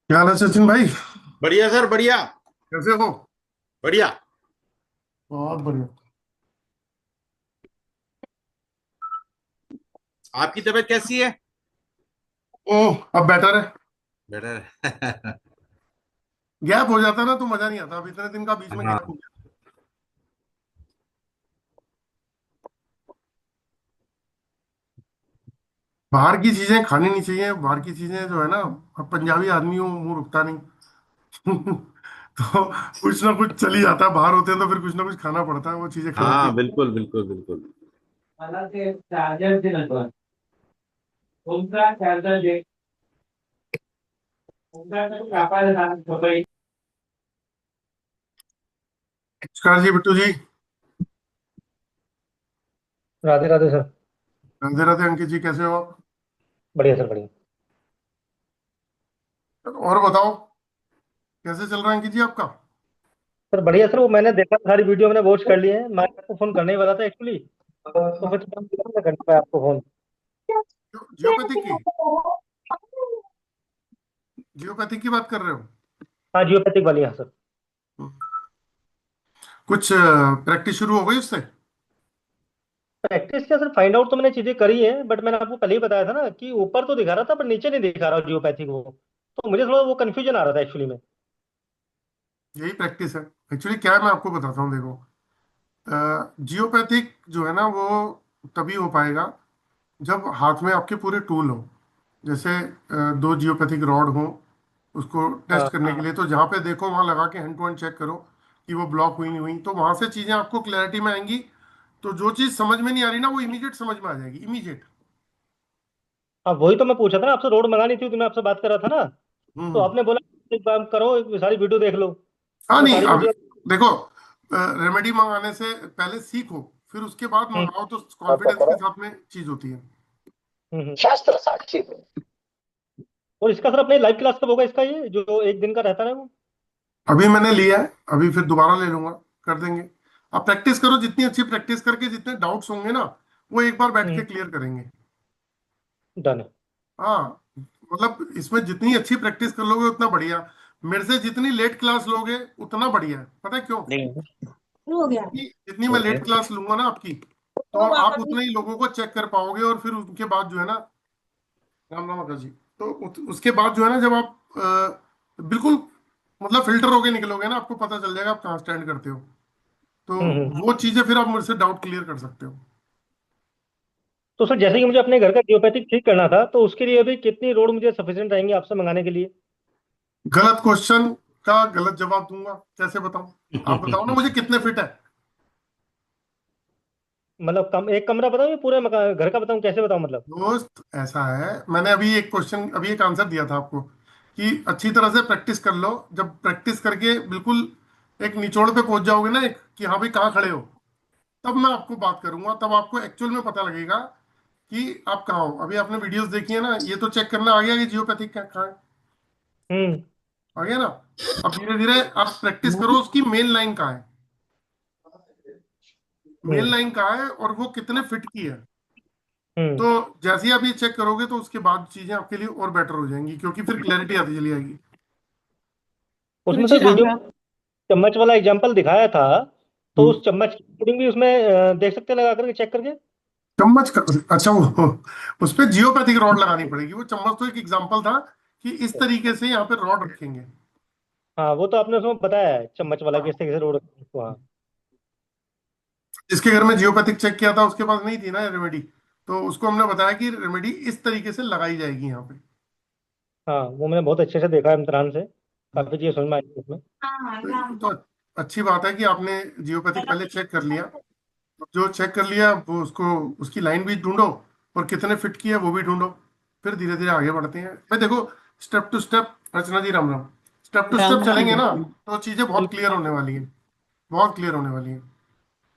क्या हाल है सचिन भाई? बढ़िया सर बढ़िया। कैसे हो? बढ़िया। बहुत बढ़िया। आपकी तबीयत कैसी है? ओह, अब बेटर है। बेटर। गैप हो जाता है ना तो मजा नहीं आता। अब इतने दिन का बीच में गैप हो हाँ। गया। बाहर की चीजें खानी नहीं चाहिए। बाहर की चीजें जो है ना, अब पंजाबी आदमी हूँ, मुंह रुकता नहीं। तो कुछ ना कुछ चल ही जाता है। बाहर होते हैं तो फिर कुछ ना कुछ खाना पड़ता है, वो चीजें खिलाती हाँ, है। बिल्कुल बिल्कुल बिल्कुल। मला ते चार्जर दिलं होतं. तुमचा चार्जर दे. तुमचा कापायला सांग सकाळी. नमस्कार जी, बिट्टू जी। राधे राधे सर. राधे राधे अंकित जी, कैसे हो आप? बढ़िया सर बढ़िया. और बताओ, कैसे चल रहा है अंकित जी आपका? सर बढ़िया सर, वो मैंने देखा, सारी वीडियो मैंने वॉच कर ली है. मैं आपको फोन करने ही वाला था एक्चुअली. तो फिर मैं करने पाया आपको फोन. जियोपैथिक की? जियोपैथिक की बात कर रहे हो? हाँ जियोपैथिक वाली, हाँ सर. कुछ प्रैक्टिस शुरू हो गई उससे? प्रैक्टिस क्या सर, फाइंड आउट तो मैंने चीजें करी है, बट मैंने आपको पहले ही बताया था ना कि ऊपर तो दिखा रहा था पर नीचे नहीं दिखा रहा जियोपैथिक वो. तो मुझे थोड़ा वो कंफ्यूजन आ रहा था एक्चुअली में. यही प्रैक्टिस है। एक्चुअली क्या है, मैं आपको बताता हूँ, देखो। जियोपैथिक जो है ना, वो तभी हो पाएगा जब हाथ में आपके पूरे टूल हो। जैसे दो जियोपैथिक रॉड हो, उसको टेस्ट हाँ. करने के लिए, तो जहाँ पे देखो वहाँ लगा के हैंड टू हैंड चेक करो कि वो ब्लॉक हुई नहीं हुई, तो वहां से चीजें आपको क्लैरिटी में आएंगी। तो जो चीज समझ में नहीं आ रही ना, वो इमीडिएट समझ में आ जाएगी, इमीडिएट। हाँ वही तो मैं पूछा था ना आपसे, रोड मंगानी थी तो मैं आपसे बात कर रहा था ना. तो हम्म। आपने बोला एक काम करो, एक सारी वीडियो देख लो. तो हाँ, मैं नहीं, सारी अब वीडियो. देखो, रेमेडी मंगाने से पहले सीखो, फिर उसके बाद हम्म. मंगाओ, तो कॉन्फिडेंस के साथ में चीज होती है। शास्त्र साक्षी. और इसका सर अपने लाइव क्लास कब होगा इसका, ये जो एक दिन का रहता है वो? अभी मैंने लिया है, अभी फिर दोबारा ले लूंगा। कर देंगे। आप प्रैक्टिस करो, जितनी अच्छी प्रैक्टिस करके जितने डाउट्स होंगे ना, वो एक बार बैठ के हम्म. क्लियर करेंगे। डन है. हाँ, मतलब इसमें जितनी अच्छी प्रैक्टिस कर लोगे उतना बढ़िया। मेरे से जितनी लेट क्लास लोगे उतना बढ़िया है। पता है क्यों? नहीं. हो गया. क्योंकि जितनी मैं लेट क्लास लूंगा ना आपकी, तो तो आप वापस भी. उतने ही लोगों को चेक कर पाओगे, और फिर उनके बाद जो है ना, राम राम आकाश जी। तो उसके बाद जो है ना, जब आप बिल्कुल मतलब फिल्टर होके निकलोगे ना, आपको पता चल जाएगा आप कहाँ स्टैंड करते हो। तो वो चीजें फिर आप मुझसे डाउट क्लियर कर सकते हो। तो सर जैसे कि मुझे अपने घर का जियोपैथिक ठीक करना था, तो उसके लिए अभी कितनी रोड मुझे सफिशिएंट रहेंगी आपसे मंगाने के लिए? गलत क्वेश्चन का गलत जवाब दूंगा, कैसे बताऊं? आप बताओ ना मुझे कितने फिट है। मतलब कम, एक कमरा बताऊं या पूरे मकान घर का बताऊं, कैसे बताऊं मतलब? दोस्त, ऐसा है, मैंने अभी एक आंसर दिया था आपको कि अच्छी तरह से प्रैक्टिस कर लो। जब प्रैक्टिस करके बिल्कुल एक निचोड़ पे पहुंच जाओगे ना, एक कि हाँ भाई कहाँ खड़े हो, तब मैं आपको बात करूंगा। तब आपको एक्चुअल में पता लगेगा कि आप कहाँ हो। अभी आपने वीडियोस देखी है ना, ये तो चेक करना आ गया कि जियोपैथिक कहाँ है। हम्म. आ गया ना? अब धीरे धीरे आप प्रैक्टिस करो उसकी मेन लाइन कहाँ है। मेन हम्म. लाइन कहाँ है और वो कितने फिट की है। हम्म. तो जैसे ही आप ये चेक करोगे तो उसके बाद चीजें आपके लिए और बेटर हो जाएंगी, क्योंकि फिर क्लैरिटी आती चली आएगी। उसमें सर वीडियो में चम्मच वाला एग्जांपल दिखाया था. तो हम्म। उस चम्मच की रीडिंग भी उसमें देख सकते हैं लगा करके, चेक करके? चम्मच का? अच्छा, वो उस पे जियोपैथिक रॉड लगानी पड़ेगी। वो चम्मच तो एक एग्जांपल था कि इस तरीके से यहाँ पे रॉड रखेंगे। हाँ वो तो आपने उसमें बताया है, चम्मच वाला हाँ, किस तरीके से रोड. हाँ. जिसके घर में जियोपैथिक चेक किया था उसके पास नहीं थी ना रेमेडी, तो उसको हमने बताया कि रेमेडी इस तरीके से लगाई जाएगी यहाँ पे। हाँ वो मैंने बहुत अच्छे से देखा है इम्तिहान से. हम्म। काफी चीजें समझ में आई उसमें. तो ये तो अच्छी बात है कि आपने जियोपैथिक पहले चेक कर लिया। जो चेक कर लिया वो उसको, उसकी लाइन भी ढूंढो, और कितने फिट की है वो भी ढूंढो। फिर धीरे धीरे आगे बढ़ते हैं भाई। देखो, step to step, Archana ji Ram Ram, step to Ram step Ram चलेंगे ना, बिल्कुल. तो चीजें बहुत क्लियर होने वाली हैं। बहुत क्लियर होने वाली हैं।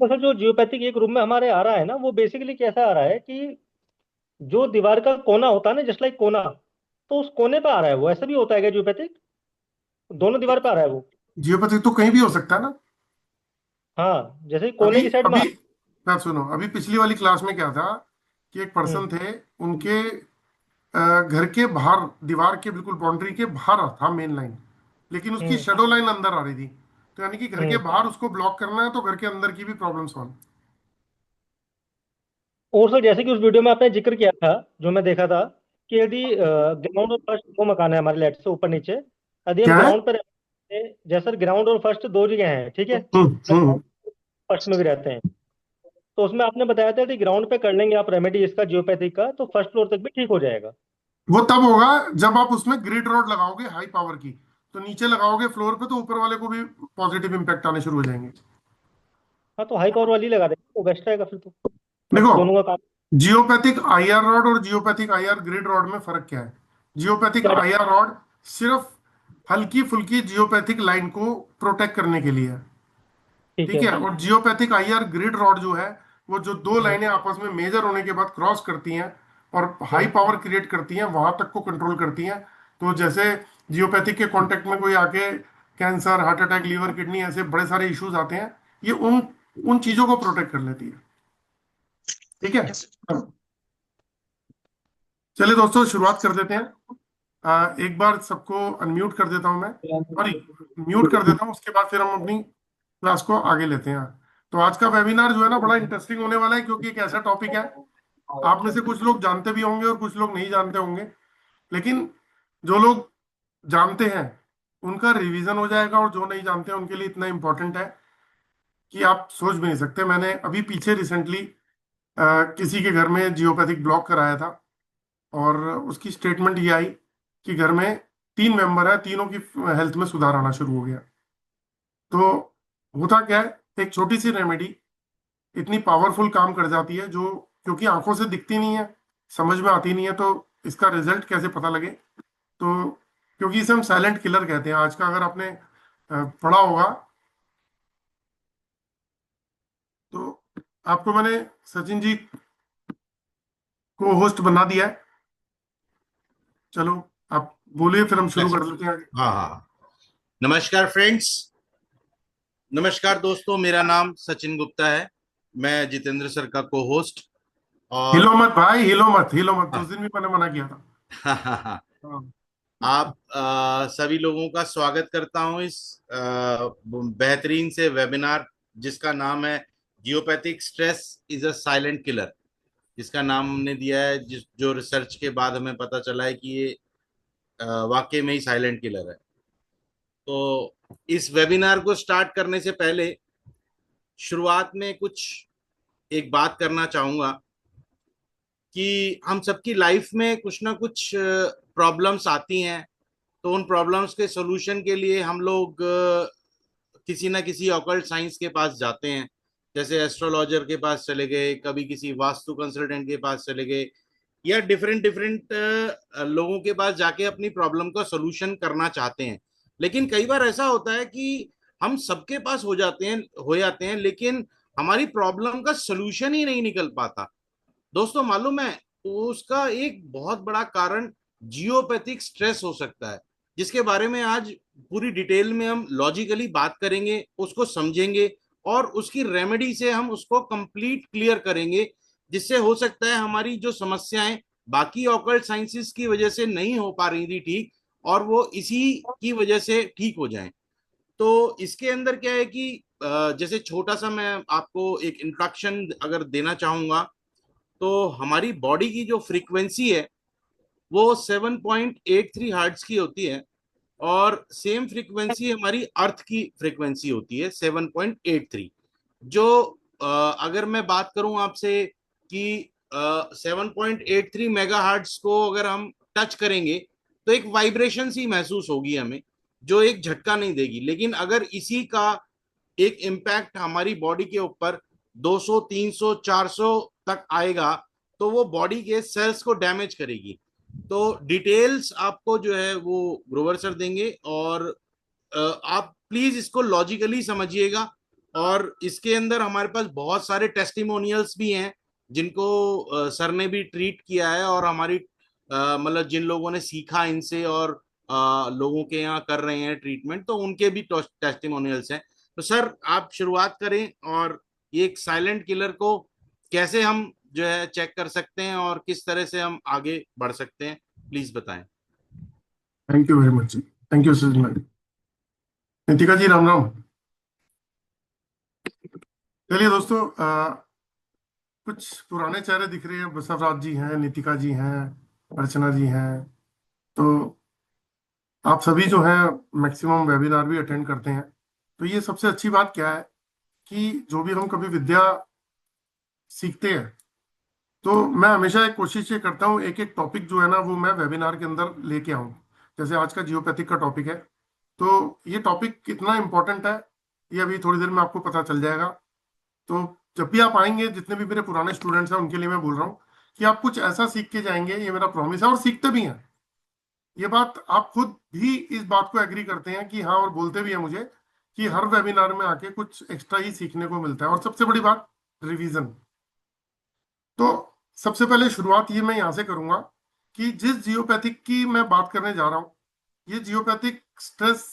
तो सर जो जियोपैथिक एक रूम में हमारे आ रहा है ना, वो बेसिकली कैसा आ रहा है कि जो दीवार का कोना होता है ना, जस्ट लाइक कोना, तो उस कोने पे आ रहा है वो, ऐसा भी होता है क्या जियोपैथिक? दोनों दीवार पे आ रहा है वो? जियोपैथिक तो कहीं भी हो सकता है ना। हाँ जैसे ही अभी कोने की साइड में अभी बात सुनो, अभी पिछली वाली क्लास में क्या था कि एक हम्म. पर्सन थे, उनके घर के बाहर, दीवार के बिल्कुल बाउंड्री के बाहर था मेन लाइन, लेकिन उसकी हम्म। शेडो लाइन अंदर आ रही थी। तो यानी कि घर के हम्म। बाहर उसको ब्लॉक करना है, तो घर के अंदर की भी प्रॉब्लम सॉल्व। और सर जैसे कि उस वीडियो में आपने जिक्र किया था, जो मैं देखा था, कि यदि ग्राउंड और फर्स्ट दो मकान है हमारे लेट से ऊपर नीचे, यदि हम क्या है? ग्राउंड पर रहते हैं, जैसे ग्राउंड और फर्स्ट दो जगह हैं, ठीक है, फर्स्ट में भी रहते हैं, तो उसमें आपने बताया था कि ग्राउंड पे कर लेंगे आप रेमेडी इसका जियोपैथी का, तो फर्स्ट फ्लोर तक भी ठीक हो जाएगा। वो तब होगा जब आप उसमें ग्रिड रॉड लगाओगे हाई पावर की। तो नीचे लगाओगे फ्लोर पे, तो ऊपर वाले को भी पॉजिटिव इंपैक्ट आने शुरू हो जाएंगे। हाँ, तो हाई पावर वाली लगा देंगे, वो बेस्ट रहेगा फिर तो, देखो, मतलब दोनों का काम। जियोपैथिक आईआर रॉड और जियोपैथिक आईआर ग्रिड रॉड में फर्क क्या है? जियोपैथिक क्या? आईआर रॉड सिर्फ हल्की फुल्की जियोपैथिक लाइन को प्रोटेक्ट करने के लिए है। ठीक ठीक है। है, और जियोपैथिक आईआर ग्रिड रॉड जो है, वो जो दो हम्म। लाइनें आपस में मेजर होने के बाद क्रॉस करती हैं और हाई हम्म। पावर क्रिएट करती हैं, वहां तक को कंट्रोल करती हैं। तो जैसे जियोपैथिक के कांटेक्ट में कोई आके cancer, heart attack, liver, kidney, ऐसे बड़े सारे इश्यूज आते हैं, ये उन उन चीजों को प्रोटेक्ट कर लेती है। ठीक है, चलिए दोस्तों शुरुआत कर देते हैं। एक बार सबको अनम्यूट कर देता हूं मैं, सॉरी, म्यूट कर देता हूं, उसके बाद फिर हम अपनी क्लास को आगे लेते हैं। तो आज का वेबिनार जो है ना, बड़ा इंटरेस्टिंग होने वाला है, क्योंकि एक ऐसा टॉपिक है, आप में से कुछ लोग जानते भी होंगे और कुछ लोग नहीं जानते होंगे। लेकिन जो लोग जानते हैं उनका रिवीजन हो जाएगा, और जो नहीं जानते हैं उनके लिए इतना इंपॉर्टेंट है कि आप सोच भी नहीं सकते। मैंने अभी पीछे रिसेंटली किसी के घर में जियोपैथिक ब्लॉक कराया था, और उसकी स्टेटमेंट ये आई कि घर में 3 मेंबर है, तीनों की हेल्थ में सुधार आना शुरू हो गया। तो होता क्या है, एक छोटी सी रेमेडी इतनी पावरफुल काम कर जाती है, जो क्योंकि आंखों से दिखती नहीं है, समझ में आती नहीं है, तो इसका रिजल्ट कैसे पता लगे? तो क्योंकि इसे हम साइलेंट किलर कहते हैं आज का, अगर आपने पढ़ा होगा, तो आपको मैंने सचिन जी को होस्ट बना दिया है। चलो, आप बोलिए, फिर हम शुरू कर लेते हैं आगे। हाँ हाँ। नमस्कार फ्रेंड्स, नमस्कार दोस्तों, मेरा नाम सचिन गुप्ता है। मैं जितेंद्र सर का को होस्ट और हिलो मत भाई, हिलो मत, हिलो मत, उस दिन भी मैंने मना किया था। हाँ। आप सभी लोगों का स्वागत करता हूं इस बेहतरीन से वेबिनार, जिसका नाम है geopathic stress is a silent killer. जिसका नाम हमने दिया है, जिस जो रिसर्च के बाद हमें पता चला है कि ये वाकई में ही साइलेंट किलर है। तो इस वेबिनार को स्टार्ट करने से पहले शुरुआत में कुछ एक बात करना चाहूंगा कि हम सबकी लाइफ में कुछ ना कुछ प्रॉब्लम्स आती हैं। तो उन प्रॉब्लम्स के सॉल्यूशन के लिए हम लोग किसी ना किसी ऑकल्ट साइंस के पास जाते हैं। जैसे एस्ट्रोलॉजर के पास चले गए, कभी किसी वास्तु कंसल्टेंट के पास चले गए, या डिफरेंट डिफरेंट लोगों के पास जाके अपनी प्रॉब्लम का सॉल्यूशन करना चाहते हैं। लेकिन कई बार ऐसा होता है कि हम सबके पास हो जाते हैं, लेकिन हमारी प्रॉब्लम का सॉल्यूशन ही नहीं निकल पाता। दोस्तों, मालूम है, उसका एक बहुत बड़ा कारण जियोपैथिक स्ट्रेस हो सकता है, जिसके बारे में आज पूरी डिटेल में हम लॉजिकली बात करेंगे, उसको समझेंगे, और उसकी रेमेडी से हम उसको कंप्लीट क्लियर करेंगे, जिससे हो सकता है हमारी जो समस्याएं बाकी ऑकल्ट साइंसेस की वजह से नहीं हो पा रही थी ठीक, और वो इसी की वजह से ठीक हो जाएं। तो इसके अंदर क्या है कि जैसे छोटा सा मैं आपको एक इंट्रोडक्शन अगर देना चाहूंगा, तो हमारी बॉडी की जो फ्रीक्वेंसी है वो 7.83 हर्ट्ज की होती है, और सेम फ्रीक्वेंसी हमारी अर्थ की फ्रीक्वेंसी होती है 7.83। जो अगर मैं बात करूं आपसे कि 7.83 मेगा हर्ट्ज को अगर हम टच करेंगे, तो एक वाइब्रेशन सी महसूस होगी हमें, जो एक झटका नहीं देगी। लेकिन अगर इसी का एक इम्पैक्ट हमारी बॉडी के ऊपर 200, 300, 400 तक आएगा, तो वो बॉडी के सेल्स को डैमेज करेगी। तो डिटेल्स आपको जो है वो ग्रोवर सर देंगे, और आप प्लीज इसको लॉजिकली समझिएगा। और इसके अंदर हमारे पास बहुत सारे टेस्टिमोनियल्स भी हैं, जिनको सर ने भी ट्रीट किया है, और हमारी मतलब जिन लोगों ने सीखा इनसे और लोगों के यहाँ कर रहे हैं ट्रीटमेंट, तो उनके भी टेस्टिमोनियल्स हैं। तो सर, आप शुरुआत करें, और ये एक साइलेंट किलर को कैसे हम जो है चेक कर सकते हैं और किस तरह से हम आगे बढ़ सकते हैं, प्लीज बताएं। Thank you very much ji. Thank you Sachin भाई। नितिका जी राम राम। चलिए दोस्तों, कुछ पुराने चेहरे दिख रहे हैं। बसवराज जी हैं, नितिका जी हैं, अर्चना जी हैं। तो आप सभी जो हैं मैक्सिमम वेबिनार भी अटेंड करते हैं। तो ये सबसे अच्छी बात क्या है कि जो भी हम कभी विद्या सीखते हैं, तो मैं हमेशा एक कोशिश ये करता हूँ, एक एक टॉपिक जो है ना वो मैं वेबिनार के अंदर लेके आऊँ। जैसे आज का जियोपैथिक का टॉपिक है, तो ये टॉपिक कितना इम्पोर्टेंट है ये अभी थोड़ी देर में आपको पता चल जाएगा। तो जब भी आप आएंगे, जितने भी मेरे पुराने स्टूडेंट्स हैं उनके लिए मैं बोल रहा हूँ कि आप कुछ ऐसा सीख के जाएंगे, ये मेरा प्रॉमिस है, और सीखते भी हैं। ये बात आप खुद भी इस बात को एग्री करते हैं कि हाँ, और बोलते भी हैं मुझे कि हर वेबिनार में आके कुछ एक्स्ट्रा ही सीखने को मिलता है। और सबसे बड़ी बात, रिवीजन। तो सबसे पहले शुरुआत ये मैं यहाँ से करूंगा कि जिस जियोपैथिक की मैं बात करने जा रहा हूँ, ये जियोपैथिक स्ट्रेस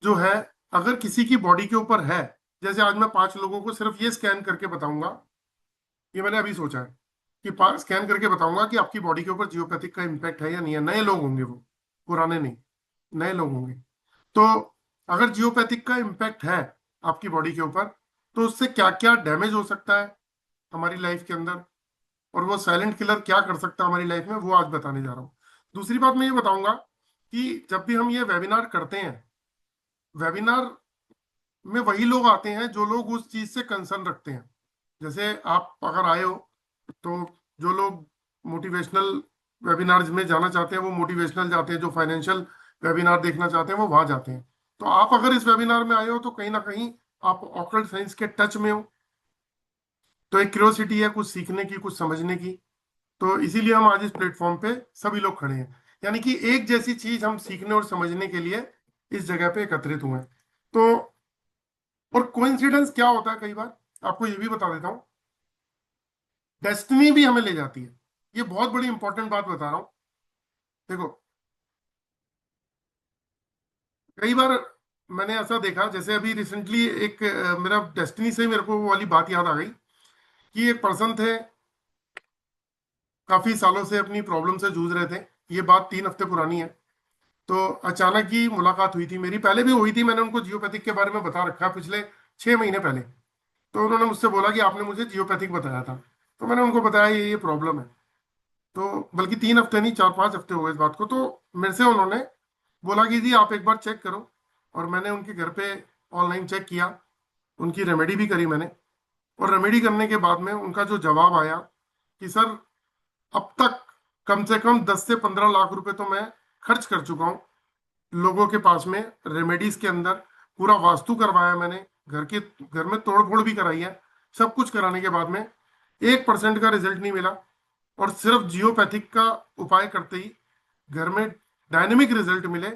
जो है, अगर किसी की बॉडी के ऊपर है, जैसे आज मैं 5 लोगों को सिर्फ ये स्कैन करके बताऊंगा, ये मैंने अभी सोचा है कि स्कैन करके बताऊंगा कि आपकी बॉडी के ऊपर जियोपैथिक का इम्पैक्ट है या नहीं है। नए लोग होंगे वो, पुराने नहीं, नए लोग होंगे। तो अगर जियोपैथिक का इम्पैक्ट है आपकी बॉडी के ऊपर, तो उससे क्या क्या डैमेज हो सकता है हमारी लाइफ के अंदर, और वो साइलेंट किलर क्या कर सकता है हमारी लाइफ में, वो आज बताने जा रहा हूँ। दूसरी बात मैं ये बताऊंगा कि जब भी हम ये वेबिनार करते हैं, वेबिनार में वही लोग आते हैं जो लोग उस चीज से कंसर्न रखते हैं। जैसे आप अगर आए हो, तो जो लोग मोटिवेशनल वेबिनार्स में जाना चाहते हैं वो मोटिवेशनल जाते हैं, जो फाइनेंशियल वेबिनार देखना चाहते हैं वो वहां जाते हैं। तो आप अगर इस वेबिनार में आए हो तो कहीं ना कहीं आप ऑकल्ट साइंस के टच में हो, तो एक क्यूरियोसिटी है कुछ सीखने की, कुछ समझने की। तो इसीलिए हम आज इस प्लेटफॉर्म पे सभी लोग खड़े हैं, यानी कि एक जैसी चीज हम सीखने और समझने के लिए इस जगह पे एकत्रित हुए हैं। तो और कोइंसिडेंस क्या होता है, कई बार आपको ये भी बता देता हूँ, डेस्टिनी भी हमें ले जाती है। ये बहुत बड़ी इंपॉर्टेंट बात बता रहा हूँ। देखो, कई बार मैंने ऐसा देखा, जैसे अभी रिसेंटली एक मेरा डेस्टिनी से मेरे को वो वाली बात याद आ गई कि एक पर्सन थे, काफी सालों से अपनी प्रॉब्लम से जूझ रहे थे। ये बात 3 हफ्ते पुरानी है। तो अचानक ही मुलाकात हुई थी मेरी, पहले भी हुई थी, मैंने उनको जियोपैथिक के बारे में बता रखा है पिछले 6 महीने पहले। तो उन्होंने मुझसे बोला कि आपने मुझे जियोपैथिक बताया था। तो मैंने उनको बताया ये प्रॉब्लम है। तो बल्कि 3 हफ्ते नहीं, 4-5 हफ्ते हुए इस बात को। तो मेरे से उन्होंने बोला कि जी आप एक बार चेक करो। और मैंने उनके घर पे ऑनलाइन चेक किया, उनकी रेमेडी भी करी मैंने। और रेमेडी करने के बाद में उनका जो जवाब आया कि सर, अब तक कम से कम 10 से 15 लाख रुपए तो मैं खर्च कर चुका हूँ लोगों के पास में, रेमेडीज के अंदर। पूरा वास्तु करवाया मैंने, घर में तोड़ फोड़ भी कराई है। सब कुछ कराने के बाद में 1% का रिजल्ट नहीं मिला। और सिर्फ जियोपैथिक का उपाय करते ही घर में डायनेमिक रिजल्ट मिले।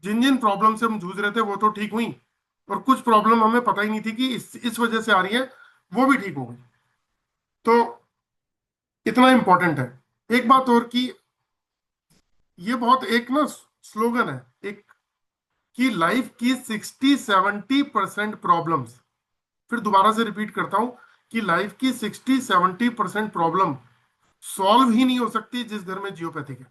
जिन जिन प्रॉब्लम से हम जूझ रहे थे वो तो ठीक हुई, और कुछ प्रॉब्लम हमें पता ही नहीं थी कि इस वजह से आ रही है, वो भी ठीक हो गई। तो इतना इंपॉर्टेंट है। एक बात और कि ये बहुत एक ना स्लोगन है एक, कि लाइफ की 60-70% प्रॉब्लम्स, फिर दोबारा से रिपीट करता हूं, कि लाइफ की 60-70% प्रॉब्लम सॉल्व ही नहीं हो सकती जिस घर में जियोपैथिक है।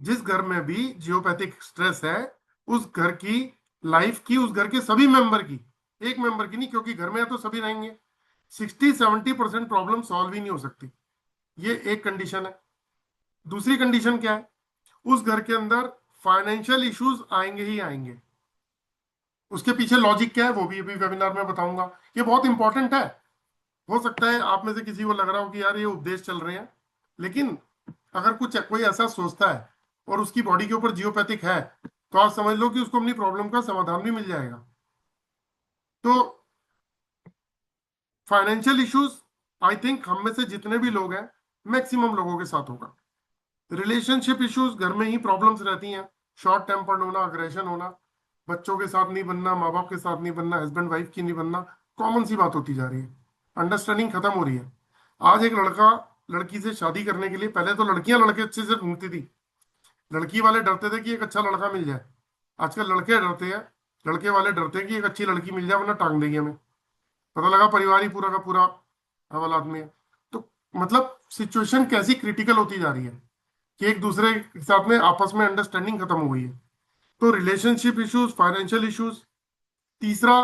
जिस घर में भी जियोपैथिक स्ट्रेस है, उस घर की लाइफ की, उस घर के सभी मेंबर की, एक मेंबर की नहीं, क्योंकि घर में है तो सभी रहेंगे, 60-70% प्रॉब्लम सॉल्व ही नहीं हो सकती। ये एक कंडीशन है। दूसरी कंडीशन क्या है, उस घर के अंदर फाइनेंशियल इश्यूज आएंगे ही आएंगे। उसके पीछे लॉजिक क्या है वो भी अभी वेबिनार में बताऊंगा। ये बहुत इंपॉर्टेंट है। हो सकता है आप में से किसी को लग रहा हो कि यार ये उपदेश चल रहे हैं, लेकिन अगर कुछ कोई ऐसा सोचता है और उसकी बॉडी के ऊपर जियोपैथिक है, तो आप समझ लो कि उसको अपनी प्रॉब्लम का समाधान भी मिल जाएगा। तो फाइनेंशियल इश्यूज, आई थिंक हम में से जितने भी लोग हैं, मैक्सिमम लोगों के साथ होगा। रिलेशनशिप इश्यूज, घर में ही प्रॉब्लम्स रहती हैं, शॉर्ट टेम्पर्ड होना, अग्रेशन होना, बच्चों के साथ नहीं बनना, माँ बाप के साथ नहीं बनना, हस्बैंड वाइफ की नहीं बनना, कॉमन सी बात होती जा रही है। अंडरस्टैंडिंग खत्म हो रही है। आज एक लड़का लड़की से शादी करने के लिए, पहले तो लड़कियां लड़के अच्छे से ढूंढती थी, लड़की वाले डरते थे कि एक अच्छा लड़का मिल जाए। आजकल लड़के डरते हैं, लड़के वाले डरते हैं कि एक अच्छी लड़की मिल जाए वरना टांग देंगे हमें। पता लगा परिवार ही पूरा का पूरा हवालात आदमी है। तो मतलब सिचुएशन कैसी क्रिटिकल होती जा रही है कि एक दूसरे के साथ में आपस में अंडरस्टैंडिंग खत्म हो गई है। तो रिलेशनशिप इश्यूज, फाइनेंशियल इश्यूज, तीसरा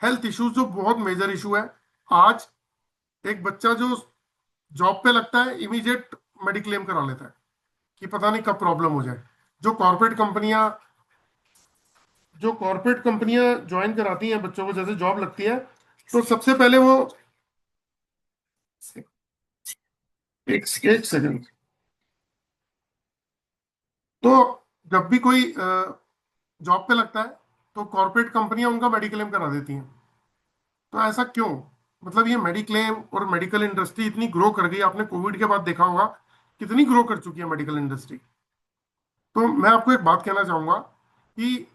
हेल्थ इश्यूज जो बहुत मेजर इशू है। आज एक बच्चा जो जॉब पे लगता है इमीडिएट मेडिक्लेम करा लेता है कि पता नहीं कब प्रॉब्लम हो जाए। जो कॉर्पोरेट कंपनियां जो कॉर्पोरेट कंपनियां ज्वाइन कराती हैं बच्चों को, जैसे जॉब लगती है, तो सबसे पहले वो एक एक सेकंड। तो जब भी कोई जॉब पे लगता है तो कॉर्पोरेट कंपनियां उनका मेडिक्लेम करा देती हैं। तो ऐसा क्यों? मतलब ये मेडिक्लेम और मेडिकल इंडस्ट्री इतनी ग्रो कर गई, आपने कोविड के बाद देखा होगा कितनी ग्रो कर चुकी है मेडिकल इंडस्ट्री। तो मैं आपको एक बात कहना चाहूंगा कि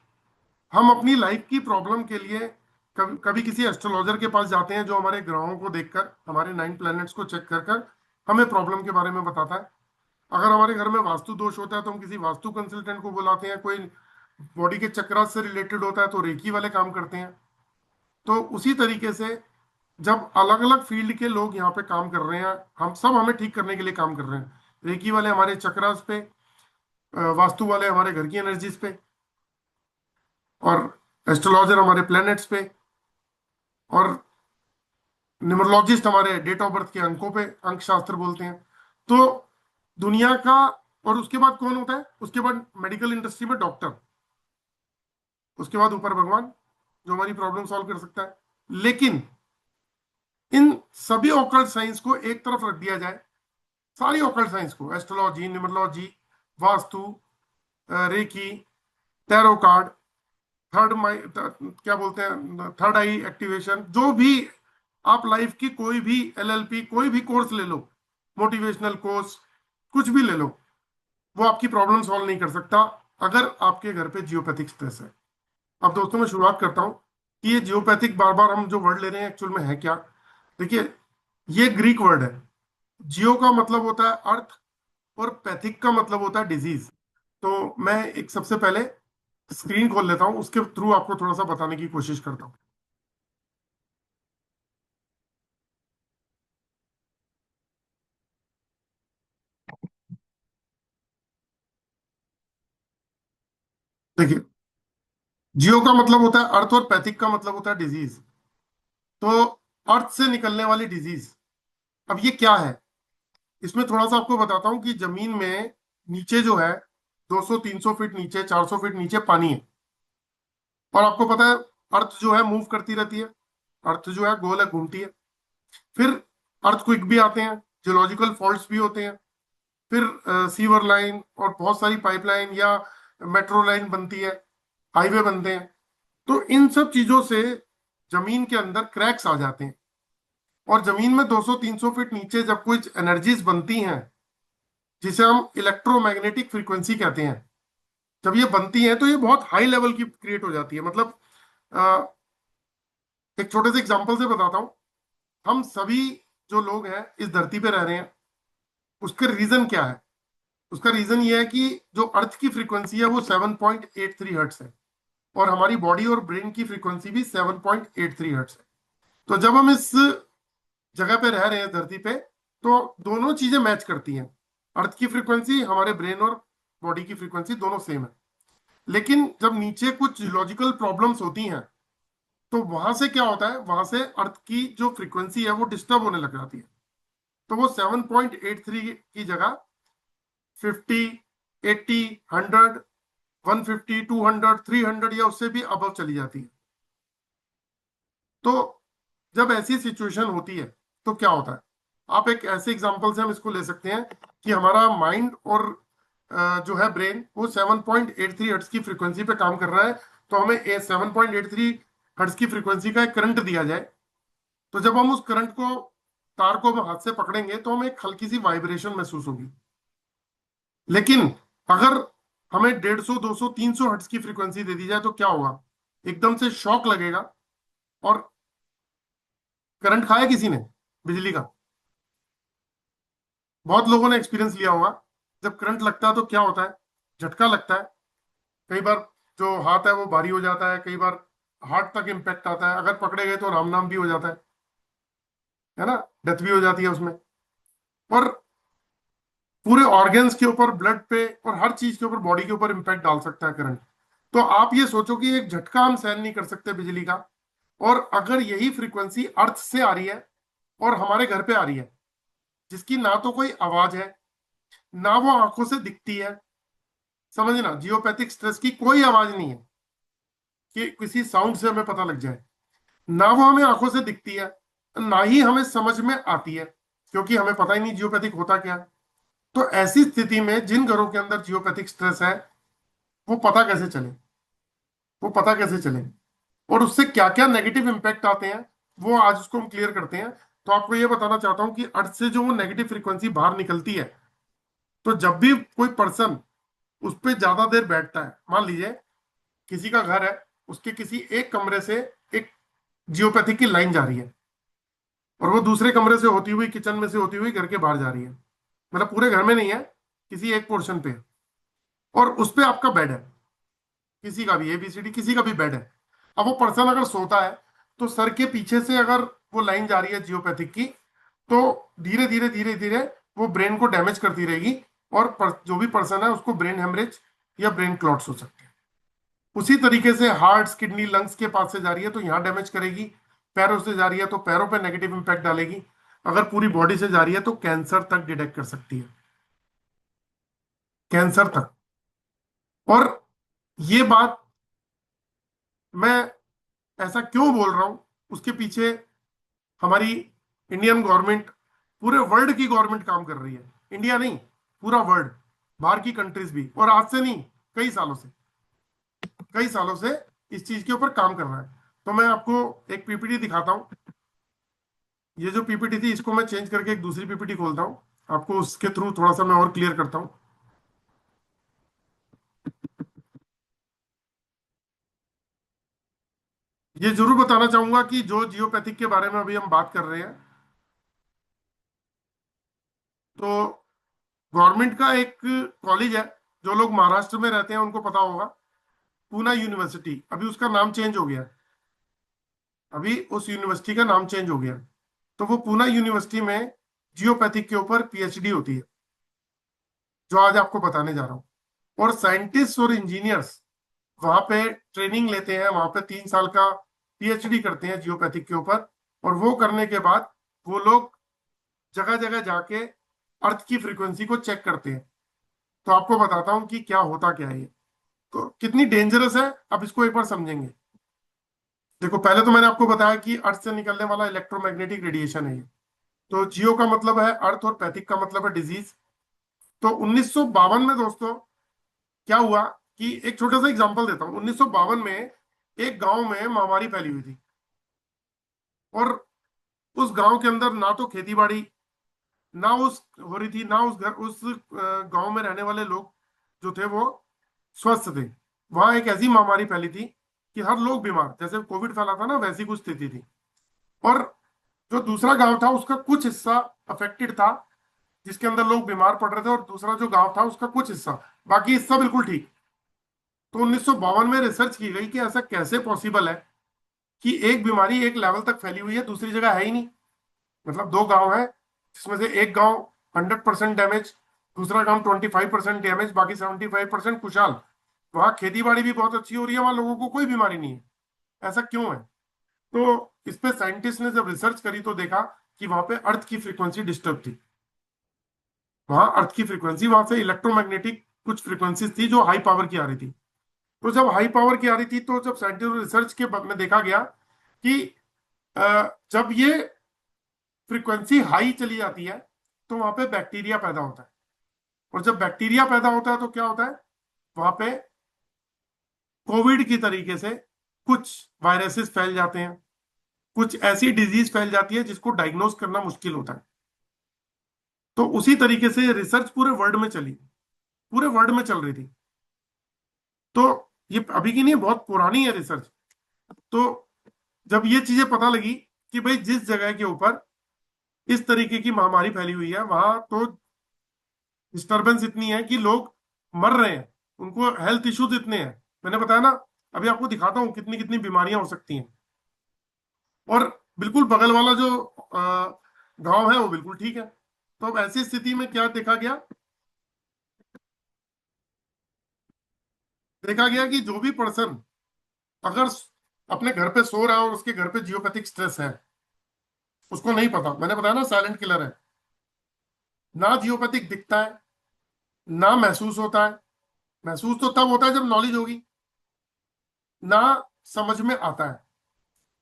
हम अपनी लाइफ की प्रॉब्लम के लिए कभी कभी किसी एस्ट्रोलॉजर के पास जाते हैं जो हमारे ग्रहों को देखकर, हमारे 9 प्लैनेट्स को चेक कर कर हमें प्रॉब्लम के बारे में बताता है। अगर हमारे घर में वास्तु दोष होता है तो हम किसी वास्तु कंसल्टेंट को बुलाते हैं। कोई बॉडी के चक्रा से रिलेटेड होता है तो रेकी वाले काम करते हैं। तो उसी तरीके से जब अलग अलग फील्ड के लोग यहाँ पे काम कर रहे हैं, हम सब हमें ठीक करने के लिए काम कर रहे हैं। रेकी वाले हमारे चक्रास पे, वास्तु वाले हमारे घर की एनर्जीज पे, और एस्ट्रोलॉजर हमारे प्लैनेट्स पे, और न्यूमरोलॉजिस्ट हमारे डेट ऑफ बर्थ के अंकों पे, अंक शास्त्र बोलते हैं। तो दुनिया का, और उसके बाद कौन होता है? उसके बाद मेडिकल इंडस्ट्री में डॉक्टर, उसके बाद ऊपर भगवान जो हमारी प्रॉब्लम सॉल्व कर सकता है। लेकिन इन सभी ऑकल्ट साइंस को एक तरफ रख दिया जाए, सारी ऑकल्ट साइंस को, astrology, numerology, vastu, reiki, tarot card, third माई क्या बोलते हैं, थर्ड आई एक्टिवेशन, जो भी आप लाइफ की कोई भी एलएलपी, कोई भी कोर्स ले लो, मोटिवेशनल कोर्स, कुछ भी ले लो, वो आपकी प्रॉब्लम सॉल्व नहीं कर सकता अगर आपके घर पे जियोपैथिक स्ट्रेस है। अब दोस्तों मैं शुरुआत करता हूं कि ये जियोपैथिक, बार बार हम जो वर्ड ले रहे हैं एक्चुअल में है क्या। देखिए, ये ग्रीक वर्ड है। जियो का मतलब होता है अर्थ, और पैथिक का मतलब होता है डिजीज। तो मैं एक सबसे पहले स्क्रीन खोल लेता हूं, उसके थ्रू आपको थोड़ा सा बताने की कोशिश करता हूं। देखिए, जियो का मतलब होता है अर्थ और पैथिक का मतलब होता है डिजीज। तो अर्थ से निकलने वाली डिजीज, अब ये क्या है, इसमें थोड़ा सा आपको बताता हूँ कि जमीन में नीचे जो है 200-300 फीट नीचे, 400 फीट नीचे पानी है। और आपको पता है अर्थ जो है मूव करती रहती है, अर्थ जो है गोल है, घूमती है। फिर अर्थक्वेक भी आते हैं, जियोलॉजिकल फॉल्ट्स भी होते हैं, फिर सीवर लाइन और बहुत सारी पाइपलाइन या मेट्रो लाइन बनती है, हाईवे बनते हैं। तो इन सब चीजों से जमीन के अंदर क्रैक्स आ जाते हैं। और जमीन में 200-300 फीट नीचे जब कुछ एनर्जीज बनती हैं, जिसे हम इलेक्ट्रोमैग्नेटिक फ्रीक्वेंसी कहते हैं, जब ये बनती हैं तो ये बहुत हाई लेवल की क्रिएट हो जाती है। मतलब अ, एक छोटे से एग्जांपल से बताता हूँ। हम सभी जो लोग हैं इस धरती पे रह रहे हैं, उसका रीजन क्या है? उसका रीजन ये है कि जो अर्थ की फ्रीक्वेंसी है वो 7.83 हर्ट्स है, और हमारी बॉडी और ब्रेन की फ्रीक्वेंसी भी 7.83 हर्ट्स है। तो जब हम इस जगह पे रह रहे हैं धरती पे, तो दोनों चीजें मैच करती हैं। अर्थ की फ्रीक्वेंसी, हमारे ब्रेन और बॉडी की फ्रीक्वेंसी दोनों सेम है। लेकिन जब नीचे कुछ लॉजिकल प्रॉब्लम्स होती हैं, तो वहां से क्या होता है, वहां से अर्थ की जो फ्रीक्वेंसी है वो डिस्टर्ब होने लग जाती है। तो वो 7.83 की जगह 50, 80, 100, 150, 200, 300 या उससे भी अबव चली जाती है। तो जब ऐसी सिचुएशन होती है तो क्या होता है, आप एक ऐसे एग्जांपल से हम इसको ले सकते हैं कि हमारा माइंड और जो है ब्रेन, वो 7.83 हर्ट्ज की फ्रीक्वेंसी पे काम कर रहा है। तो हमें 7.83 हर्ट्ज की फ्रीक्वेंसी का एक करंट दिया जाए, तो जब हम उस करंट को, तार को हम हाथ से पकड़ेंगे तो हमें एक हल्की सी वाइब्रेशन महसूस होगी। लेकिन अगर हमें 150, 200, 300 हर्ट्ज की फ्रीक्वेंसी दे दी जाए तो क्या होगा? एकदम से शॉक लगेगा, और करंट खाया किसी ने बिजली का? बहुत लोगों ने एक्सपीरियंस लिया होगा। जब करंट लगता है तो क्या होता है, झटका लगता है। कई बार जो हाथ है वो भारी हो जाता है, कई बार हार्ट तक इम्पैक्ट आता है, अगर पकड़े गए तो राम नाम भी हो जाता है ना, डेथ भी हो जाती है उसमें। और पूरे ऑर्गन्स के ऊपर, ब्लड पे और हर चीज के ऊपर, बॉडी के ऊपर इम्पैक्ट डाल सकता है करंट। तो आप ये सोचो कि एक झटका हम सहन नहीं कर सकते बिजली का, और अगर यही फ्रीक्वेंसी अर्थ से आ रही है और हमारे घर पे आ रही है, जिसकी ना तो कोई आवाज है, ना वो आंखों से दिखती है, समझना, जियोपैथिक स्ट्रेस की कोई आवाज नहीं है कि किसी साउंड से हमें पता लग जाए, ना वो हमें आंखों से दिखती है, ना ही हमें समझ में आती है, क्योंकि हमें पता ही नहीं जियोपैथिक होता क्या है। तो ऐसी स्थिति में जिन घरों के अंदर जियोपैथिक स्ट्रेस है, वो पता कैसे चले, वो पता कैसे चले, और उससे क्या क्या नेगेटिव इंपैक्ट आते हैं, वो आज उसको हम क्लियर करते हैं। तो आपको ये बताना चाहता हूं कि अर्थ से जो वो नेगेटिव फ्रीक्वेंसी बाहर निकलती है, तो जब भी कोई पर्सन उस पर ज्यादा देर बैठता है, मान लीजिए किसी का घर है, उसके किसी एक कमरे से एक जियोपैथिक की लाइन जा रही है, और वो दूसरे कमरे से होती हुई, किचन में से होती हुई घर के बाहर जा रही है, मतलब पूरे घर में नहीं है, किसी एक पोर्शन पे है, और उस पे आपका बेड है, किसी का भी एबीसीडी, किसी का भी बेड है। अब वो पर्सन अगर सोता है, तो सर के पीछे से अगर वो लाइन जा रही है जियोपैथिक की, तो धीरे धीरे धीरे धीरे वो ब्रेन को डैमेज करती रहेगी, और जो भी पर्सन है उसको ब्रेन हेमरेज या ब्रेन क्लॉट्स हो सकते हैं। उसी तरीके से हार्ट, किडनी, लंग्स के पास से जा रही है तो यहाँ डैमेज करेगी, पैरों से जा रही है तो पैरों पे नेगेटिव इंपैक्ट डालेगी, अगर पूरी बॉडी से जा रही है तो कैंसर तक डिटेक्ट कर सकती है, कैंसर तक। और ये बात मैं ऐसा क्यों बोल रहा हूं, उसके पीछे हमारी इंडियन गवर्नमेंट, पूरे वर्ल्ड की गवर्नमेंट काम कर रही है, इंडिया नहीं, पूरा वर्ल्ड, बाहर की कंट्रीज भी, और आज से नहीं, कई सालों से, कई सालों से इस चीज के ऊपर काम कर रहा है। तो मैं आपको एक पीपीटी दिखाता हूं। ये जो पीपीटी थी, इसको मैं चेंज करके एक दूसरी पीपीटी खोलता हूं, आपको उसके थ्रू थोड़ा सा मैं और क्लियर करता हूं। ये जरूर बताना चाहूंगा कि जो जियोपैथिक के बारे में अभी हम बात कर रहे हैं, तो गवर्नमेंट का एक कॉलेज है, जो लोग महाराष्ट्र में रहते हैं उनको पता होगा, पूना यूनिवर्सिटी, अभी उसका नाम चेंज हो गया, अभी उस यूनिवर्सिटी का नाम चेंज हो गया। तो वो पूना यूनिवर्सिटी में जियोपैथिक के ऊपर पीएचडी होती है, जो आज आपको बताने जा रहा हूँ। और साइंटिस्ट और इंजीनियर्स वहां पे ट्रेनिंग लेते हैं, वहां पे 3 साल का पीएचडी करते हैं जियोपैथिक के ऊपर, और वो करने के बाद वो लोग जगह जगह जाके अर्थ की फ्रीक्वेंसी को चेक करते हैं। तो आपको बताता हूँ कि क्या होता क्या है ये, तो कितनी डेंजरस है, अब इसको एक बार समझेंगे। देखो, पहले तो मैंने आपको बताया कि अर्थ से निकलने वाला इलेक्ट्रोमैग्नेटिक रेडिएशन है ये। तो जियो का मतलब है अर्थ, और पैथिक का मतलब है डिजीज। तो 1952 में दोस्तों क्या हुआ, कि एक छोटा सा एग्जांपल देता हूँ। 1952 में एक गांव में महामारी फैली हुई थी, और उस गांव के अंदर ना तो खेती बाड़ी ना उस हो रही थी, ना उस गांव में रहने वाले लोग जो थे वो स्वस्थ थे। वहां एक ऐसी महामारी फैली थी कि हर लोग बीमार, जैसे कोविड फैला था ना, वैसी कुछ स्थिति थी। और जो दूसरा गांव था उसका कुछ हिस्सा अफेक्टेड था, जिसके अंदर लोग बीमार पड़ रहे थे, और दूसरा जो गांव था उसका कुछ हिस्सा, बाकी हिस्सा बिल्कुल ठीक। तो 1952 में रिसर्च की गई कि ऐसा कैसे पॉसिबल है कि एक बीमारी एक लेवल तक फैली हुई है, दूसरी जगह है ही नहीं। मतलब दो गांव है, जिसमें से एक गांव 100% डैमेज, दूसरा गांव 25% डैमेज, बाकी 75% खुशहाल। वहां खेती बाड़ी भी बहुत अच्छी हो रही है, वहां लोगों को कोई बीमारी नहीं है। ऐसा क्यों है? तो इस पे साइंटिस्ट ने जब रिसर्च करी तो देखा कि वहां पे अर्थ की फ्रीक्वेंसी डिस्टर्ब थी। वहां अर्थ की फ्रीक्वेंसी, वहां से इलेक्ट्रोमैग्नेटिक कुछ फ्रीक्वेंसीज थी जो हाई पावर की आ रही थी। तो जब हाई पावर की आ रही थी, तो जब साइंटिफिक रिसर्च के में देखा गया कि जब ये फ्रीक्वेंसी हाई चली जाती है, तो वहां पे बैक्टीरिया पैदा होता है, और जब बैक्टीरिया पैदा होता है तो क्या होता है, वहां पे कोविड की तरीके से कुछ वायरसेस फैल जाते हैं, कुछ ऐसी डिजीज फैल जाती है जिसको डायग्नोज करना मुश्किल होता है। तो उसी तरीके से रिसर्च पूरे वर्ल्ड में चली, पूरे वर्ल्ड में चल रही थी। तो ये अभी की नहीं, बहुत पुरानी है रिसर्च। तो जब ये चीजें पता लगी कि भाई जिस जगह के ऊपर इस तरीके की महामारी फैली हुई है, वहां तो डिस्टरबेंस इतनी है कि लोग मर रहे हैं, उनको हेल्थ इश्यूज इतने हैं, मैंने बताया ना, अभी आपको दिखाता हूँ कितनी कितनी बीमारियां हो सकती हैं। और बिल्कुल बगल वाला जो घाव है वो बिल्कुल ठीक है। तो अब ऐसी स्थिति में क्या देखा गया? देखा गया कि जो भी पर्सन अगर अपने घर पे सो रहा है और उसके घर पे जियोपैथिक स्ट्रेस है, उसको नहीं पता, मैंने बताया ना साइलेंट किलर है, ना जियोपैथिक दिखता है ना महसूस होता है। महसूस तो तब होता है जब नॉलेज होगी, ना समझ में आता है।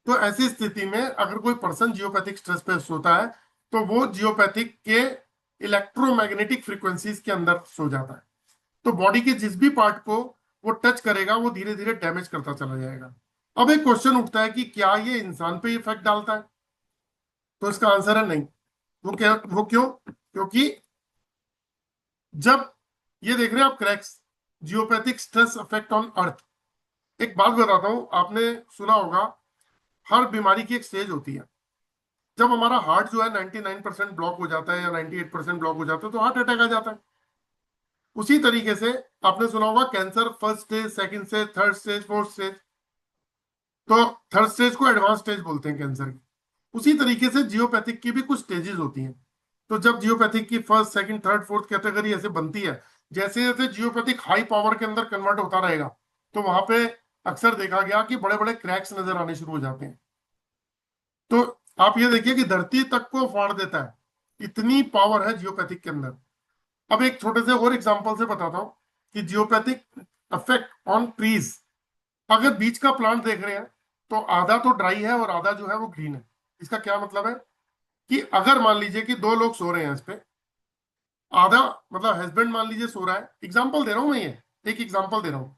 तो ऐसी स्थिति में अगर कोई पर्सन जियोपैथिक स्ट्रेस पे सोता है तो वो जियोपैथिक के इलेक्ट्रोमैग्नेटिक फ्रीक्वेंसीज के अंदर सो जाता है। तो बॉडी के जिस भी पार्ट को वो टच करेगा वो धीरे धीरे डैमेज करता चला जाएगा। अब एक क्वेश्चन उठता है कि क्या ये इंसान पे इफेक्ट डालता है? तो इसका आंसर है नहीं। वो क्यों? क्योंकि जब ये देख रहे हैं आप cracks, geopathic stress effect on earth. एक बात बताता हूं, आपने सुना होगा हर बीमारी की एक स्टेज होती है। जब हमारा हार्ट जो है 99% ब्लॉक हो जाता है या 98% ब्लॉक हो जाता है तो हार्ट अटैक आ जाता है। उसी तरीके से आपने सुना होगा cancer first stage, second stage, third stage, fourth stage. तो थर्ड स्टेज को एडवांस स्टेज बोलते हैं कैंसर की। उसी तरीके से जियोपैथिक की भी कुछ स्टेजेस होती हैं। तो जब जियोपैथिक की first, second, third, fourth category ऐसे बनती है, जैसे जैसे जियोपैथिक हाई पावर के अंदर कन्वर्ट होता रहेगा तो वहां पे अक्सर देखा गया कि बड़े बड़े क्रैक्स नजर आने शुरू हो जाते हैं। तो आप ये देखिए कि धरती तक को फाड़ देता है, इतनी पावर है जियोपैथिक के अंदर। अब एक छोटे से और एग्जांपल से बताता हूं कि जियोपैथिक इफेक्ट ऑन ट्रीज। अगर बीच का प्लांट देख रहे हैं तो आधा तो ड्राई है और आधा जो है वो ग्रीन है। इसका क्या मतलब है कि अगर मान लीजिए कि दो लोग सो रहे हैं इस पे, आधा मतलब हस्बैंड मान लीजिए सो रहा है, एग्जांपल दे रहा हूं मैं, ये एक एग्जांपल दे रहा हूं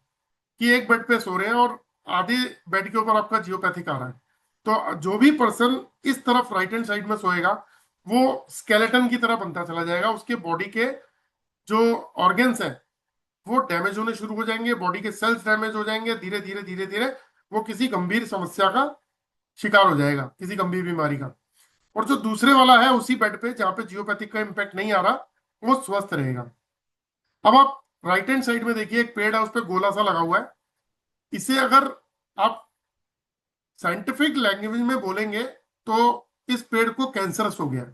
कि एक बेड पे सो रहे हैं और आधे बेड के ऊपर आपका जियोपैथिक आ रहा है। तो जो भी पर्सन इस तरफ राइट हैंड साइड में सोएगा वो स्केलेटन की तरह बनता चला जाएगा। उसके बॉडी के जो ऑर्गन्स हैं वो डैमेज होने शुरू हो जाएंगे, बॉडी के सेल्स डैमेज हो जाएंगे, धीरे धीरे धीरे धीरे वो किसी गंभीर समस्या का शिकार हो जाएगा, किसी गंभीर बीमारी का। और जो दूसरे वाला है उसी बेड पे जहां पे जियोपैथिक का इम्पैक्ट नहीं आ रहा, वो स्वस्थ रहेगा। अब आप राइट हैंड साइड में देखिए एक पेड़ है, उस पर गोला सा लगा हुआ है। इसे अगर आप साइंटिफिक लैंग्वेज में बोलेंगे तो इस पेड़ को कैंसरस हो गया,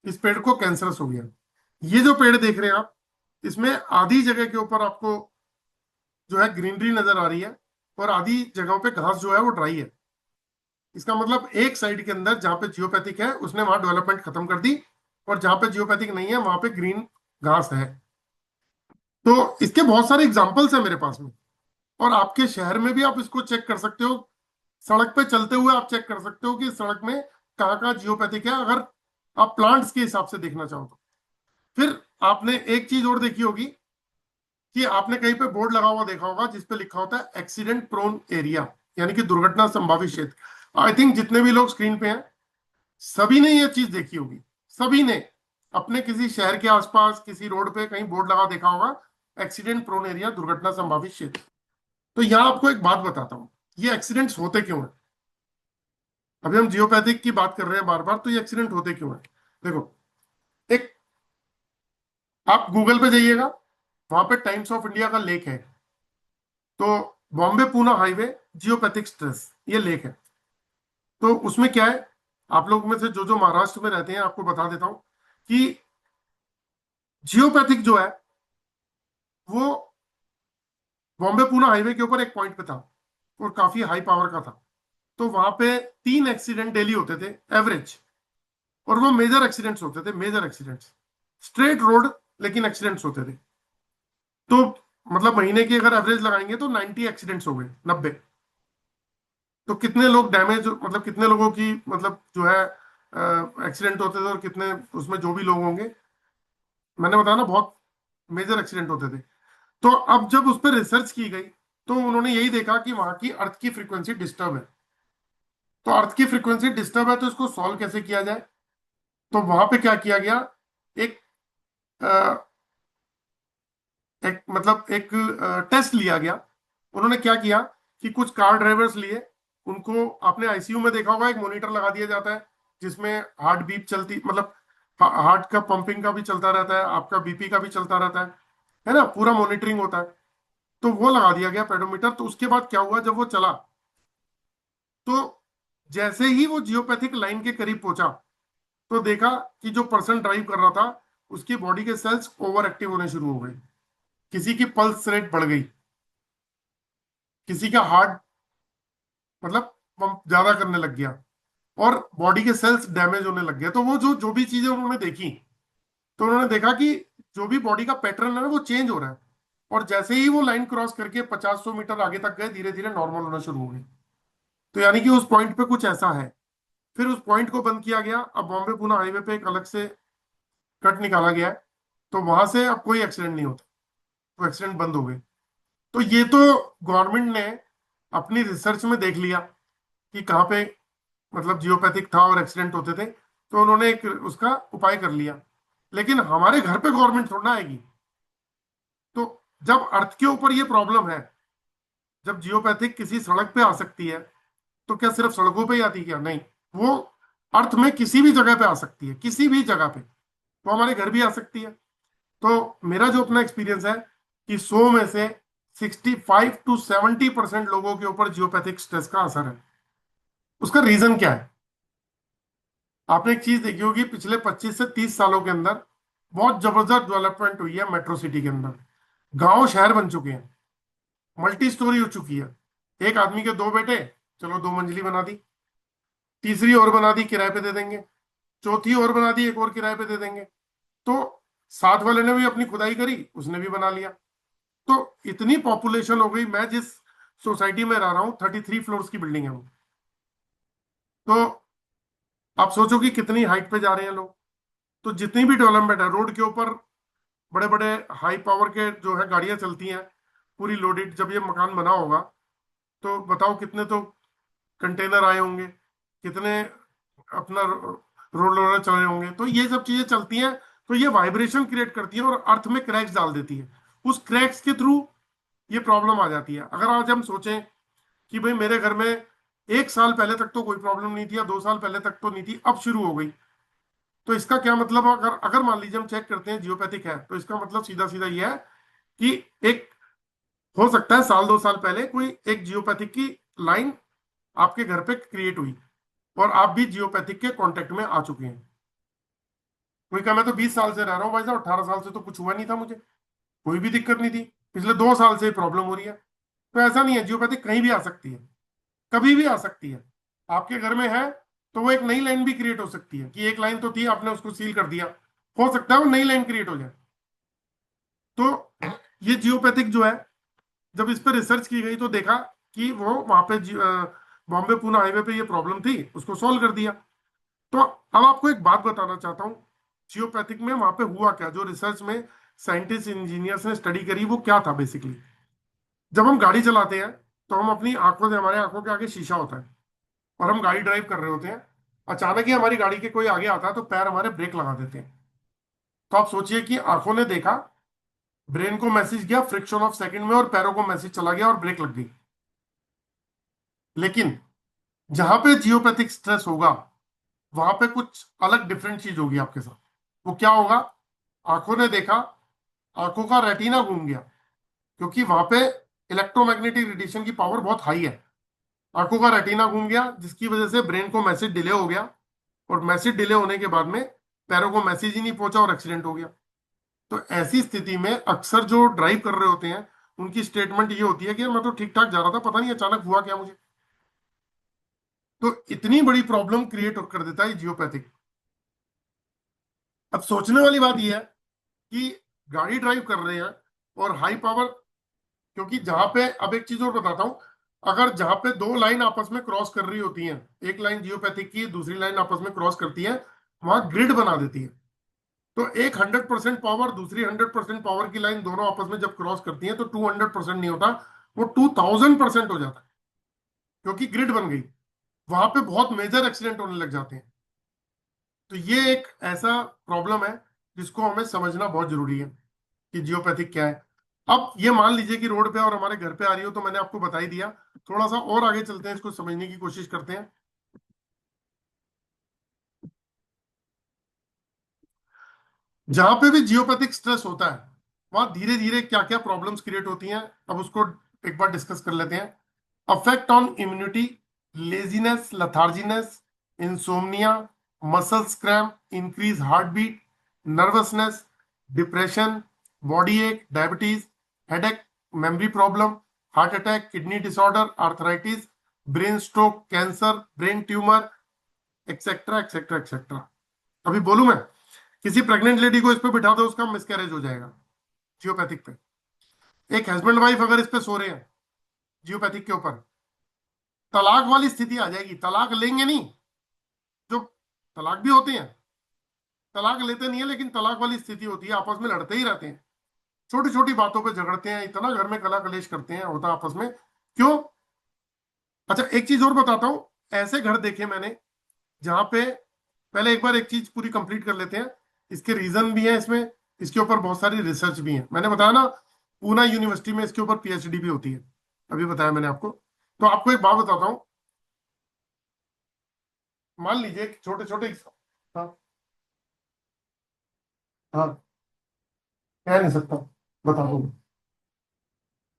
इस पेड़ को कैंसरस हो गया। ये जो पेड़ देख रहे हैं आप, इसमें आधी जगह के ऊपर आपको जो है ग्रीनरी नजर आ रही है और आधी जगहों पे घास जो है वो ड्राई है। इसका मतलब एक साइड के अंदर जहां पे जियोपैथिक है उसने वहां डेवलपमेंट खत्म कर दी, और जहां पे जियोपैथिक नहीं है वहां पे ग्रीन घास है। तो इसके बहुत सारे एग्जाम्पल्स हैं मेरे पास में, और आपके शहर में भी आप इसको चेक कर सकते हो। सड़क पे चलते हुए आप चेक कर सकते हो कि सड़क में कहाँ कहाँ जियोपैथिक है, अगर आप प्लांट्स के हिसाब से देखना चाहो तो। फिर आपने एक चीज और देखी होगी कि आपने कहीं पे बोर्ड लगा हुआ देखा होगा जिसपे लिखा होता है एक्सीडेंट प्रोन एरिया, यानी कि दुर्घटना संभावित क्षेत्र। आई थिंक जितने भी लोग स्क्रीन पे हैं सभी ने ये चीज देखी होगी। सभी ने अपने किसी शहर के आसपास किसी रोड पे कहीं बोर्ड लगा देखा होगा, एक्सीडेंट प्रोन एरिया, दुर्घटना संभावित क्षेत्र। तो यहाँ आपको एक बात बताता हूँ, ये एक्सीडेंट्स होते क्यों हैं। अभी हम जियोपैथिक की बात कर रहे हैं बार बार, तो ये एक्सीडेंट होते क्यों हैं? देखो, एक आप गूगल पे जाइएगा, वहां पे टाइम्स ऑफ इंडिया का लेख है। तो Bombay Poona highway geopathic stress, ये लेख है। तो उसमें क्या है, आप लोग में से जो जो महाराष्ट्र में रहते हैं आपको बता देता हूं कि जियोपैथिक जो है वो बॉम्बे पूना हाईवे के ऊपर एक पॉइंट पे था और काफी हाई पावर का था। तो वहां पे 3 एक्सीडेंट डेली होते थे एवरेज, और वो मेजर एक्सीडेंट्स होते थे, मेजर एक्सीडेंट्स, स्ट्रेट रोड लेकिन एक्सीडेंट्स होते थे। तो मतलब महीने की अगर एवरेज लगाएंगे तो 90 एक्सीडेंट्स हो गए, 90। तो कितने लोग डैमेज, मतलब कितने लोगों की मतलब जो है एक्सीडेंट होते थे, और कितने उसमें जो भी लोग होंगे, मैंने बताया ना बहुत मेजर एक्सीडेंट होते थे। तो अब जब उस पर रिसर्च की गई तो उन्होंने यही देखा कि वहां की अर्थ की फ्रीक्वेंसी डिस्टर्ब है। तो अर्थ की फ्रीक्वेंसी डिस्टर्ब है तो इसको सॉल्व कैसे किया जाए? तो वहां पे क्या किया गया, एक एक टेस्ट लिया गया। उन्होंने क्या किया कि कुछ कार ड्राइवर्स लिए, उनको आपने आईसीयू में देखा होगा, एक मॉनिटर लगा दिया जाता है जिसमें हार्ट बीप चलती, मतलब हार्ट का पंपिंग का भी चलता रहता है, आपका बीपी का भी चलता रहता है ना, पूरा मॉनिटरिंग होता है। तो वो लगा दिया गया पेडोमीटर। तो उसके बाद क्या हुआ, जब वो चला तो जैसे ही वो जियोपैथिक लाइन के करीब पहुंचा तो देखा कि जो पर्सन ड्राइव कर रहा था उसकी बॉडी के सेल्स ओवर एक्टिव होने शुरू हो गए, किसी की पल्स रेट बढ़ गई, किसी का हार्ट मतलब पंप ज्यादा करने लग गया, और बॉडी के सेल्स डैमेज होने लग गए। तो वो जो जो भी चीजें उन्होंने देखी, तो उन्होंने देखा कि जो भी बॉडी का पैटर्न है ना वो चेंज हो रहा है। और जैसे ही वो लाइन क्रॉस करके 50-100 मीटर आगे तक गए, धीरे धीरे नॉर्मल होना शुरू हो गए। तो यानी कि उस पॉइंट पे कुछ ऐसा है। फिर उस पॉइंट को बंद किया गया। अब बॉम्बे पुणे हाईवे पे एक अलग से कट निकाला गया है, तो वहां से अब कोई एक्सीडेंट नहीं होता, तो एक्सीडेंट बंद हो गए। तो ये तो गवर्नमेंट ने अपनी रिसर्च में देख लिया कि कहाँ पे मतलब जियोपैथिक था और एक्सीडेंट होते थे, तो उन्होंने एक उसका उपाय कर लिया। लेकिन हमारे घर पे गवर्नमेंट थोड़ा ना आएगी। तो जब अर्थ के ऊपर ये प्रॉब्लम है, जब जियोपैथिक किसी सड़क पे आ सकती है, तो क्या सिर्फ सड़कों पे ही आती है क्या? नहीं, वो अर्थ में किसी भी जगह पे आ सकती है, किसी भी जगह पे, तो हमारे घर भी आ सकती है। तो मेरा जो अपना एक्सपीरियंस है कि 100 में से 65 to 70% लोगों के ऊपर जियोपैथिक स्ट्रेस का असर है। उसका रीजन क्या है? आपने एक चीज देखी होगी, पिछले 25 से 30 सालों के अंदर बहुत जबरदस्त डेवलपमेंट हुई है मेट्रो सिटी के अंदर। गांव शहर बन चुके हैं, मल्टी स्टोरी हो चुकी है। एक आदमी के दो बेटे, चलो दो मंजिली बना दी, तीसरी और बना दी किराए पे दे देंगे, चौथी और बना दी एक और किराए पे दे देंगे। तो साथ वाले ने भी अपनी खुदाई करी, उसने भी बना लिया। तो इतनी पॉपुलेशन हो गई। मैं जिस सोसाइटी में रह रहा हूँ 33 फ्लोर्स की बिल्डिंग है वो। तो आप सोचो कि कितनी हाइट पे जा रहे हैं लोग। तो जितनी भी डेवलपमेंट है रोड के ऊपर, बड़े बड़े हाई पावर के जो है गाड़ियां चलती हैं पूरी लोडेड, जब ये मकान बना होगा तो बताओ कितने तो कंटेनर आए होंगे, कितने अपना रोड रोलर चले होंगे। तो ये सब चीजें चलती हैं, तो ये वाइब्रेशन क्रिएट करती है और अर्थ में क्रैक्स डाल देती है। उस क्रैक्स के थ्रू ये प्रॉब्लम आ जाती है। अगर आज हम सोचें कि भाई मेरे घर में 1 साल पहले तक तो कोई प्रॉब्लम नहीं थी, या 2 साल पहले तक तो नहीं थी, अब शुरू हो गई, तो इसका क्या मतलब? अगर अगर मान लीजिए हम चेक करते हैं जियोपैथिक है, तो इसका मतलब सीधा सीधा यह है कि एक हो सकता है 1-2 साल पहले कोई एक जियोपैथिक की लाइन आपके घर पे क्रिएट हुई, और आप भी जियोपैथिक के कांटेक्ट में आ चुके हैं। कोई कहा मैं तो 20 साल से रह रहा हूँ भाई साहब, 18 साल से तो कुछ हुआ नहीं था मुझे, कोई भी दिक्कत नहीं थी, पिछले 2 साल से प्रॉब्लम हो रही है। तो ऐसा नहीं है, जियोपैथिक कहीं भी आ सकती है, कभी भी आ सकती है। आपके घर में है तो वो एक नई लाइन भी क्रिएट हो सकती है, कि एक लाइन तो थी आपने उसको सील कर दिया, हो सकता है वो नई लाइन क्रिएट हो जाए। तो ये जियोपैथिक जो है, जब इस पर रिसर्च की गई तो देखा कि वो वहां पे बॉम्बे पुणे हाईवे पे ये प्रॉब्लम थी, उसको सॉल्व कर दिया। तो अब आपको एक बात बताना चाहता हूँ, जियोपैथिक में वहां पे हुआ क्या, जो रिसर्च में साइंटिस्ट इंजीनियर्स ने स्टडी करी वो क्या था बेसिकली। जब हम गाड़ी चलाते हैं तो हम अपनी आंखों से, हमारे आंखों के आगे शीशा होता है, और हम गाड़ी ड्राइव कर रहे होते हैं। अचानक ही हमारी गाड़ी के कोई आगे आता है तो पैर हमारे ब्रेक लगा देते हैं। तो आप सोचिए कि आंखों ने देखा, ब्रेन को मैसेज गया फ्रिक्शन ऑफ सेकंड में, और पैरों को मैसेज चला गया और ब्रेक लग गई। लेकिन जहां पे जियोपैथिक स्ट्रेस होगा, वहां पे कुछ अलग डिफरेंट चीज होगी आपके साथ। वो क्या होगा? आंखों ने देखा, आंखों का रेटिना घूम गया, क्योंकि वहां पे इलेक्ट्रोमैग्नेटिक रेडिएशन की पावर बहुत हाई है। आंखों का रेटिना घूम गया, जिसकी वजह से ब्रेन को मैसेज डिले हो गया, और मैसेज डिले होने के बाद में पैरों को मैसेज ही नहीं पहुंचा और एक्सीडेंट हो गया। तो ऐसी स्थिति में अक्सर जो ड्राइव कर रहे होते हैं उनकी स्टेटमेंट ये होती है कि यार मैं तो ठीक ठाक जा रहा था, पता नहीं अचानक हुआ क्या मुझे। तो इतनी बड़ी प्रॉब्लम क्रिएट कर देता है जियोपैथिक। अब सोचने वाली बात यह है कि गाड़ी ड्राइव कर रहे हैं और हाई पावर, क्योंकि जहां पे, अब एक चीज और बताता हूं, अगर जहां पे दो लाइन आपस में क्रॉस कर रही होती हैं, एक लाइन जियोपैथिक की दूसरी लाइन आपस में क्रॉस करती है, वहां ग्रिड बना देती है। तो एक 100% पावर, दूसरी 100% पावर की लाइन दोनों आपस में जब क्रॉस करती है तो 200% नहीं होता, वो 2000% हो जाता है, क्योंकि ग्रिड बन गई। वहां पे बहुत मेजर एक्सीडेंट होने लग जाते हैं। तो ये एक ऐसा प्रॉब्लम है जिसको हमें समझना बहुत जरूरी है कि जियोपैथिक क्या है। अब ये मान लीजिए कि रोड पे और हमारे घर पे आ रही हो, तो मैंने आपको बता ही दिया। थोड़ा सा और आगे चलते हैं, इसको समझने की कोशिश करते हैं। जहां पे भी जियोपैथिक स्ट्रेस होता है, वहां धीरे धीरे क्या क्या प्रॉब्लम्स क्रिएट होती हैं, अब उसको एक बार डिस्कस कर लेते हैं। Affect on immunity, laziness, letharginess, insomnia, muscles cramp, increase heart beat, nervousness, depression, body ache, diabetes, headache, memory problem, heart attack, kidney disorder, arthritis, brain stroke, cancer, brain tumour, etcetera etcetera etcetera. अभी बोलूं मैं, किसी pregnant lady को इस पे बिठा दो, उसका मिसकैरेज हो जाएगा जियोपैथिक पे। एक हस्बैंड वाइफ अगर इस पे सो रहे हैं जियोपैथिक के ऊपर, तलाक वाली स्थिति आ जाएगी। तलाक लेंगे नहीं, जो तलाक भी होते हैं, तलाक लेते नहीं है, लेकिन तलाक वाली स्थिति होती है, आपस में लड़ते ही रहते हैं, छोटी छोटी बातों पे झगड़ते हैं, इतना घर में कला कलेश करते हैं, होता आपस में क्यों। अच्छा एक चीज और बताता हूं, ऐसे घर देखे मैंने जहां पे, पहले एक बार एक चीज पूरी कंप्लीट कर लेते हैं, इसके रीजन भी है इसमें, इसके ऊपर बहुत सारी रिसर्च भी है। मैंने बताया ना, पूना यूनिवर्सिटी में इसके ऊपर पीएचडी भी होती है, अभी बताया मैंने आपको। तो आपको एक बात बताता हूँ, मान लीजिए छोटे छोटे, हाँ हाँ, कह नहीं सकता, बता दूंगा,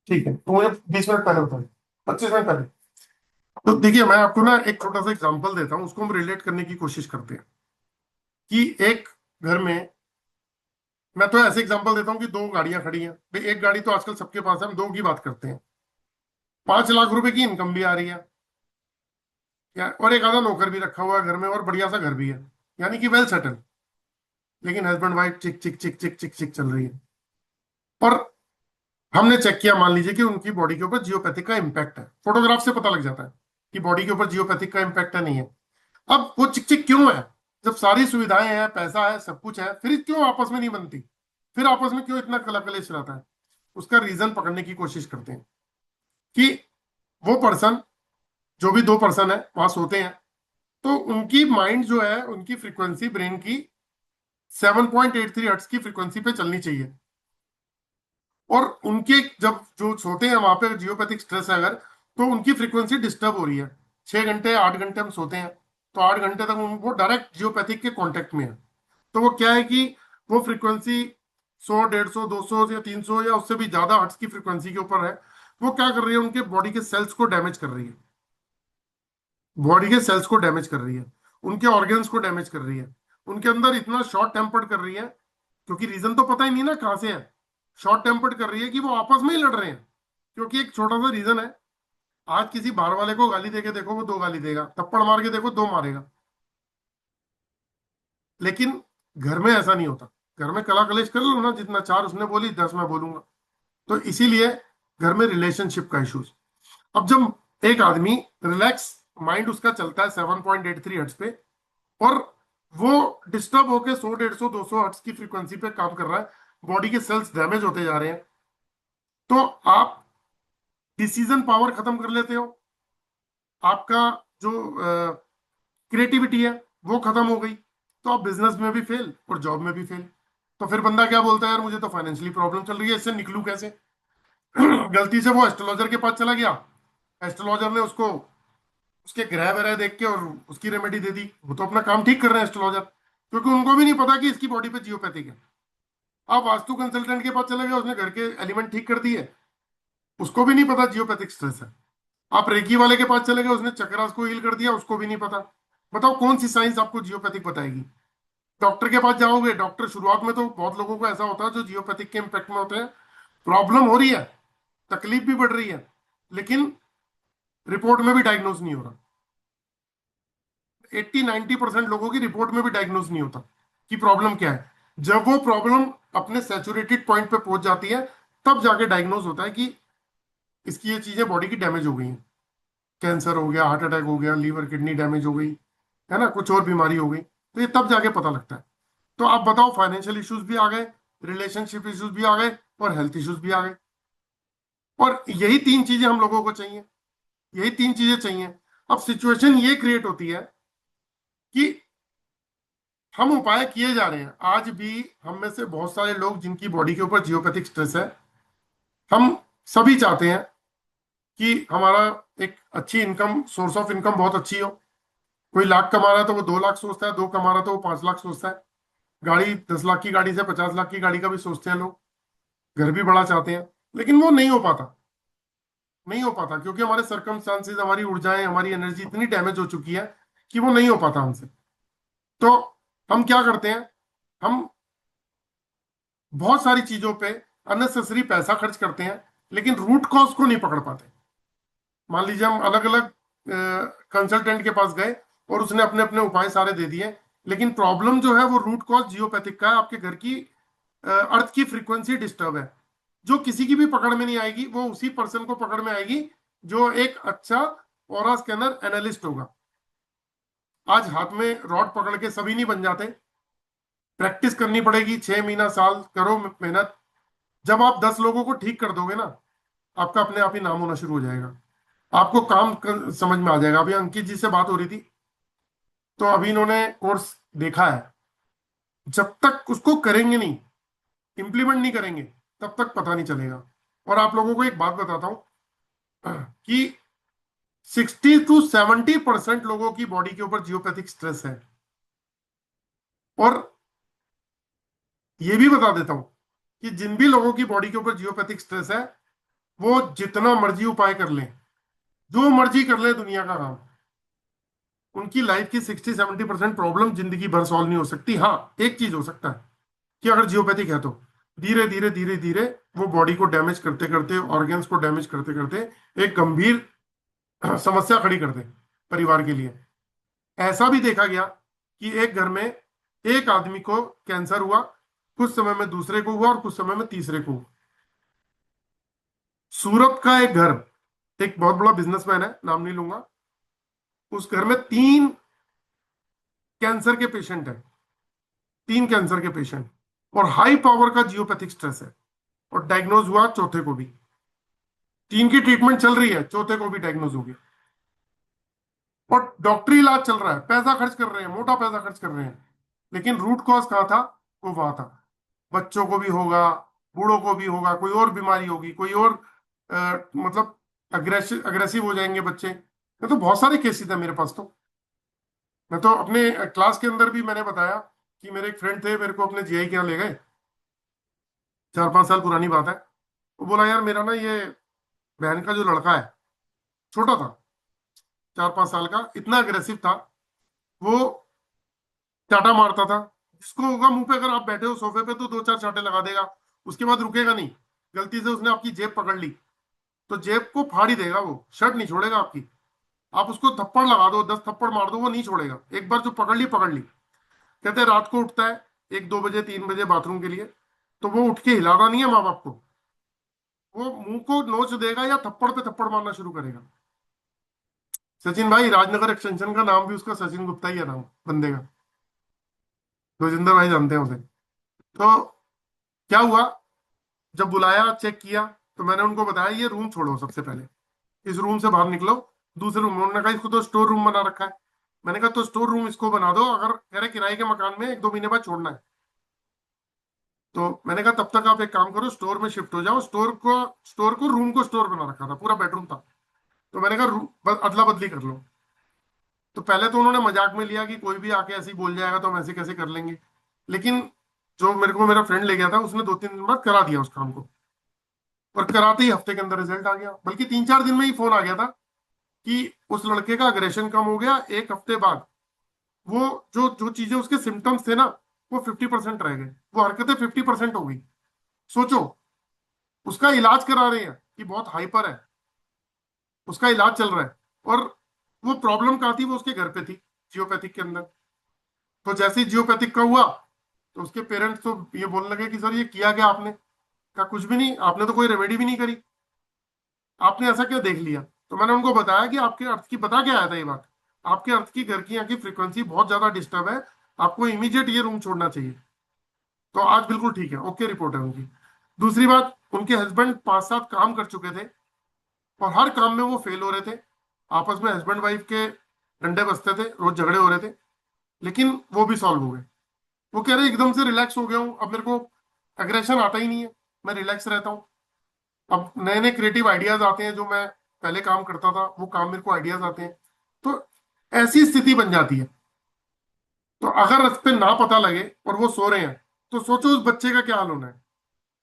ठीक है, तो मुझे 20 मिनट पहले बताइए, 25 मिनट पहले। तो देखिए मैं आपको ना एक छोटा सा एग्जांपल देता हूँ, उसको हम रिलेट करने की कोशिश करते हैं कि एक घर में, मैं तो ऐसे एग्जांपल देता हूँ कि दो गाड़ियां खड़ी हैं भाई, एक गाड़ी तो आजकल सबके पास है, हम दो की बात करते हैं, 5 लाख रुपए की इनकम भी आ रही है, या और एक आधा नौकर भी रखा हुआ है घर में, और बढ़िया सा घर भी है, यानी कि वेल सेटल। लेकिन हस्बैंड वाइफ चिक चिक चिक चिक चिक चिक चल रही है, और हमने चेक किया, मान लीजिए कि उनकी बॉडी के ऊपर जियोपैथिक का इम्पैक्ट है, फोटोग्राफ से पता लग जाता है कि बॉडी के ऊपर जियोपैथिक का इम्पैक्ट है नहीं है। अब वो चिक चिक क्यों है, जब सारी सुविधाएं हैं, पैसा है, सब कुछ है, फिर क्यों आपस में नहीं बनती, फिर आपस में क्यों इतना कला कलेश रहता है। उसका रीजन पकड़ने की कोशिश करते हैं कि वो पर्सन, जो भी दो पर्सन है वहां सोते हैं, तो उनकी माइंड जो है, उनकी फ्रीक्वेंसी ब्रेन की 7.83 हर्ट्ज की फ्रीक्वेंसी पे चलनी चाहिए। और उनके जब जो सोते हैं वहां पे जियोपैथिक स्ट्रेस है अगर, तो उनकी फ्रीक्वेंसी डिस्टर्ब हो रही है। 6 घंटे 8 घंटे हम सोते हैं, तो 8 घंटे तक वो डायरेक्ट जियोपैथिक के कांटेक्ट में है। तो वो क्या है कि वो फ्रीक्वेंसी 100 150 200 या 300 या उससे भी ज्यादा हर्ट्ज की फ्रीक्वेंसी के ऊपर है। वो क्या कर रही है, उनके बॉडी के सेल्स को डैमेज कर रही है, बॉडी के सेल्स को डैमेज कर रही है, उनके ऑर्गन्स को डैमेज कर रही है, उनके अंदर इतना शॉर्ट टेम्पर्ड कर रही है, क्योंकि रीजन तो पता ही नहीं ना कहां से है। शॉर्ट टेम्पर्ड कर रही है कि वो आपस में ही लड़ रहे हैं, क्योंकि एक छोटा सा रीजन है। आज किसी बाहर वाले को गाली देके देखो, वो दो गाली देगा, थप्पड़ मार के देखो दो मारेगा। लेकिन घर में ऐसा नहीं होता, घर में कला कलेश कर लो ना, जितना चार उसने बोली 10 मैं बोलूंगा। तो इसीलिए घर में रिलेशनशिप का इश्यूज। अब जब एक आदमी रिलैक्स माइंड उसका चलता है 7.83 हर्ट्ज पे, और वो डिस्टर्ब होके 100 150 200 हर्ट्ज की फ्रीक्वेंसी पे काम कर रहा है, बॉडी के सेल्स डैमेज होते जा रहे हैं, तो आप डिसीजन पावर खत्म कर लेते हो, आपका जो क्रिएटिविटी है वो खत्म हो गई, तो आप बिजनेस में भी फेल और जॉब में भी फेल। तो फिर बंदा क्या बोलता है, यार मुझे तो फाइनेंशियली प्रॉब्लम चल रही है, इससे निकलूं कैसे। गलती से वो एस्ट्रोलॉजर के पास चला गया, एस्ट्रोलॉजर ने उसको उसके ग्रह वगैरह देख के और उसकी रेमेडी दे दी। वो तो अपना काम ठीक कर रहे हैं एस्ट्रोलॉजर, क्योंकि उनको भी नहीं पता कि इसकी बॉडी पे जियोपैथिक है। आप वास्तु कंसल्टेंट के पास चले गए, उसने घर के एलिमेंट ठीक कर दिए, उसको भी नहीं पता जियोपैथिक स्ट्रेस है। आप रेकी वाले के पास चले गए, उसने चक्रास को हील कर दिया, उसको भी नहीं पता। बताओ कौन सी साइंस आपको जियोपैथिक बताएगी। डॉक्टर के पास जाओगे, डॉक्टर शुरुआत में तो बहुत लोगों को ऐसा होता है जो जियोपैथिक के इम्पैक्ट में होते हैं, प्रॉब्लम हो रही है, तकलीफ भी बढ़ रही है, लेकिन रिपोर्ट में भी डायग्नोज नहीं हो रहा। 80 90% लोगों की रिपोर्ट में भी डायग्नोज नहीं होता कि प्रॉब्लम क्या है। जब वो प्रॉब्लम अपने सैचुरेटेड पॉइंट पे पहुंच जाती है, तब जाके डायग्नोज होता है कि इसकी ये चीजें बॉडी की डैमेज हो गई हैं, कैंसर हो गया, हार्ट अटैक हो गया, लीवर किडनी डैमेज हो गई, है ना, कुछ और बीमारी हो गई, तो ये तब जाके पता लगता है। तो आप बताओ, फाइनेंशियल इश्यूज भी आ गए, रिलेशनशिप इश्यूज भी आ गए, और हेल्थ इश्यूज भी आ गए। और यही तीन चीजें हम लोगों को चाहिए, यही तीन चीजें चाहिए। अब सिचुएशन ये क्रिएट होती है कि हम उपाय किए जा रहे हैं, आज भी हम में से बहुत सारे लोग जिनकी बॉडी के ऊपर जियोपैथिक स्ट्रेस है, हम सभी चाहते हैं कि हमारा एक अच्छी इनकम, सोर्स ऑफ इनकम बहुत अच्छी हो। कोई लाख कमा रहा है तो वो 2 लाख सोचता है, दो कमा रहा है तो वो 5 लाख सोचता है। गाड़ी 10 लाख की गाड़ी से 50 लाख की गाड़ी का भी सोचते हैं लोग, घर भी बड़ा चाहते हैं, लेकिन वो नहीं हो पाता, नहीं हो पाता, क्योंकि हमारे सर्कमस्टांसेस, हमारी ऊर्जाएं, हमारी एनर्जी इतनी डैमेज हो चुकी है कि वो नहीं हो पाता हमसे। तो हम क्या करते हैं, हम बहुत सारी चीजों पे अननेसेसरी पैसा खर्च करते हैं, लेकिन रूट कॉज को नहीं पकड़ पाते। मान लीजिए हम अलग अलग कंसल्टेंट के पास गए और उसने अपने अपने उपाय सारे दे दिए, लेकिन प्रॉब्लम जो है वो रूट कॉज जियोपैथिक का है, आपके घर की अर्थ की फ्रीक्वेंसी डिस्टर्ब है, जो किसी की भी पकड़ में नहीं आएगी। वो उसी पर्सन को पकड़ में आएगी जो एक अच्छा ऑरा स्कैनर एनालिस्ट होगा। आज हाथ में रॉड पकड़ के सभी नहीं बन जाते, प्रैक्टिस करनी पड़ेगी, 6 महीना साल करो मेहनत। जब आप 10 लोगों को ठीक कर दोगे ना, आपका अपने आप ही नाम होना शुरू हो जाएगा, आपको समझ में आ जाएगा। अभी अंकित जी से बात हो रही थी, तो अभी इन्होंने कोर्स देखा है, जब तक उसको करेंगे नहीं, इंप्लीमेंट नहीं करेंगे, तब तक पता नहीं चलेगा। और आप लोगों को एक बात बताता हूं कि 60 to 70% लोगों की बॉडी के ऊपर जियोपैथिक स्ट्रेस है। और ये भी बता देता हूं कि जिन भी लोगों की बॉडी के ऊपर जियोपैथिक स्ट्रेस है, वो जितना मर्जी उपाय कर लें, जो मर्जी कर ले दुनिया का काम, उनकी लाइफ की 60-70% प्रॉब्लम जिंदगी भर सॉल्व नहीं हो सकती। हाँ, एक चीज हो सकता है कि अगर जियोपैथिक है तो धीरे धीरे धीरे धीरे वो बॉडी को डैमेज करते करते, ऑर्गन्स को डैमेज करते करते एक गंभीर समस्या खड़ी कर दे परिवार के लिए। ऐसा भी देखा गया कि एक घर में एक आदमी को कैंसर हुआ, कुछ समय में दूसरे को हुआ और कुछ समय में तीसरे को हुआ। सूरत का एक घर, एक बहुत बड़ा बिजनेसमैन है, नाम नहीं लूंगा, उस घर में 3 कैंसर के पेशेंट है, 3 कैंसर के पेशेंट, और हाई पावर का जियोपैथिक स्ट्रेस है, और डायग्नोज हुआ चौथे को भी। 3 की ट्रीटमेंट चल रही है, चौथे को भी डायग्नोज हो गया, और डॉक्टरी इलाज चल रहा है, पैसा खर्च कर रहे हैं, मोटा पैसा खर्च कर रहे हैं, लेकिन रूट कॉज कहाँ था? वो वहां था। बच्चों को भी होगा, बूढ़ों को भी होगा, कोई और बीमारी होगी, कोई और मतलब अग्रेसिव अग्रेसिव हो जाएंगे बच्चे। ये तो बहुत सारे केसेस है मेरे पास। तो मैं तो अपने क्लास के अंदर भी मैंने बताया कि मेरे एक फ्रेंड थे, मेरे को अपने जीआई के यहाँ ले गए, 4-5 साल पुरानी बात है। वो बोला, यार मेरा ना ये बहन का जो लड़का है, छोटा था, 4-5 साल का, इतना अग्रेसिव था, वो चाटा मारता था। जिसको होगा मुंह पे, अगर आप बैठे हो सोफे पे तो 2-4 चाटे लगा देगा, उसके बाद रुकेगा नहीं। गलती से उसने आपकी जेब पकड़ ली तो जेब को फाड़ ही देगा, वो शर्ट नहीं छोड़ेगा आपकी। आप उसको थप्पड़ लगा दो, 10 थप्पड़ मार दो, वो नहीं छोड़ेगा। एक बार जो पकड़ ली पकड़ ली। कहते हैं रात को उठता है 1-2 बजे 3 बजे बाथरूम के लिए, तो वो उठ के हिलाता नहीं है माँ बाप को, वो मुंह को नोच देगा या थप्पड़ पे थप्पड़ मारना शुरू करेगा। सचिन भाई, राजनगर एक्सटेंशन का नाम भी उसका सचिन गुप्ता ही है, नाम बंदे का। जोजिंदर भाई जानते हैं उसे। तो क्या हुआ, जब बुलाया, चेक किया, तो मैंने उनको बताया ये रूम छोड़ो सबसे पहले, इस रूम से बाहर निकलो, दूसरे रूम में। उन्होंने कहा इसको तो स्टोर रूम बना रखा है। मैंने कहा तो स्टोर रूम इसको बना दो, अगर कह रहे किराए के मकान में 1-2 महीने बाद छोड़ना है। तो मैंने कहा तब तक आप एक काम करो, स्टोर में शिफ्ट हो जाओ। स्टोर को रूम को स्टोर बना रखा था, पूरा बेडरूम था। तो मैंने कहा अदला बदली कर लो। तो पहले तो उन्होंने मजाक में लिया कि कोई भी आके ऐसे ही बोल जाएगा तो हम ऐसे कैसे कर लेंगे, लेकिन जो मेरे को मेरा फ्रेंड ले गया था, उसने 2-3 दिन बाद करा दिया उस काम को, और कराते ही हफ्ते के अंदर रिजल्ट आ गया। बल्कि 3-4 दिन में ही फोन आ गया था कि उस लड़के का अग्रेशन कम हो गया। एक हफ्ते बाद वो जो जो चीजें उसके सिम्टम्स थे ना, वो 50% रह गए, वो हरकतें 50% हो गई। सोचो, उसका इलाज करा रहे हैं कि बहुत हाइपर है, उसका इलाज चल रहा है, और वो प्रॉब्लम कहाँ थी? वो उसके घर पे थी, जियोपैथिक के अंदर। तो जैसे ही जियोपैथिक का हुआ, तो उसके पेरेंट्स तो ये बोलने लगे कि सर ये किया क्या आपने? कहा कुछ भी नहीं, आपने तो कोई रेमेडी भी नहीं करी, आपने ऐसा क्या देख लिया? तो मैंने उनको बताया कि आपके अर्थ की, बता क्या आया था ये बात, आपके अर्थ की घर की यहाँ की फ्रीक्वेंसी बहुत ज्यादा डिस्टर्ब है, आपको इमीडिएट ये रूम छोड़ना चाहिए। तो आज बिल्कुल ठीक है, ओके रिपोर्ट है उनकी। दूसरी बात, उनके हस्बैंड 5-7 काम कर चुके थे, और हर काम में वो फेल हो रहे थे। आपस में हस्बैंड वाइफ के डंडे बजते थे, रोज झगड़े हो रहे थे, लेकिन वो भी सॉल्व हो गए। वो कह रहे एकदम से रिलैक्स हो गया हूँ, अब मेरे को एग्रेशन आता ही नहीं है, मैं रिलैक्स रहता हूँ। अब नए नए क्रिएटिव आइडियाज आते हैं, जो मैं पहले काम करता था वो काम मेरे को आइडियाज आते हैं। तो ऐसी स्थिति बन जाती है। तो अगर इस पे ना पता लगे और वो सो रहे हैं, तो सोचो उस बच्चे का क्या हाल होना है,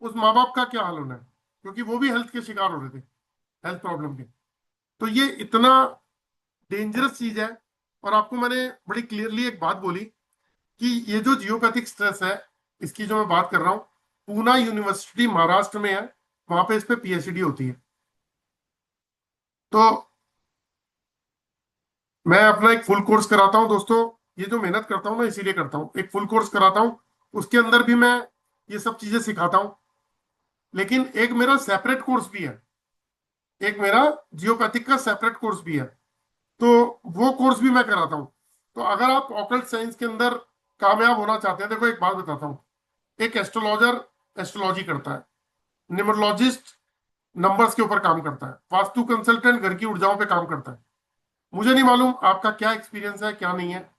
उस माँ बाप का क्या हाल होना है, क्योंकि वो भी हेल्थ के शिकार हो रहे थे, हेल्थ प्रॉब्लम के। तो ये इतना डेंजरस चीज है। और आपको मैंने बड़ी क्लियरली एक बात बोली कि ये जो जियोपैथिक स्ट्रेस है, इसकी जो मैं बात कर रहा हूँ, पूना यूनिवर्सिटी महाराष्ट्र में है, वहां पे इस पे पीएचडी होती है। तो मैं अपना एक फुल कोर्स कराता हूँ दोस्तों। ये जो मेहनत करता हूँ ना, इसीलिए करता हूँ, एक फुल कोर्स कराता हूँ। उसके अंदर भी मैं ये सब चीजें सिखाता हूँ। लेकिन एक मेरा सेपरेट कोर्स भी है, एक मेरा जियोपैथिक का सेपरेट कोर्स भी है। तो वो कोर्स भी मैं कराता हूँ। तो अगर आप ऑकल्ट साइंस के अंदर कामयाब होना चाहते हैं, देखो एक बात बताता हूँ। एक एस्ट्रोलॉजर एस्ट्रोलॉजी करता है, न्यूमरोलॉजिस्ट नंबर्स के ऊपर काम करता है, वास्तु कंसल्टेंट घर की ऊर्जाओं पे काम करता है। मुझे नहीं मालूम आपका क्या एक्सपीरियंस है क्या नहीं है,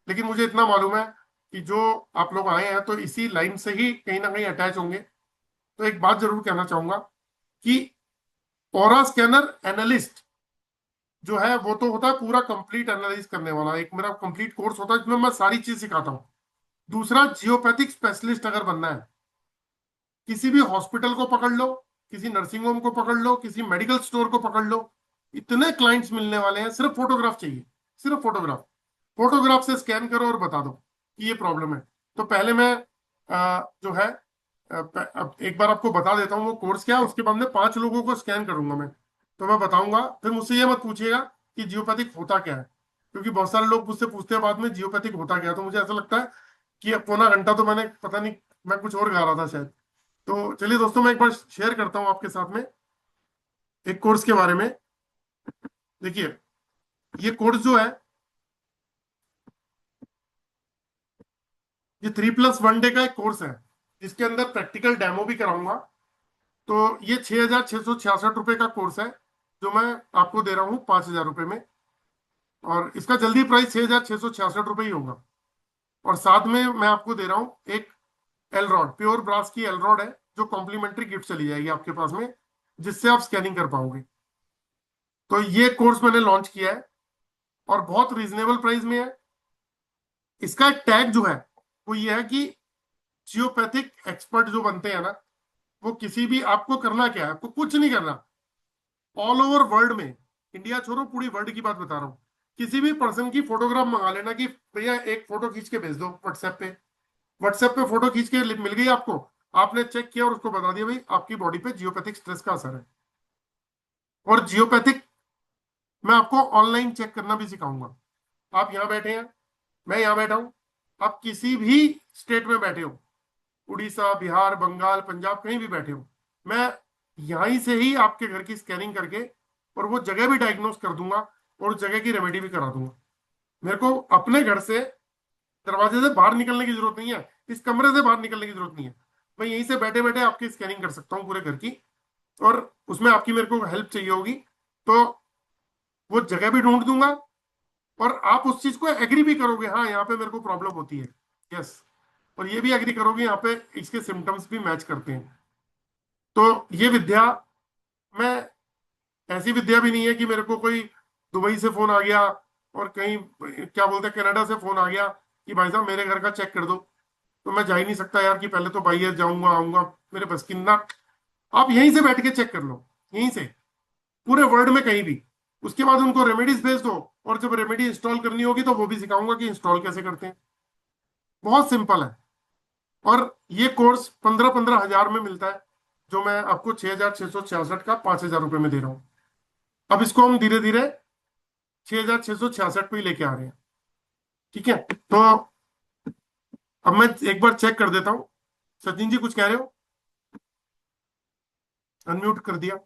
लेकिन मुझे इतना मालूम है कि जो आप लोग आए हैं तो इसी लाइन से ही कहीं ना कहीं अटैच होंगे। तो एक बात जरूर कहना चाहूंगा कि ऑरा स्कैनर एनालिस्ट जो है वो तो होता है पूरा कंप्लीट एनालाइज करने वाला, एक मेरा कंप्लीट कोर्स होता है जिसमें मैं सारी चीज सिखाता हूँ। दूसरा, जियोपैथिक स्पेशलिस्ट अगर बनना है, किसी भी हॉस्पिटल को पकड़ लो, किसी नर्सिंग होम को पकड़ लो, किसी मेडिकल स्टोर को पकड़ लो, इतने क्लाइंट्स मिलने वाले हैं। सिर्फ फोटोग्राफ चाहिए, सिर्फ फोटोग्राफ। फोटोग्राफ से स्कैन करो और बता दो कि ये प्रॉब्लम है। तो पहले मैं जो है अब एक बार आपको बता देता हूँ वो कोर्स क्या है, उसके बाद में 5 लोगों को स्कैन करूंगा मैं। तो मैं बताऊंगा, फिर मुझसे ये मत पूछिएगा कि जियोपैथिक होता क्या है, क्योंकि बहुत सारे लोग मुझसे पूछते हैं बाद में जियोपैथिक होता क्या है, तो मुझे ऐसा लगता है कि अब पौना घंटा तो मैंने पता नहीं, मैं कुछ और गा रहा था शायद। तो चलिए दोस्तों, मैं एक बार शेयर करता हूँ आपके साथ में एक कोर्स के बारे में। देखिए, ये कोर्स जो है, ये 3+1 डे का एक कोर्स है, जिसके अंदर प्रैक्टिकल डेमो भी कराऊंगा। तो ये 6,666 रुपये का कोर्स है, जो मैं आपको दे रहा हूँ 5,000 रुपये में। और इसका जल्दी प्राइस 6,666 रुपये ही होगा। और साथ में मैं आपको दे रहा हूँ एक एल रॉड, प्योर ब्रास की एल रॉड है, जो कॉम्प्लीमेंट्री गिफ्ट चली जाएगी आपके पास में, जिससे आप स्कैनिंग कर पाओगे। तो ये कोर्स मैंने लॉन्च किया है और बहुत रीजनेबल प्राइस में है। इसका एक टैग जो है वो ये है कि जियोपैथिक एक्सपर्ट जो बनते हैं ना, वो किसी भी, आपको करना क्या है, आपको कुछ नहीं करना। ऑल ओवर वर्ल्ड में, इंडिया छोड़ो पूरी वर्ल्ड की बात बता रहा हूँ, किसी भी पर्सन की फोटोग्राफ मंगा लेना कि भैया एक फोटो खींच के भेज दो व्हाट्सएप पे। व्हाट्सएप पे फोटो खींच के मिल गई आपको, आपने चेक किया और उसको बता दिया भाई आपकी बॉडी पे जियोपैथिक स्ट्रेस का असर है। और जियोपैथिक मैं आपको ऑनलाइन चेक करना भी सिखाऊंगा। आप यहाँ बैठे हैं, मैं यहाँ बैठा हूँ, आप किसी भी स्टेट में बैठे हो, उड़ीसा, बिहार, बंगाल, पंजाब, कहीं भी बैठे हो, मैं यहीं से ही आपके घर की स्कैनिंग करके और वो जगह भी डायग्नोस कर दूंगा और उस जगह की रेमेडी भी करा दूंगा। मेरे को अपने घर से, दरवाजे से बाहर निकलने की जरूरत नहीं है, इस कमरे से बाहर निकलने की जरूरत नहीं है। मैं यहीं से बैठे बैठे आपकी स्कैनिंग कर सकता हूँ पूरे घर की। और उसमें आपकी मेरे को हेल्प चाहिए होगी तो वो जगह भी ढूंढ दूंगा, और आप उस चीज को एग्री भी करोगे, हाँ यहाँ पे मेरे को प्रॉब्लम होती है, यस। और ये भी एग्री करोगे यहाँ पे इसके सिम्टम्स भी मैच करते हैं। तो ये विद्या, मैं, ऐसी विद्या भी नहीं है कि मेरे को कोई दुबई से फोन आ गया और कहीं क्या बोलते हैं कनाडा से फोन आ गया कि भाई साहब मेरे घर का चेक कर दो। तो मैं जा ही नहीं सकता यार कि पहले तो बाहर जाऊंगा आऊंगा, मेरे बस की ना। आप यहीं से बैठ के चेक कर लो, यहीं से, पूरे वर्ल्ड में कहीं भी। उसके बाद उनको रेमेडीज भेज दो, और जब रेमेडी इंस्टॉल करनी होगी तो वो भी सिखाऊंगा कि इंस्टॉल कैसे करते हैं। बहुत सिंपल है। और ये कोर्स 15-15 हजार में मिलता है, जो मैं आपको 6,666 का 5,000 रुपये में दे रहा हूँ। अब इसको हम धीरे धीरे 6,666 पे ही लेके आ रहे हैं। ठीक है, तो अब मैं एक बार चेक कर देता हूँ। सचिन जी कुछ कह रहे हो? अनम्यूट कर दिया।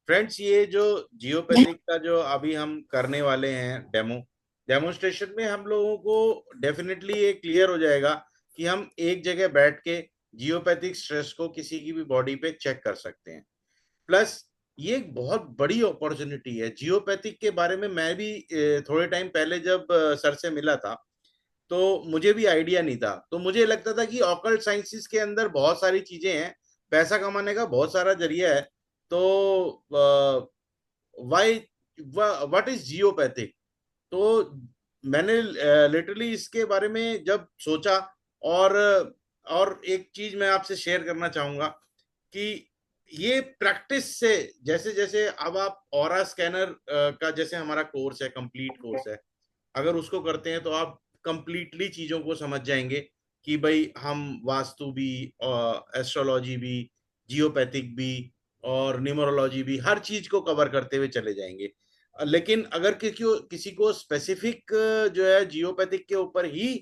फ्रेंड्स, ये जो जियोपैथिक का जो अभी हम करने वाले हैं डेमोन्स्ट्रेशन में, हम लोगों को डेफिनेटली ये क्लियर हो जाएगा कि हम एक जगह बैठ के जियोपैथिक स्ट्रेस को किसी की भी बॉडी पे चेक कर सकते हैं। प्लस ये एक बहुत बड़ी अपॉर्चुनिटी है। जियोपैथिक के बारे में मैं भी थोड़े टाइम पहले जब सर से मिला था, तो मुझे भी आइडिया नहीं था। तो मुझे लगता था कि ऑकल्ट साइंसेस के अंदर बहुत सारी चीजें हैं, पैसा कमाने का बहुत सारा जरिया है। तो वाई व्हाट इज जियोपैथिक? तो मैंने लिटरली इसके बारे में जब सोचा, और एक चीज मैं आपसे शेयर करना चाहूंगा कि ये प्रैक्टिस से, जैसे जैसे अब आप ऑरा स्कैनर का जैसे हमारा कोर्स है, कंप्लीट कोर्स है, अगर उसको करते हैं तो आप कंप्लीटली चीजों को समझ जाएंगे कि भाई हम वास्तु भी, एस्ट्रोलॉजी भी, जियोपैथिक भी और न्यूमरोलॉजी भी, हर चीज को कवर करते हुए चले जाएंगे। लेकिन अगर किसी को स्पेसिफिक जो है जियोपैथिक के ऊपर ही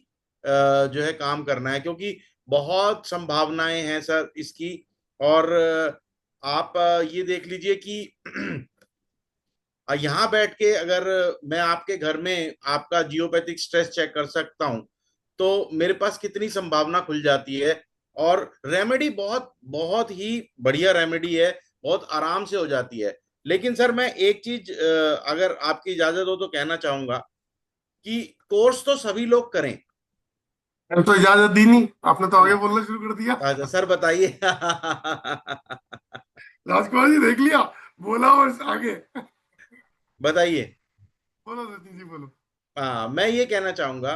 जो है काम करना है, क्योंकि बहुत संभावनाएं हैं सर इसकी। और आप ये देख लीजिए कि यहाँ बैठ के अगर मैं आपके घर में आपका जियोपैथिक स्ट्रेस चेक कर सकता हूं, तो मेरे पास कितनी संभावना खुल जाती है। और रेमेडी बहुत बहुत ही बढ़िया रेमेडी है, बहुत आराम से हो जाती है। लेकिन सर मैं एक चीज अगर आपकी इजाजत हो तो कहना चाहूंगा कि कोर्स तो सभी लोग करें। मैंने तो इजाजत दी नहीं, आपने तो आगे बोलना शुरू कर दिया। अच्छा सर बताइए। राजकुमार जी देख लिया, बोला और आगे। बताइए। बोलो सचिन जी, बोलो। हाँ, मैं ये कहना चाहूंगा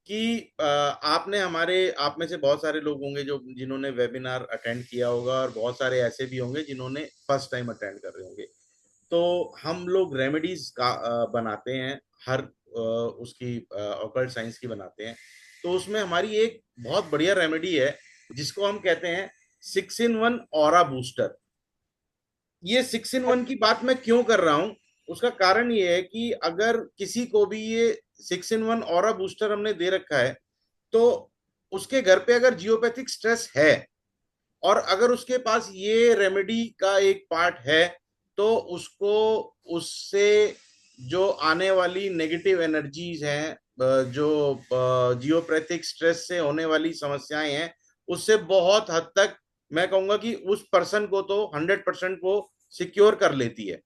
कि आपने हमारे आप में से बहुत सारे लोग होंगे जो जिन्होंने वेबिनार अटेंड किया होगा, और बहुत सारे ऐसे भी होंगे जिन्होंने फर्स्ट टाइम अटेंड कर रहे होंगे। तो हम लोग रेमेडीज का बनाते हैं, हर उसकी ऑकल्ट साइंस की बनाते हैं। तो उसमें हमारी एक बहुत बढ़िया रेमेडी है जिसको हम कहते हैं 6 in 1 ऑरा बूस्टर। ये 6 in 1 की बात मैं क्यों कर रहा हूं, उसका कारण ये है कि अगर किसी को भी ये 6 in 1 ऑरा बूस्टर हमने दे रखा है, तो उसके घर पे अगर जियोपैथिक स्ट्रेस है और अगर उसके पास ये रेमेडी का एक पार्ट है, तो उसको उससे जो आने वाली नेगेटिव एनर्जीज हैं, जो जियोपैथिक स्ट्रेस से होने वाली समस्याएं हैं, उससे बहुत हद तक मैं कहूंगा कि उस पर्सन को तो 100% को सिक्योर कर लेती है।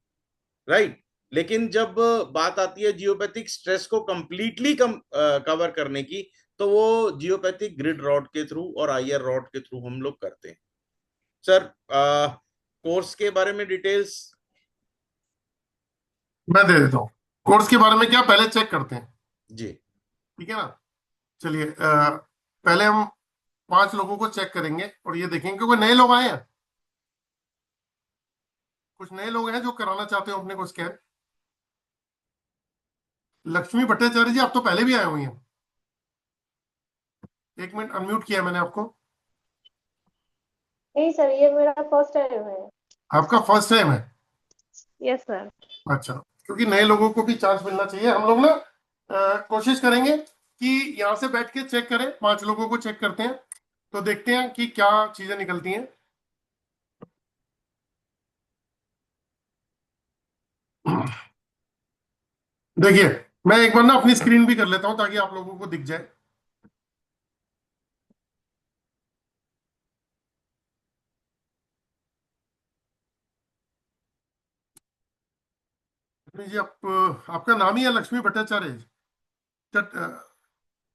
राइट। लेकिन जब बात आती है जियोपैथिक स्ट्रेस को कंप्लीटली कवर करने की, तो वो जियोपैथिक ग्रिड रॉड के थ्रू और आईआर रॉड के थ्रू हम लोग करते हैं। सर कोर्स के बारे में डिटेल्स। मैं दे देता हूँ। कोर्स के बारे में क्या, पहले चेक करते हैं। जी। ठीक है ना। चलिए, पहले हम 5 लोगों को चेक करेंगे और ये देखेंगे कि कोई नए लोग आए हैं। कुछ नए लोग हैं जो कराना चाहते हो अपने को स्कैन। लक्ष्मी भट्टाचार्य जी, आप तो पहले भी आए हुए हैं। एक मिनट, अनम्यूट किया मैंने आपको। नहीं सर, ये मेरा फर्स्ट टाइम है। आपका फर्स्ट टाइम है? Yes sir. अच्छा, क्योंकि नए लोगों को भी चांस मिलना चाहिए। हम लोग ना कोशिश करेंगे कि यहाँ से बैठ के चेक करें, 5 लोगों को चेक करते हैं, तो देखते हैं कि क्या चीजें निकलती हैं। देखिए, मैं एक बार ना अपनी स्क्रीन भी कर लेता हूं ताकि आप लोगों को दिख जाए। लक्ष्मी जी, आपका नाम ही है लक्ष्मी भट्टाचार्य जी?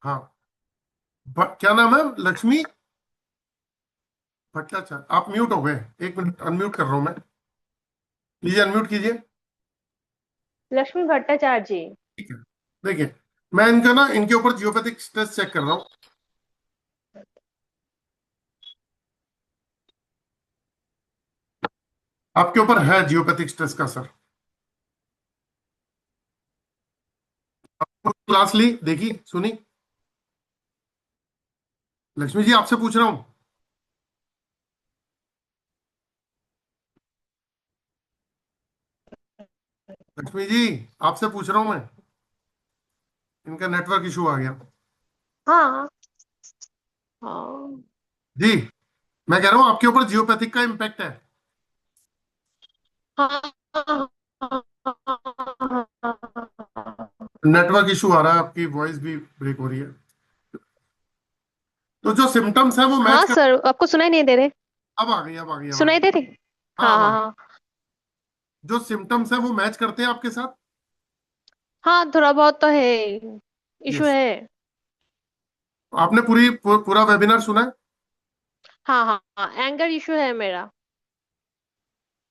हाँ। क्या नाम है? लक्ष्मी भट्टाचार्य। आप म्यूट हो गए, एक मिनट अनम्यूट कर रहा हूं मैं। लीजिए, अनम्यूट कीजिए। लक्ष्मी भट्टाचार्य जी। ठीक है। देखिए, मैं इनका ना इनके ऊपर जियोपैथिक स्ट्रेस चेक कर रहा हूँ। आपके ऊपर है जियोपैथिक स्ट्रेस का सर। क्लास ली, देखी, सुनी? लक्ष्मी जी, आपसे पूछ रहा हूँ। लक्ष्मी जी, आपसे पूछ रहा हूँ मैं। इनका नेटवर्क इशू आ गया। हाँ हाँ जी, मैं कह रहा हूँ आपके ऊपर जियोपैथिक का इम्पैक्ट है। हाँ हाँ, नेटवर्क इशू आ रहा है, आपकी वॉइस भी ब्रेक हो रही है। तो जो सिम्टम्स है वो मैच हाँ कर। सर, आपको सुनाई नहीं दे रहे? अब आ गई, अब आ गई, अब आ सुनाई गई। दे रही? हाँ, हाँ अब आ हाँ गई। हाँ। जो सिम्टम्स है वो मैच करते हैं आपके साथ। हाँ थोड़ा बहुत तो है, इशू यस। है। आपने पूरा वेबिनार सुना है? हाँ हाँ हाँ, एंगर इशू है मेरा।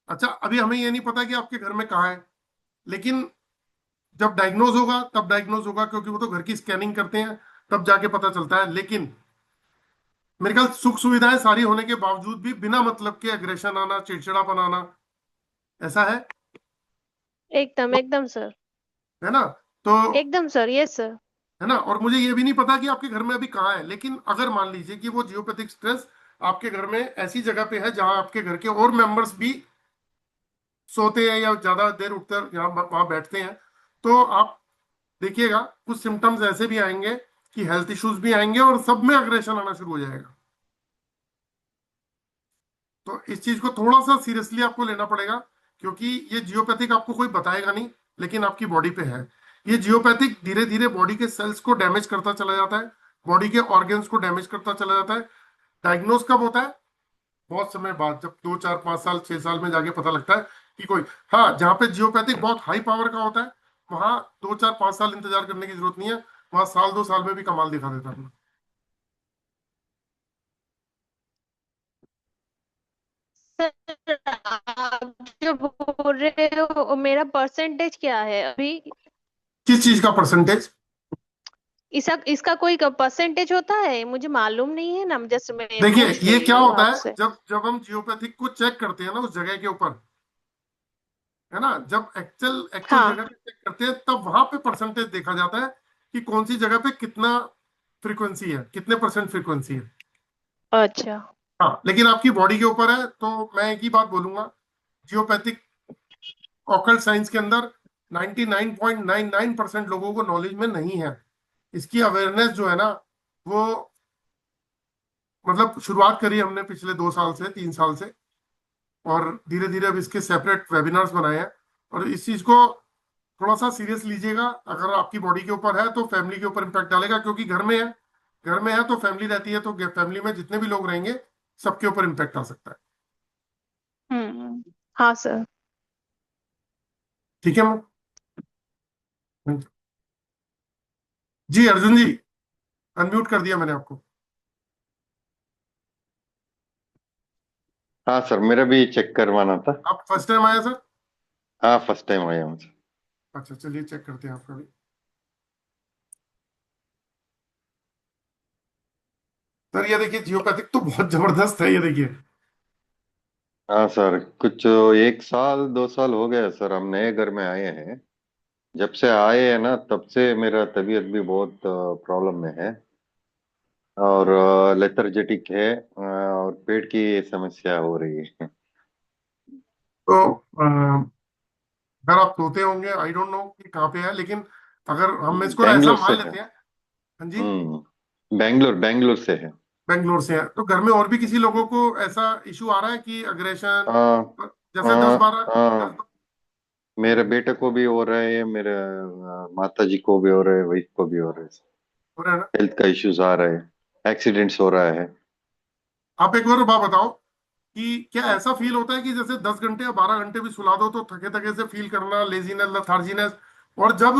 अच्छा, अभी हमें ये नहीं पता कि आपके घर में कहाँ है, लेकिन जब डायग्नोज होगा तब डायग्नोज होगा, क्योंकि वो तो घर की स्कैनिंग करते हैं, तब जाके पता चलता है। लेकिन मेरे ख्याल सुख सुविधाएं सारी होने के बावजूद भी बिना मतलब के एग्रेशन आना, चिड़चिड़ापन आना, ऐसा है एकदम एकदम सर। है ना? तो एकदम सर, यस सर। है ना, और मुझे ये भी नहीं पता कि आपके घर में अभी कहाँ है, लेकिन अगर मान लीजिए कि वो जियोपैथिक स्ट्रेस आपके घर में ऐसी जगह पे है जहां आपके घर के और मेंबर्स भी सोते हैं या ज्यादा देर उठकर यहाँ वहां बैठते हैं, तो आप देखिएगा कुछ सिम्टम्स ऐसे भी आएंगे कि हेल्थ इश्यूज भी आएंगे और सब में अग्रेशन आना शुरू हो जाएगा। तो इस चीज को थोड़ा सा सीरियसली आपको लेना पड़ेगा, क्योंकि ये जियोपैथिक आपको कोई बताएगा नहीं, लेकिन आपकी बॉडी पे है। ये जियोपैथिक धीरे धीरे बॉडी के सेल्स को डैमेज करता चला जाता है, बॉडी के ऑर्गन्स को डैमेज करता चला जाता है। डायग्नोज कब होता है? बहुत समय बाद, जब 2 4 5 साल 6 साल में जाके पता लगता है कि कोई, हाँ, जहाँ पे जियोपैथिक बहुत हाई पावर का होता है वहां 2 4 5 साल इंतजार करने की जरूरत नहीं है, वहां साल 2 साल में भी कमाल दिखा देता है। सर आप जो बोल रहे हो, मेरा परसेंटेज क्या है अभी? किस चीज का परसेंटेज? इसका इसका कोई परसेंटेज होता है? मुझे मालूम नहीं है ना, जस्ट मैं देखिए, पूछ ये रही क्या हूँ होता है, आपसे। जब जब हम जियोपैथिक को चेक करते हैं ना उस जगह के ऊपर, है ना, जब एक्चुअल एक्चुअल हाँ। जगह पे चेक करते हैं तब वहां पे परसेंटेज देखा जाता है कि कौन सी जगह पे कितना फ्रीक्वेंसी है, कितने परसेंट फ्रीक्वेंसी है। अच्छा। हाँ, लेकिन आपकी बॉडी के ऊपर है, तो मैं एक ही बात बोलूंगा, जियोपैथिक ऑकल्ट साइंस के अंदर 99.99% लोगों को नॉलेज में नहीं है। इसकी अवेयरनेस जो है ना, वो मतलब शुरुआत करी हमने पिछले 2 साल से 3 साल से, और धीरे धीरे अब इसके सेपरेट वेबिनार्स बनाए हैं। और इस चीज को थोड़ा सा सीरियस लीजिएगा। अगर आपकी बॉडी के ऊपर है तो फैमिली के ऊपर इम्पैक्ट डालेगा, क्योंकि घर में है, घर में है तो फैमिली रहती है, तो फैमिली में जितने भी लोग रहेंगे सबके ऊपर इम्पैक्ट आ सकता है। हाँ सर। ठीक है मैम? जी अर्जुन जी, अनम्यूट कर दिया मैंने आपको। हाँ सर, मेरा भी चेक करवाना था। आप फर्स्ट टाइम आया सर? हाँ, फर्स्ट टाइम आया हूँ सर। अच्छा, चलिए चेक करते हैं आपका भी। सर ये देखिए, जियोपैथिक तो बहुत जबरदस्त है, ये देखिए। हाँ सर, कुछ 1 साल 2 साल हो गया सर, हम नए घर में आए हैं। जब से आए हैं ना, तब से मेरा तबीयत भी बहुत प्रॉब्लम में है, और लेथर्जेटिक है, और पेट की समस्या हो रही है। तो अगर आप सोते होंगे, आई डोंट नो कि कहाँ पे है, लेकिन अगर हम इसको ऐसा बेंगलोर से मान है। लेते हैं। हाँ जी। बेंगलोर बेंगलोर से है। बेंगलोर से है, तो घर में और भी किसी लोगों को ऐसा इशू आ रहा है कि अग्रेशन, हाँ जैसे दस हाँ बारह हाँ, मेरे बेटे को भी हो रहा है, मेरे माता जी को भी हो रहा है, वाइफ को भी हो रहा है। हो रहा है ना? हेल्थ का इश्यूज आ रहा है, एक्सीडेंट्स हो रहा है। आप एक बार बात बताओ कि क्या ऐसा फील होता है कि जैसे 10 घंटे या 12 घंटे भी सुला दो तो थके थके से फील करना, लेजीनेस, लथार्जीनेस, और जब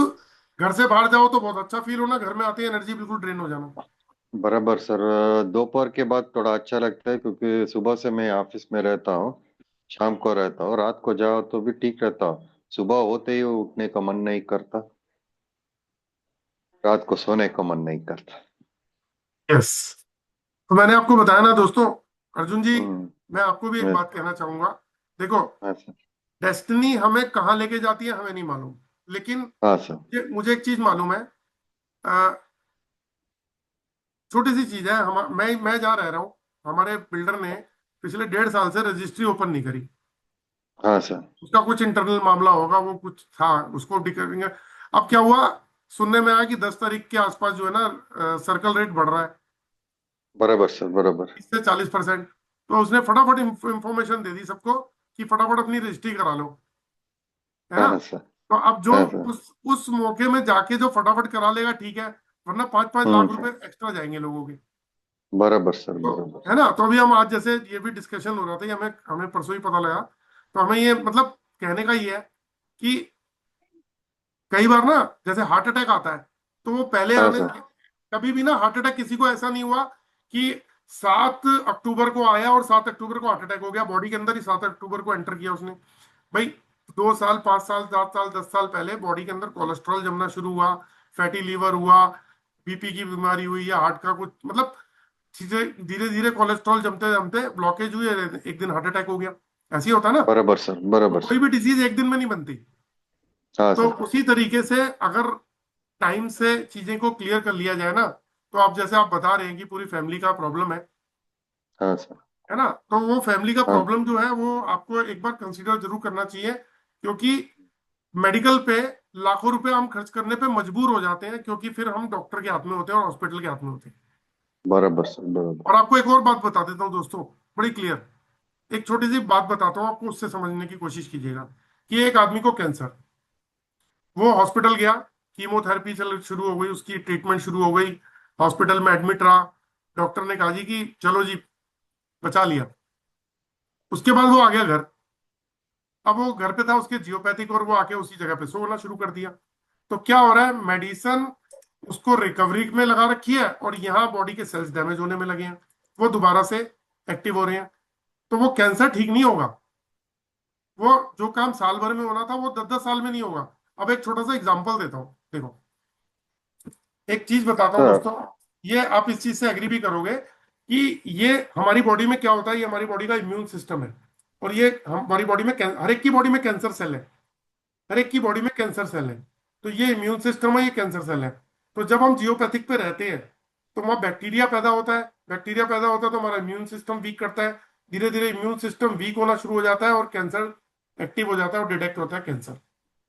घर से बाहर जाओ तो बहुत अच्छा फील होना, घर में आते ही एनर्जी बिल्कुल ड्रेन हो जाना? बराबर सर, दोपहर के बाद थोड़ा अच्छा लगता है, क्योंकि सुबह से मैं ऑफिस में रहता हूँ, शाम को रहता हूँ, रात को जाओ तो भी ठीक रहता हूँ। सुबह होते ही उठने का मन नहीं करता, रात को सोने का मन नहीं करता। यस। तो मैंने आपको बताया ना दोस्तों, अर्जुन जी, हम्म। मैं आपको भी एक yes, बात कहना चाहूंगा। देखो, हाँ सर। डेस्टिनी हमें कहाँ लेके जाती है हमें नहीं मालूम, लेकिन हाँ सर। मुझे एक चीज मालूम है। छोटी सी चीज है, मैं जहाँ रह रहा हूँ, हमारे बिल्डर ने पिछले 1.5 साल से रजिस्ट्री ओपन नहीं करी। हाँ सर। उसका कुछ इंटरनल मामला होगा, वो कुछ था, उसको भी करेंगे। अब क्या हुआ, सुनने में आया कि 10 तारीख के आसपास जो है ना, सर्कल रेट बढ़ रहा है बराबर सर, बराबर। 30 से 40%। तो उसने फटाफट इंफॉर्मेशन दे दी सबको कि फटाफट अपनी रजिस्ट्री करा लो, है ना। हाँ सर। तो अब जो हाँ सर। उस मौके में जाके जो फटाफट करा लेगा ठीक है, वरना 5 5 लाख सर, रुपए एक्स्ट्रा जाएंगे लोगों के। बराबर सर, तो बराबर। है ना, तो अभी हम आज जैसे ये भी डिस्कशन हो रहा था, ये हमें हमें परसों ही पता लगा। तो हमें ये मतलब कहने का ये है कि कई बार ना, जैसे हार्ट अटैक आता है, तो वो पहले हाँ आने, सर। कभी भी ना हार्ट अटैक किसी को ऐसा नहीं हुआ कि 7 अक्टूबर को आया और 7 अक्टूबर को हार्ट अटैक हो गया, बॉडी के अंदर ही 7 अक्टूबर को एंटर किया उसने। भाई, 2 साल 5 साल 7 साल 10 साल पहले बॉडी के अंदर कोलेस्ट्रॉल जमना शुरू हुआ, फैटी लीवर हुआ, बीपी की बीमारी हुई या हार्ट का कुछ मतलब चीजें, धीरे धीरे कोलेस्ट्रॉल जमते जमते ब्लॉकेज हुई, एक दिन हार्ट अटैक हो गया। ऐसे ही होता है ना। बराबर सर, तो बराबर कोई सर। भी डिजीज एक दिन में नहीं बनती। हाँ तो सर। उसी तरीके से अगर टाइम से चीजें को क्लियर कर लिया जाए ना, तो आप जैसे आप बता रहे हैं कि पूरी फैमिली का प्रॉब्लम हाँ सर। है ना, तो वो फैमिली का हाँ। प्रॉब्लम जो है वो आपको एक बार कंसीडर जरूर करना चाहिए, क्योंकि मेडिकल पे लाखों रुपए हम खर्च करने पे मजबूर हो जाते हैं, क्योंकि फिर हम डॉक्टर के हाथ में होते हैं और हॉस्पिटल के हाथ में होते हैं। बराबर सर, बराबर। और आपको एक और बात बता देता हूँ दोस्तों, बड़ी क्लियर, एक छोटी सी बात बताता हूँ आपको, उससे समझने की कोशिश कीजिएगा। कि एक आदमी को कैंसर, वो हॉस्पिटल गया, कीमोथेरेपी चल शुरू हो गई, उसकी ट्रीटमेंट शुरू हो गई, हॉस्पिटल में एडमिट रहा, डॉक्टर ने कहा जी कि चलो जी बचा लिया। उसके बाद वो आ गया घर। अब वो घर पे था उसके जियोपैथिक, और वो आके उसी जगह पे सोना शुरू कर दिया। तो क्या हो रहा है, मेडिसन उसको रिकवरी में लगा रखी है, और यहाँ बॉडी के सेल्स डैमेज होने में लगे हैं, वो दोबारा से एक्टिव हो रहे हैं। तो वो कैंसर ठीक नहीं होगा। वो जो काम साल भर में होना था वो 10-10 साल में नहीं होगा। अब एक छोटा सा एग्जांपल देता हूँ, देखो, एक चीज बताता हूँ सर। दोस्तों, ये आप इस चीज से एग्री भी करोगे कि ये हमारी बॉडी में क्या होता है, ये हमारी बॉडी का इम्यून सिस्टम है। और ये हमारी बॉडी में हर एक की बॉडी में कैंसर सेल है, हर एक की बॉडी में कैंसर सेल है। तो ये इम्यून सिस्टम है, ये कैंसर सेल है। तो जब हम जियोपैथिक पे रहते हैं तो वहाँ बैक्टीरिया पैदा होता है, बैक्टीरिया पैदा होता है तो हमारा इम्यून सिस्टम वीक करता है, धीरे धीरे इम्यून सिस्टम वीक होना शुरू हो जाता है और कैंसर एक्टिव हो जाता है और डिटेक्ट होता है कैंसर।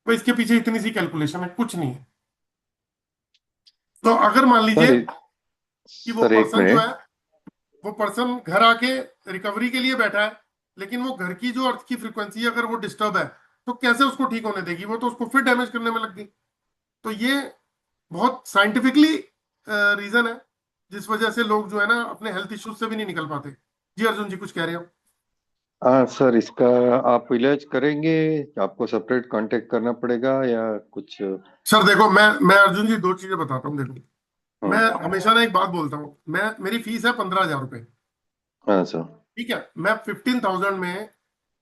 तो इसके पीछे इतनी सी कैलकुलेशन है, कुछ नहीं है। तो अगर मान लीजिए सर। कि वो सर एक पर्सन जो है, मिनट। वो पर्सन घर आके रिकवरी के लिए बैठा है, लेकिन वो घर की जो अर्थ की फ्रीक्वेंसी अगर वो डिस्टर्ब है, तो कैसे उसको ठीक होने देगी, वो तो उसको फिर डैमेज करने में लग गई। तो ये बहुत साइंटिफिकली रीजन है जिस वजह से लोग जो है ना अपने हेल्थ इश्यूज से भी नहीं निकल पाते। जी अर्जुन जी, कुछ कह रहे हो? हाँ सर, इसका आप इलाज करेंगे? आपको सेपरेट कांटेक्ट करना पड़ेगा या कुछ? सर देखो, मैं अर्जुन जी दो चीजें बताता हूँ, देखो, मैं हाँ। हमेशा ना एक बात बोलता हूँ, मैं मेरी फीस है 15,000 रुपये। हाँ सर। ठीक है, मैं 15,000 में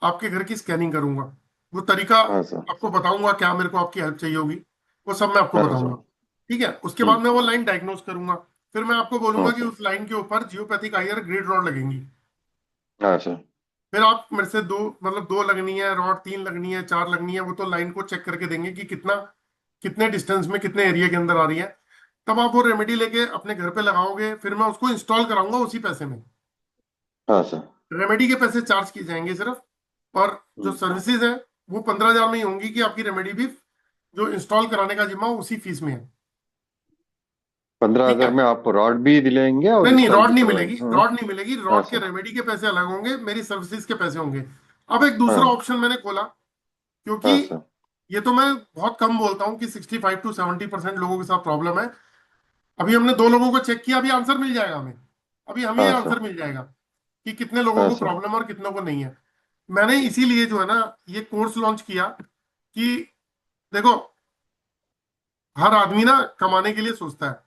आपके घर की स्कैनिंग करूंगा, वो तरीका हाँ सर। आपको बताऊंगा, क्या मेरे को आपकी हेल्प चाहिए होगी, वो सब मैं आपको हाँ बताऊंगा। सर। ठीक है, उसके बाद ठीक मैं है। वो लाइन डायग्नोज करूंगा, फिर मैं आपको हाँ बोलूंगा कि सर। उस लाइन के ऊपर जियोपैथिक आईआर ग्रिड रॉड लगेंगी। हाँ सर। फिर आप मेरे से दो, मतलब दो लगनी है रॉड, तीन लगनी है, चार लगनी है, वो तो लाइन को चेक करके देंगे कि कितना, कितने डिस्टेंस में, कितने एरिया के अंदर आ रही है। तब आप वो रेमेडी लेके अपने घर पे लगाओगे, फिर मैं उसको इंस्टॉल कराऊंगा उसी पैसे में। हाँ सर। रेमेडी के पैसे चार्ज किए जाएंगे सिर्फ, और जो हम्म। सर्विसेज है वो 15,000 में ही होंगी, कि आपकी रेमेडी भी जो इंस्टॉल कराने का जिम्मा उसी फीस में है। 15 ठीक हजार है, में आप रॉड भी दिलाएंगे और नहीं नहीं, इंस्टॉल रॉड भी नहीं मिलेगी, करवाएंगे? हाँ। रॉड नहीं मिलेगी, हाँ रॉड के सर। रेमेडी के पैसे अलग होंगे, मेरी सर्विसेज के पैसे होंगे। अब एक दूसरा हाँ। ऑप्शन मैंने खोला, क्योंकि हाँ सर। ये तो मैं बहुत कम बोलता हूँ कि 65 to 70% लोगों के साथ प्रॉब्लम है। अभी हमने दो लोगों को चेक किया, अभी आंसर मिल जाएगा हमें, अभी हमें हाँ आंसर सर। मिल जाएगा कि कितने लोगों हाँ को सर। प्रॉब्लम है और कितनों को नहीं है। मैंने इसीलिए जो है ना ये कोर्स लॉन्च किया, कि देखो, हर आदमी ना कमाने के लिए सोचता है,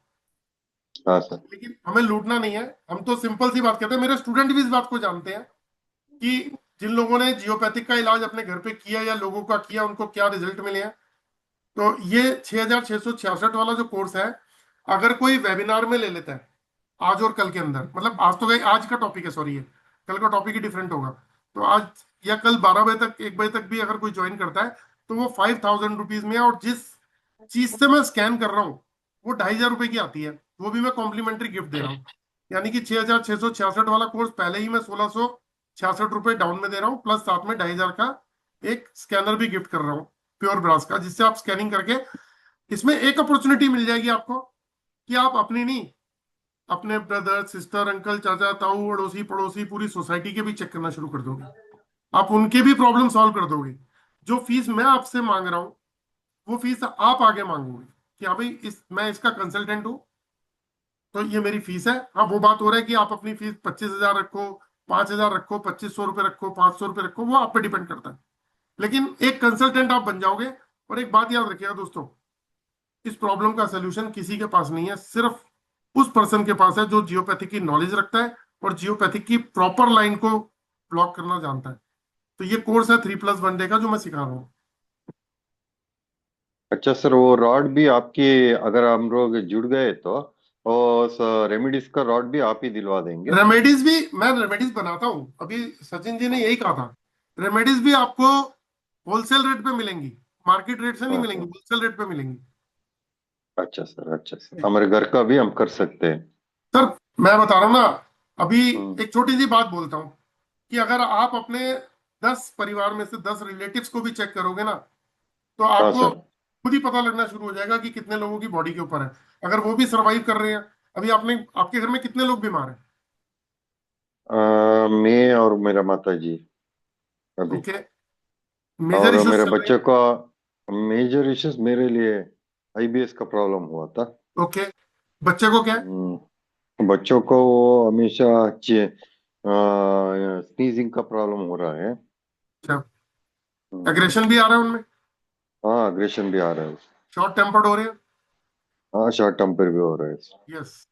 हाँ सर। लेकिन हमें लूटना नहीं है। हम तो सिंपल सी बात कहते हैं, मेरे स्टूडेंट भी इस बात को जानते हैं कि जिन लोगों ने जियोपैथिक का इलाज अपने घर पे किया या लोगों का किया, उनको क्या रिजल्ट मिले हैं। तो ये 6,666 वाला जो कोर्स है, अगर कोई वेबिनार में ले लेता है आज और कल के अंदर, मतलब आज तो गई, आज का टॉपिक है सॉरी, ये कल का टॉपिक ही डिफरेंट होगा, तो आज या कल 12 बजे तक, 1 बजे तक भी अगर कोई ज्वाइन करता है, तो वो 5,000 रुपीज में है। और जिस चीज से मैं स्कैन कर रहा हूँ वो 2,500 रुपये की आती है, वो भी मैं कॉम्प्लीमेंट्री गिफ्ट दे रहा हूँ। यानी कि 6,666 वाला कोर्स पहले ही मैं 1,666 रुपये डाउन में दे रहा हूँ, प्लस साथ में 2,500 का एक स्कैनर भी गिफ्ट कर रहा हूँ, प्योर ब्रास का, जिससे आप स्कैनिंग करके, इसमें एक अपॉर्चुनिटी मिल जाएगी आपको कि आप अपनी नहीं, अपने ब्रदर, सिस्टर, अंकल, चाचा, ताऊ, अड़ोसी पड़ोसी, पूरी सोसाइटी के भी चेक करना शुरू कर दोगे। आप उनके भी प्रॉब्लम सॉल्व कर दोगे। जो फीस मैं आपसे मांग रहा हूँ वो फीस आप आगे मांगोगे कि हाँ भाई, इस मैं इसका कंसल्टेंट हूँ, तो ये मेरी फीस है। हाँ, वो बात हो रहा है कि आप अपनी फीस 25,000 रखो, 5,000 रखो, 2,500 रुपये रखो, 500 रुपये रखो, वो आप पे डिपेंड करता है। लेकिन एक कंसल्टेंट आप बन जाओगे। और एक बात याद रखिएगा दोस्तों, इस प्रॉब्लम का सोल्यूशन किसी के पास नहीं है, सिर्फ उस पर्सन के पास है जो जियोपैथिक की नॉलेज रखता है और जियोपैथिक की प्रॉपर लाइन को ब्लॉक करना जानता है। तो ये कोर्स है 3+1 डे का जो मैं सिखा रहा हूँ। अच्छा सर, वो रॉड भी आपकी, अगर हम लोग जुड़ गए तो, और रेमेडीज का रॉड भी आप ही दिलवा देंगे? रेमेडीज भी मैं रेमेडीज बनाता हूँ, अभी सचिन जी ने यही कहा था। रेमेडीज भी आपको होलसेल रेट पे मिलेंगी, मार्केट रेट से नहीं हाँ मिलेंगी, सर। होलसेल रेट पे मिलेंगी। अच्छा सर, हमारे घर का भी हम कर सकते हैं। सर मैं बता रहा हूँ ना, अभी हम्म। एक छोटी सी बात बोलता हूँ कि अगर आप अपने 10 परिवार में से 10 रिलेटिव्स को भी चेक करोगे ना, तो हाँ आपको सर। खुद ही पता लगना शुरू हो जाएगा कि कितने लोगों की बॉडी के ऊपर है, अगर वो भी सरवाइव कर रहे हैं। अभी आपने आपके घर में कितने लोग बीमार हैं? मैं और मेरा माता जी अभी। ओके, मेजर और इश्यूज मेरे चल रहे बच्चे का मेजर इश्यूज मेरे लिए आईबीएस का प्रॉब्लम हुआ था। हैं। ओके, बच्चे को क्या है? बच्चों को वो हमेशा स्नीजिंग का प्रॉब्लम हो रहा है। अच्छा, हम्म। एग्रेशन भी आ रहा है उनमें? हाँ, अग्रेशन भी आ रहा है। शॉर्ट टेम्पर्ड हो रहे हैं? हाँ, शॉर्ट टेम्पर भी हो रहा है। यस।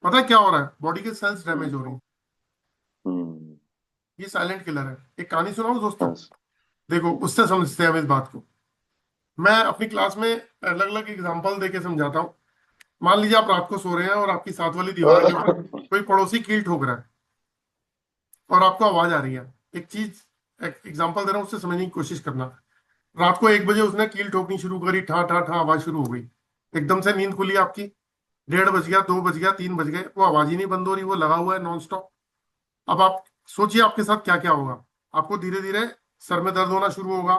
पता है क्या हो रहा है? बॉडी के सेल्स हम्म। डैमेज हो रही हैं। हम्म। ये साइलेंट किलर है। एक कहानी सुनाऊं दोस्तों? हाँ। देखो, उससे समझते हैं हम इस बात को। मैं अपनी क्लास में अलग अलग एग्जांपल देके समझाता हूँ। मान लीजिए आप रात को सो रहे हैं और आपकी साथ वाली दीवार के ऊपर कोई पड़ोसी कील ठोक रहा है और आपको आवाज आ रही है। एक चीज, एक एग्जांपल दे रहा हूँ, उससे समझने की कोशिश करना। रात को 1 बजे उसने कील ठोकनी शुरू करी, ठा ठा ठा आवाज शुरू हो गई। एकदम से नींद खुली आपकी। 1:30 बज गया, 2 बज गया, 3 बज गए, वो आवाज ही नहीं बंद हो रही, वो लगा हुआ है नॉन स्टॉप। अब आप सोचिए आपके साथ क्या क्या होगा। आपको धीरे धीरे सर में दर्द होना शुरू होगा,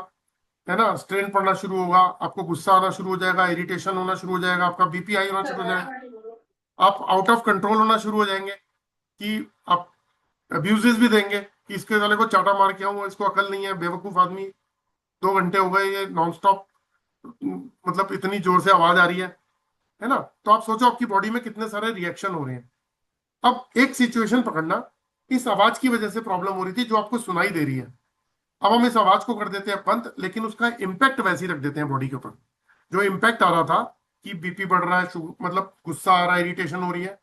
है ना, स्ट्रेन पड़ना शुरू होगा, आपको गुस्सा आना शुरू हो जाएगा, इरिटेशन होना शुरू हो जाएगा, आपका बीपी हाई होना शुरू हो जाएगा, आप आउट ऑफ कंट्रोल होना शुरू हो जाएंगे कि आप अब्यूजेस भी देंगे कि इसके साले को चाटा मार के आऊं, इसको अकल नहीं है, बेवकूफ आदमी। 2 घंटे हो गए ये नॉन स्टॉप, मतलब इतनी जोर से आवाज आ रही है ना। तो आप सोचो आपकी बॉडी में कितने सारे रिएक्शन हो रहे हैं। अब एक सिचुएशन पकड़ना, इस आवाज की वजह से प्रॉब्लम हो रही थी जो आपको सुनाई दे रही है। अब हम इस आवाज को कर देते हैं बंद, लेकिन उसका इम्पैक्ट वैसे ही रख देते हैं बॉडी के ऊपर। जो इम्पैक्ट आ रहा था कि बीपी बढ़ रहा है, मतलब गुस्सा आ रहा है, इरिटेशन हो रही है,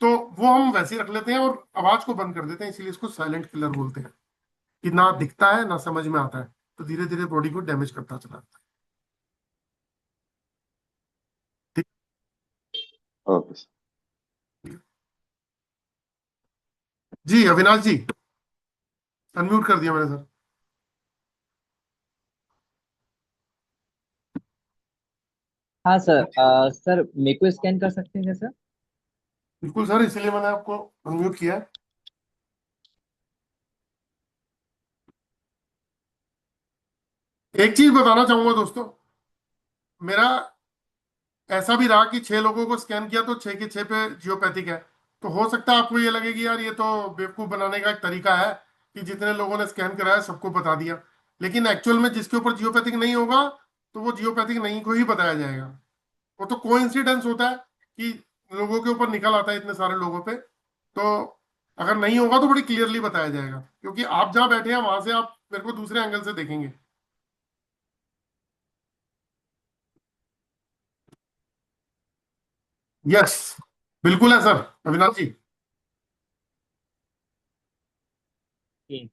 तो वो हम वैसे ही रख लेते हैं और आवाज को बंद कर देते हैं। इसीलिए इसको साइलेंट किलर बोलते हैं, कि ना दिखता है ना समझ में आता है, तो धीरे धीरे बॉडी को डैमेज करता चला जाता है। ठीक। Okay sir. जी अविनाश जी, अनम्यूट कर दिया मैंने सर। हाँ सर, सर मेरे को स्कैन कर सकते हैं क्या सर? बिल्कुल सर, इसीलिए मैंने आपको अनम्यूट किया है। एक चीज बताना चाहूंगा दोस्तों, मेरा ऐसा भी रहा कि 6 लोगों को स्कैन किया तो 6 के 6 पे जियोपैथिक है। तो हो सकता है आपको ये लगे कि यार ये तो बेवकूफ बनाने का एक तरीका है कि जितने लोगों ने स्कैन कराया सबको बता दिया। लेकिन एक्चुअल में जिसके ऊपर जियोपैथिक नहीं होगा, तो वो जियोपैथिक नहीं को ही बताया जाएगा। वो तो कोइंसिडेंस होता है कि लोगों के ऊपर निकल आता है इतने सारे लोगों पे। तो अगर नहीं होगा तो बड़ी क्लियरली बताया जाएगा, क्योंकि आप जहां बैठे हैं वहां से आप मेरे को दूसरे एंगल से देखेंगे। यस, बिल्कुल है सर अविनाश जी। जी।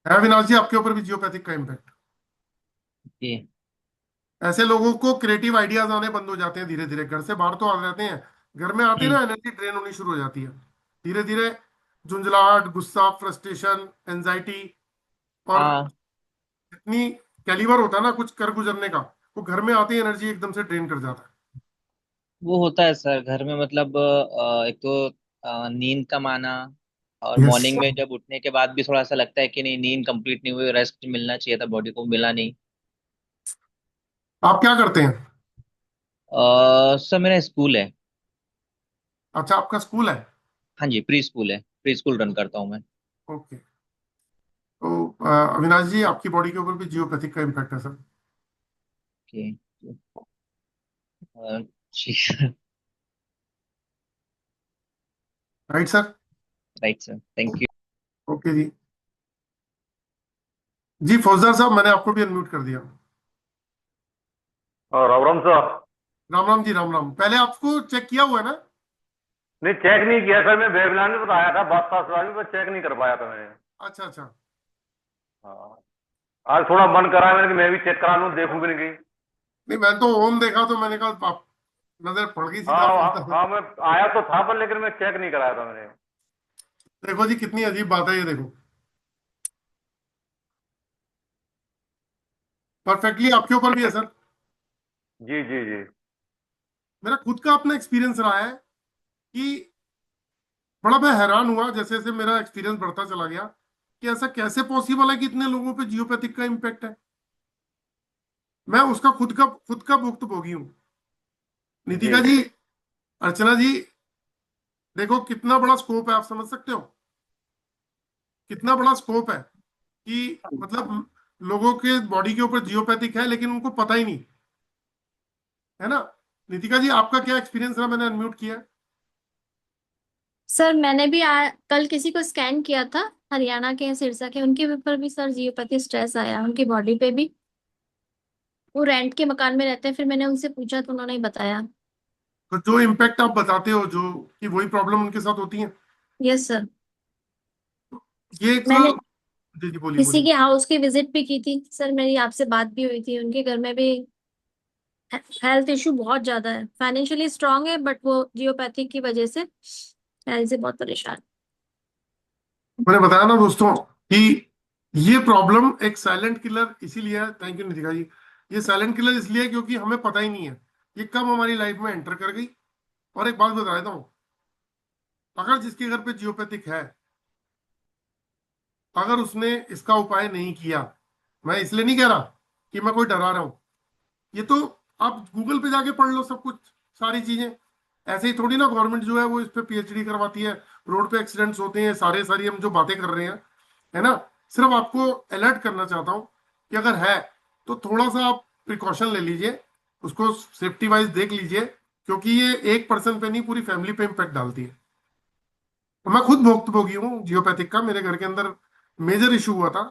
है अविनाश जी, आपके ऊपर भी जियोपैथिक का इम्पैक्ट। जी। ऐसे लोगों को क्रिएटिव आइडियाज आने बंद हो जाते हैं धीरे धीरे। घर से बाहर तो आ जाते हैं, घर में आते हैं हम्म। ना, एनर्जी ड्रेन होनी शुरू हो जाती है धीरे धीरे। झुंझलाहट, गुस्सा, फ्रस्ट्रेशन, एंजाइटी, और हाँ, इतनी कैलिबर होता है ना कुछ कर गुजरने का, वो घर में आते ही एनर्जी एकदम से ड्रेन कर जाता वो होता है सर घर में, मतलब एक तो नींद कम आना, और है। यस। मॉर्निंग में जब उठने के बाद भी थोड़ा सा लगता है कि नहीं, नींद कंप्लीट नहीं हुई, रेस्ट मिलना चाहिए था बॉडी को, मिला नहीं। आप क्या करते हैं? सर मेरा स्कूल है। अच्छा, आपका स्कूल है। हाँ जी, प्री स्कूल है, प्री स्कूल रन करता हूँ मैं। ओके। तो अविनाश जी, आपकी बॉडी के ऊपर भी जियोपैथिक का इम्पैक्ट है सर। ओके। ठीक है। Right sir. Right sir, thank you. Okay जी। जी फौजदार साहब, मैंने आपको भी अनम्यूट कर दिया। और राम साहब। राम राम जी, राम राम। पहले आपको चेक किया हुआ है ना? नहीं, चेक नहीं किया सर, मैं वेबिनार में बताया था बात पास वाली, पर चेक नहीं कर पाया था मैंने। अच्छा अच्छा। हाँ, आज थोड़ा मन करा है मैंने कि मैं भी चेक करा लूं, देखूं भी नहीं गई। नहीं, मैं तो ओम देखा तो मैंने कहा आप, नजर पड़ गई हाँ सीधा हाँ फौजदार। हाँ, मैं आया तो था पर लेकिन मैं चेक नहीं कराया था मैंने। देखो जी, कितनी अजीब बात है ये, देखो। परफेक्टली आपके ऊपर भी है सर। जी जी जी। मेरा खुद का अपना एक्सपीरियंस रहा है कि बड़ा मैं हैरान हुआ जैसे जैसे मेरा एक्सपीरियंस बढ़ता चला गया कि ऐसा कैसे पॉसिबल है कि इतने लोगों पे जियोपैथिक का इम्पैक्ट है। मैं उसका खुद का भुक्तभोगी हूँ। जी नितिका जी, अर्चना जी, देखो कितना बड़ा स्कोप है, आप समझ सकते हो कितना बड़ा स्कोप है कि मतलब लोगों के बॉडी के ऊपर जियोपैथिक है लेकिन उनको पता ही नहीं है ना। नितिका जी, आपका क्या एक्सपीरियंस रहा? मैंने अनम्यूट किया है। सर मैंने भी कल किसी को स्कैन किया था, हरियाणा के सिरसा के, उनके ऊपर भी सर जियोपैथी स्ट्रेस आया, उनकी बॉडी पे भी। वो रेंट के मकान में रहते हैं, फिर मैंने उनसे पूछा तो उन्होंने ही बताया। तो जो इम्पैक्ट आप बताते हो जो कि वही प्रॉब्लम उनके साथ होती है। Yes sir. ये एक, मैंने जी जी, बोलिए किसी बोलिए। के हाउस की विजिट भी की थी सर, मेरी आपसे बात भी हुई थी। उनके घर में भी हेल्थ इशू बहुत ज्यादा है, फाइनेंशियली स्ट्रांग है बट वो जियोपैथी की वजह से हेल्थ से बहुत परेशान। मैंने बताया ना दोस्तों कि ये प्रॉब्लम एक साइलेंट किलर इसीलिए है। थैंक यू नितिका जी। ये साइलेंट किलर इसलिए है क्योंकि हमें पता ही नहीं है ये कब हमारी लाइफ में एंटर कर गई। और एक बात बता देता हूँ, अगर जिसके घर पे जियोपैथिक है, अगर उसने इसका उपाय नहीं किया, मैं इसलिए नहीं कह रहा कि मैं कोई डरा रहा हूं, ये तो आप गूगल पे जाके पढ़ लो सब कुछ, सारी चीजें। ऐसे ही थोड़ी ना गवर्नमेंट जो है वो इस पे पीएचडी करवाती है। रोड पे एक्सीडेंट्स होते हैं, सारे सारी हम जो बातें कर रहे हैं, है ना। सिर्फ आपको अलर्ट करना चाहता हूं कि अगर है तो थोड़ा सा आप प्रिकॉशन ले लीजिए, उसको सेफ्टी वाइज देख लीजिए, क्योंकि ये एक पर्सन पे नहीं पूरी फैमिली पे इम्पैक्ट डालती है। तो मैं खुद भुक्तभोगी हूँ जियोपैथिक का। मेरे घर के अंदर मेजर इशू हुआ था।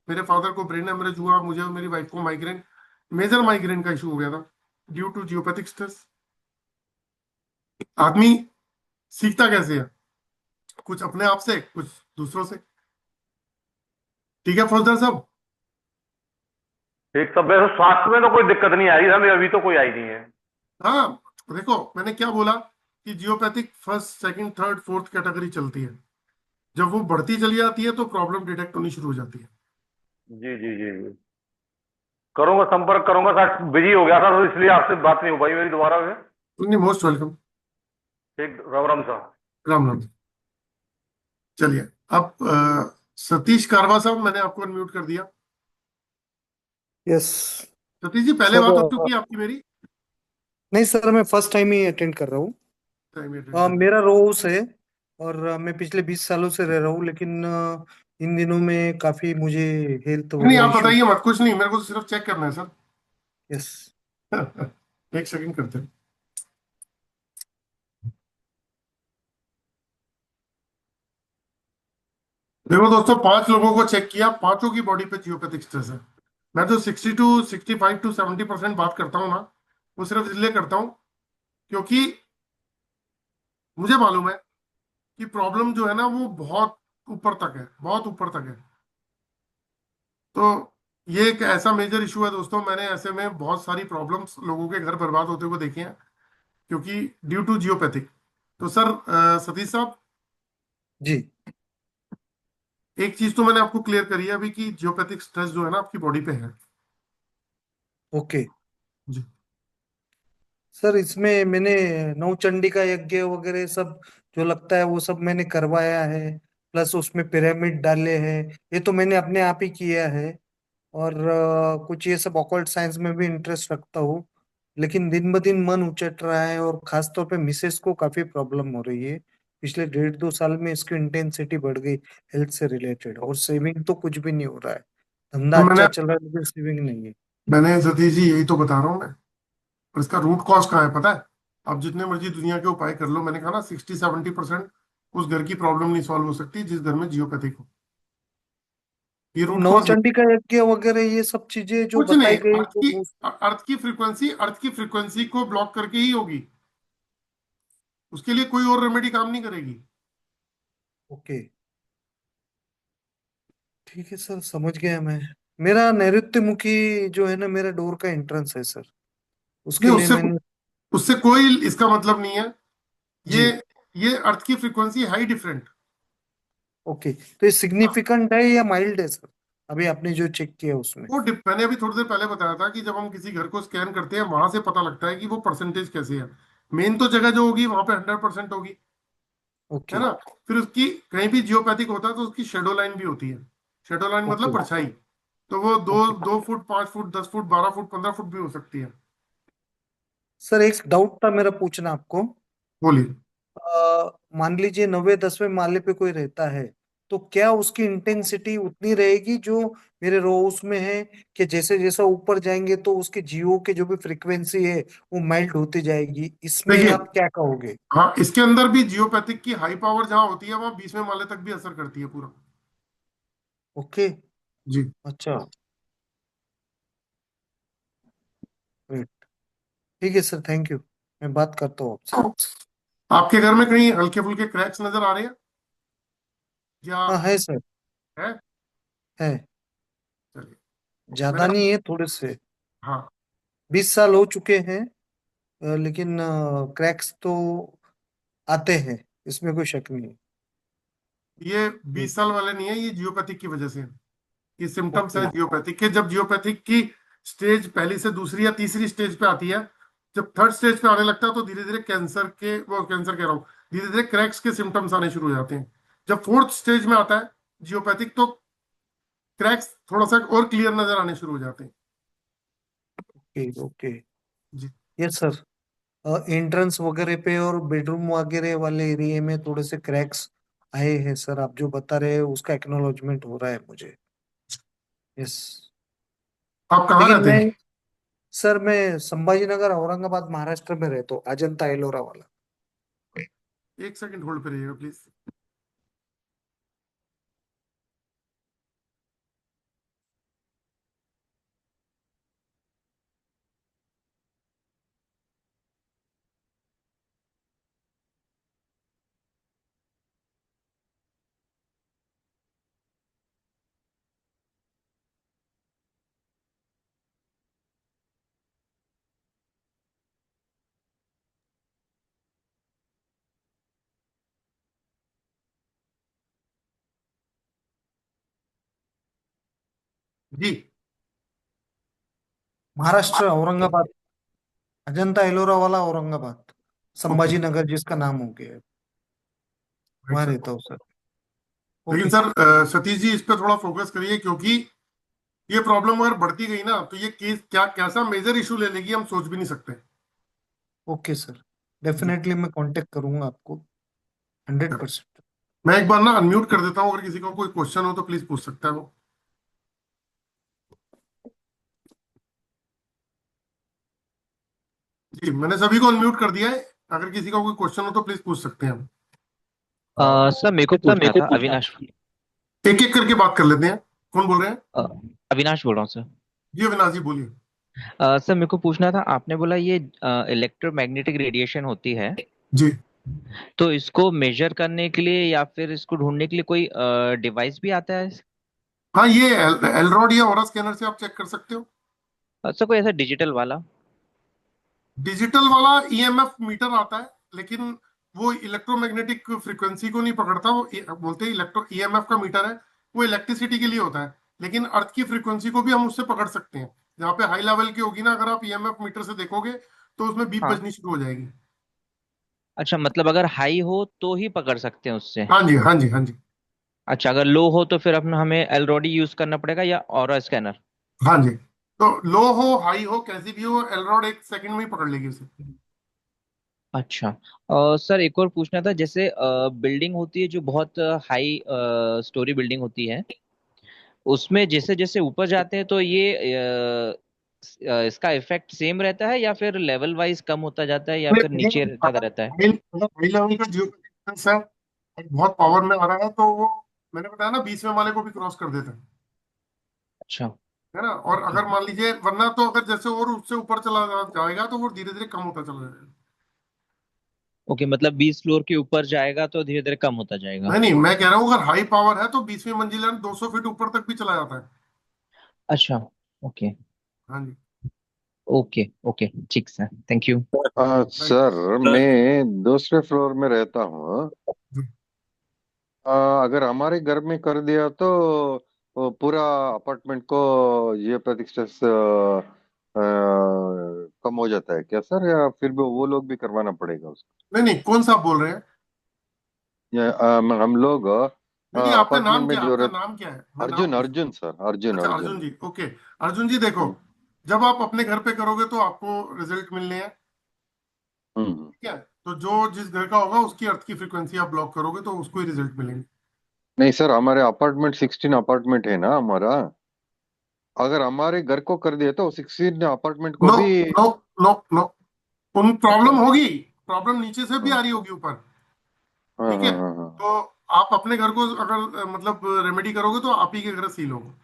मेरे फादर को ब्रेन हेमरेज हुआ, मुझे और मेरी वाइफ को माइग्रेन, मेजर माइग्रेन का इशू हो गया था ड्यू टू जियोपैथिक स्ट्रेस। आदमी सीखता कैसे है? कुछ अपने आप से, कुछ दूसरों से। ठीक है फौजदार साहब। ठीक। सब वैसे स्वास्थ्य में तो कोई दिक्कत नहीं आई हमें, अभी तो कोई आई नहीं है। हाँ, देखो मैंने क्या बोला कि geopathic first second third fourth category चलती है। जब वो बढ़ती चली जाती है तो प्रॉब्लम डिटेक्ट होनी शुरू हो जाती है। जी जी जी जी। करूंगा, संपर्क करूंगा सर, बिजी हो गया था तो इसलिए आपसे बात नहीं हो पाई मेरी दोबारा में। नहीं, मोस्ट वेलकम। ठीक, राम राम साहब। राम राम। चलिए, अब सतीश कारवा साहब, मैंने आपको अनम्यूट कर दिया। यस सतीश जी, पहले सर। बात हो चुकी है आपकी मेरी। नहीं सर, मैं फर्स्ट टाइम ही अटेंड कर रहा हूँ। टाइम अटेंड कर मेरा रोज है और मैं पिछले 20 सालों से रह रहा हूँ, लेकिन इन दिनों में काफी मुझे हेल्थ नहीं, वगैरह आप इशू। बताइए मत, कुछ नहीं, मेरे को तो सिर्फ चेक करना है सर। यस। एक सेकंड करते हैं। देखो दोस्तों, 5 लोगों को चेक किया, पांचों की बॉडी पे जियोपैथिक स्ट्रेस है। मैं जो 65 to 70% बात करता हूँ ना, वो सिर्फ इसलिए करता हूँ क्योंकि मुझे मालूम है कि प्रॉब्लम जो है ना वो बहुत ऊपर तक है, बहुत ऊपर तक है। तो ये एक ऐसा मेजर इशू है दोस्तों। मैंने ऐसे में बहुत सारी प्रॉब्लम्स, लोगों के घर बर्बाद होते हुए देखे हैं क्योंकि ड्यू टू जियोपैथिक। तो सर, सतीश साहब, जी। एक चीज तो मैंने आपको क्लियर करी है अभी कि जियोपैथिक स्ट्रेस जो है ना आपकी बॉडी पे है। ओके जी। सर, इसमें मैंने नवचंडी का यज्ञ वगैरह सब जो लगता है वो सब मैंने करवाया है। प्लस उसमें पिरामिड डाले हैं, ये तो मैंने अपने आप ही किया है। और कुछ ये सब ऑकल्ट साइंस में भी इंटरेस्ट रखता हूँ। लेकिन दिन ब दिन मन उचट रहा है और खासतौर पे मिसेस को काफी प्रॉब्लम हो रही है। पिछले 1.5-2 साल में इसकी इंटेंसिटी बढ़ गई हेल्थ से रिलेटेड, और सेविंग तो कुछ भी नहीं हो रहा है। धंधा तो अच्छा मैंने चल रहा है लेकिन सेविंग नहीं है। मैंने सतीश जी यही तो बता रहा हूँ मैं। और इसका रूट कॉज कहाँ है पता है? आप जितने मर्जी दुनिया के उपाय कर लो, मैंने कहा ना 60-70% उस घर की प्रॉब्लम नहीं सॉल्व हो सकती जिस घर में जियोपैथिक हो। ये तो रूट कॉज नवचंडी का यज्ञ वगैरह ये सब चीजें जो कुछ नहीं। बताई गई अर्थ वो की अर्थ की फ्रीक्वेंसी को ब्लॉक करके ही होगी। उसके लिए कोई और रेमेडी काम नहीं करेगी। ओके, ठीक है सर, समझ गया मैं। मेरा नैऋत्य मुखी जो है ना, मेरा डोर का एंट्रेंस है सर। नहीं, उसके लिए उससे मैंने। उससे कोई इसका मतलब नहीं है। ये जी। ये अर्थ की फ्रीक्वेंसी हाई डिफरेंट। ओके, तो ये सिग्निफिकेंट है या माइल्ड है सर? अभी आपने जो चेक किया उसमें? मैंने अभी थोड़ी देर पहले बताया था कि जब हम किसी घर को स्कैन करते हैं वहां से पता लगता है कि वो परसेंटेज कैसे है। मेन तो जगह जो होगी वहां पे 100% होगी, है ओके। ना। फिर उसकी कहीं भी जियोपैथिक होता है तो उसकी शेडो लाइन भी होती है। Shadow line okay. मतलब परछाई। तो वो दो okay 2 foot, 5 foot, 10 foot, 12 foot, 15 foot भी हो सकती है। सर, एक डाउट था मेरा पूछना आपको। बोलिए। मान लीजिए 90-10वें माले पे कोई रहता है, तो क्या उसकी इंटेंसिटी उतनी रहेगी जो मेरे रोज में है, कि जैसे जैसा ऊपर जाएंगे तो उसके जियो के जो भी फ्रीक्वेंसी है वो माइल्ड होती जाएगी? इसमें देखिए, आप क्या कहोगे? हाँ, इसके अंदर भी जियोपैथिक की हाई पावर जहाँ होती है वहां 20वें माले तक भी असर करती है पूरा। ओके। जी। अच्छा। great। ठीक है सर, थैंक यू। मैं बात करता हूँ आपसे। आपके घर में कहीं हल्के फुल्के क्रैक्स नजर आ रहे हैं या हाँ है सर, है? है। चलिए। ज्यादा मैंने नहीं है, थोड़े से। हाँ, 20 साल हो चुके हैं, लेकिन क्रैक्स तो आते हैं, इसमें कोई शक नहीं है। ये 20 साल वाले नहीं है, ये जियोपैथिक की वजह से है। ये सिम्टम्स ओके। हैं जियोपैथिक के। जब जियोपैथिक की स्टेज पहली से दूसरी या तीसरी स्टेज पे आती है, जब थर्ड स्टेज पे आने लगता है तो धीरे धीरे कैंसर कह रहा हूँ, धीरे धीरे क्रैक्स के सिम्टम्स आने शुरू हो जाते हैं। जब फोर्थ स्टेज में आता है जियोपैथिक, तो क्रैक्स थोड़ा सा और क्लियर नजर आने शुरू हो जाते हैं। ओके। ओके। जी। Yes sir. एंट्रेंस वगैरह पे और बेडरूम वगैरह वाले एरिया में थोड़े से क्रैक्स आए हैं सर, आप जो बता रहे हैं उसका एक्नॉलेजमेंट हो रहा है मुझे। यस। आप कहाँ लेकिन रहते मैं, हैं? सर मैं संभाजी नगर औरंगाबाद महाराष्ट्र में रहता हूँ, अजंता एलोरा वाला। एक सेकंड होल्ड पे रहिएगा प्लीज। जी। महाराष्ट्र औरंगाबाद, अजंता एलोरा वाला औरंगाबाद, ओके। संभाजी नगर जिसका नाम हो गया है, राइट वहाँ सर। रहता हूँ सर। लेकिन ओके। सर, सतीश जी, इस पे थोड़ा फोकस करिए, क्योंकि ये प्रॉब्लम अगर बढ़ती गई ना तो ये केस क्या कैसा मेजर इशू ले लेगी हम सोच भी नहीं सकते। ओके सर, जी। डेफिनेटली मैं कांटेक्ट करूंगा आपको, 100%। मैं एक बार ना अनम्यूट कर देता हूँ, अगर किसी को कोई क्वेश्चन हो तो प्लीज पूछ सकता है वो। जी, मैंने सभी को अनम्यूट कर दिया है। अगर किसी का कोई क्वेश्चन हो तो प्लीज पूछ सकते हैं हम। सर मेरे को सर मेरे पूछना को था, पूछना अविनाश। था। एक एक करके बात कर लेते हैं। कौन बोल रहे हैं? अ, अविनाश बोल रहा हूँ सर। जी अविनाश जी, बोलिए। सर मेरे को पूछना था, आपने बोला ये इलेक्ट्रोमैग्नेटिक रेडिएशन होती है, जी। तो इसको मेजर करने के लिए या फिर इसको ढूंढने के लिए कोई डिवाइस भी आता है? हाँ, ये एलरॉड या ऑरा स्कैनर से आप चेक कर सकते हो। सर कोई ऐसा डिजिटल वाला? डिजिटल वाला ईएमएफ मीटर आता है, लेकिन वो इलेक्ट्रोमैग्नेटिक फ्रीक्वेंसी को नहीं पकड़ता। वो बोलते हैं इलेक्ट्रो ईएमएफ का मीटर है। वो इलेक्ट्रिसिटी के लिए होता है, लेकिन अर्थ की फ्रीक्वेंसी को भी हम उससे पकड़ सकते हैं। जहाँ पे हाई लेवल की होगी ना, अगर आप ईएमएफ मीटर से देखोगे तो उसमें बीप हाँ। बजनी शुरू हो जाएगी। अच्छा, मतलब अगर हाई हो तो ही पकड़ सकते हैं उससे? हाँ जी, हाँ जी, हाँ जी। अच्छा, अगर लो हो तो फिर अपना हमें एलरोडी यूज करना पड़ेगा या ऑरा स्कैनर? हाँ जी। तो लो हो हाई हो कैसी भी हो, एलरॉड 1 सेकंड में ही पकड़ लेगी उसे। अच्छा। सर एक और पूछना था, जैसे बिल्डिंग होती है जो बहुत हाई स्टोरी बिल्डिंग होती है, उसमें जैसे जैसे ऊपर जाते हैं तो ये इसका इफेक्ट सेम रहता है या फिर लेवल वाइज कम होता जाता है या फिर नीचे तक रहता है? हाई लेवल का जियो है और बहुत पावर में आ रहा है, तो वो मैंने बताया ना 20वें माले को भी क्रॉस कर देता अच्छा। है ना। और ओके। अगर मान लीजिए, वरना तो अगर जैसे और उससे ऊपर चला जाएगा तो वो धीरे धीरे कम होता चला जाएगा। ओके, मतलब 20 फ्लोर के ऊपर जाएगा तो धीरे धीरे कम होता जाएगा? नहीं नहीं, मैं कह रहा हूँ अगर हाई पावर है तो 20वीं मंजिल 200 फीट ऊपर तक भी चला जाता है। अच्छा। ओके। हाँ जी। ओके ओके, ठीक sir, thank you. Right. Sir, मैं दूसरे फ्लोर में रहता हूँ। अगर हमारे घर में कर दिया तो वो पूरा अपार्टमेंट को जियोपैथिक स्ट्रेस कम हो जाता है क्या सर, या फिर भी वो लोग भी करवाना पड़ेगा उसको? नहीं नहीं, कौन सा आप बोल रहे हैं? या हम लोग नहीं नहीं, आपका अपार्टमेंट नाम में क्या है? जो आपका रहते। नाम क्या है? मैं नाम अर्जुन, पूछ। अर्जुन सर, अर्जुन, अच्छा, अर्जुन। अर्जुन जी, ओके। अर्जुन जी देखो, हम्म। जब आप अपने घर पे करोगे तो आपको रिजल्ट मिलने हैं। हम्म। ठीक है, तो जो जिस घर का होगा उसकी अर्थ की फ्रीक्वेंसी आप ब्लॉक करोगे तो उसको ही रिजल्ट मिलेंगे। नहीं सर, हमारे अपार्टमेंट 16 अपार्टमेंट है ना हमारा। अगर हमारे घर को कर दिया तो 16 अपार्टमेंट को नो भी। नो नो नो, उन अच्छा। प्रॉब्लम होगी। प्रॉब्लम नीचे से भी हाँ आ रही होगी ऊपर। हाँ ठीक है, हाँ हाँ हाँ। तो आप अपने घर को अगर मतलब रेमेडी करोगे तो आप ही के घर सील होगा।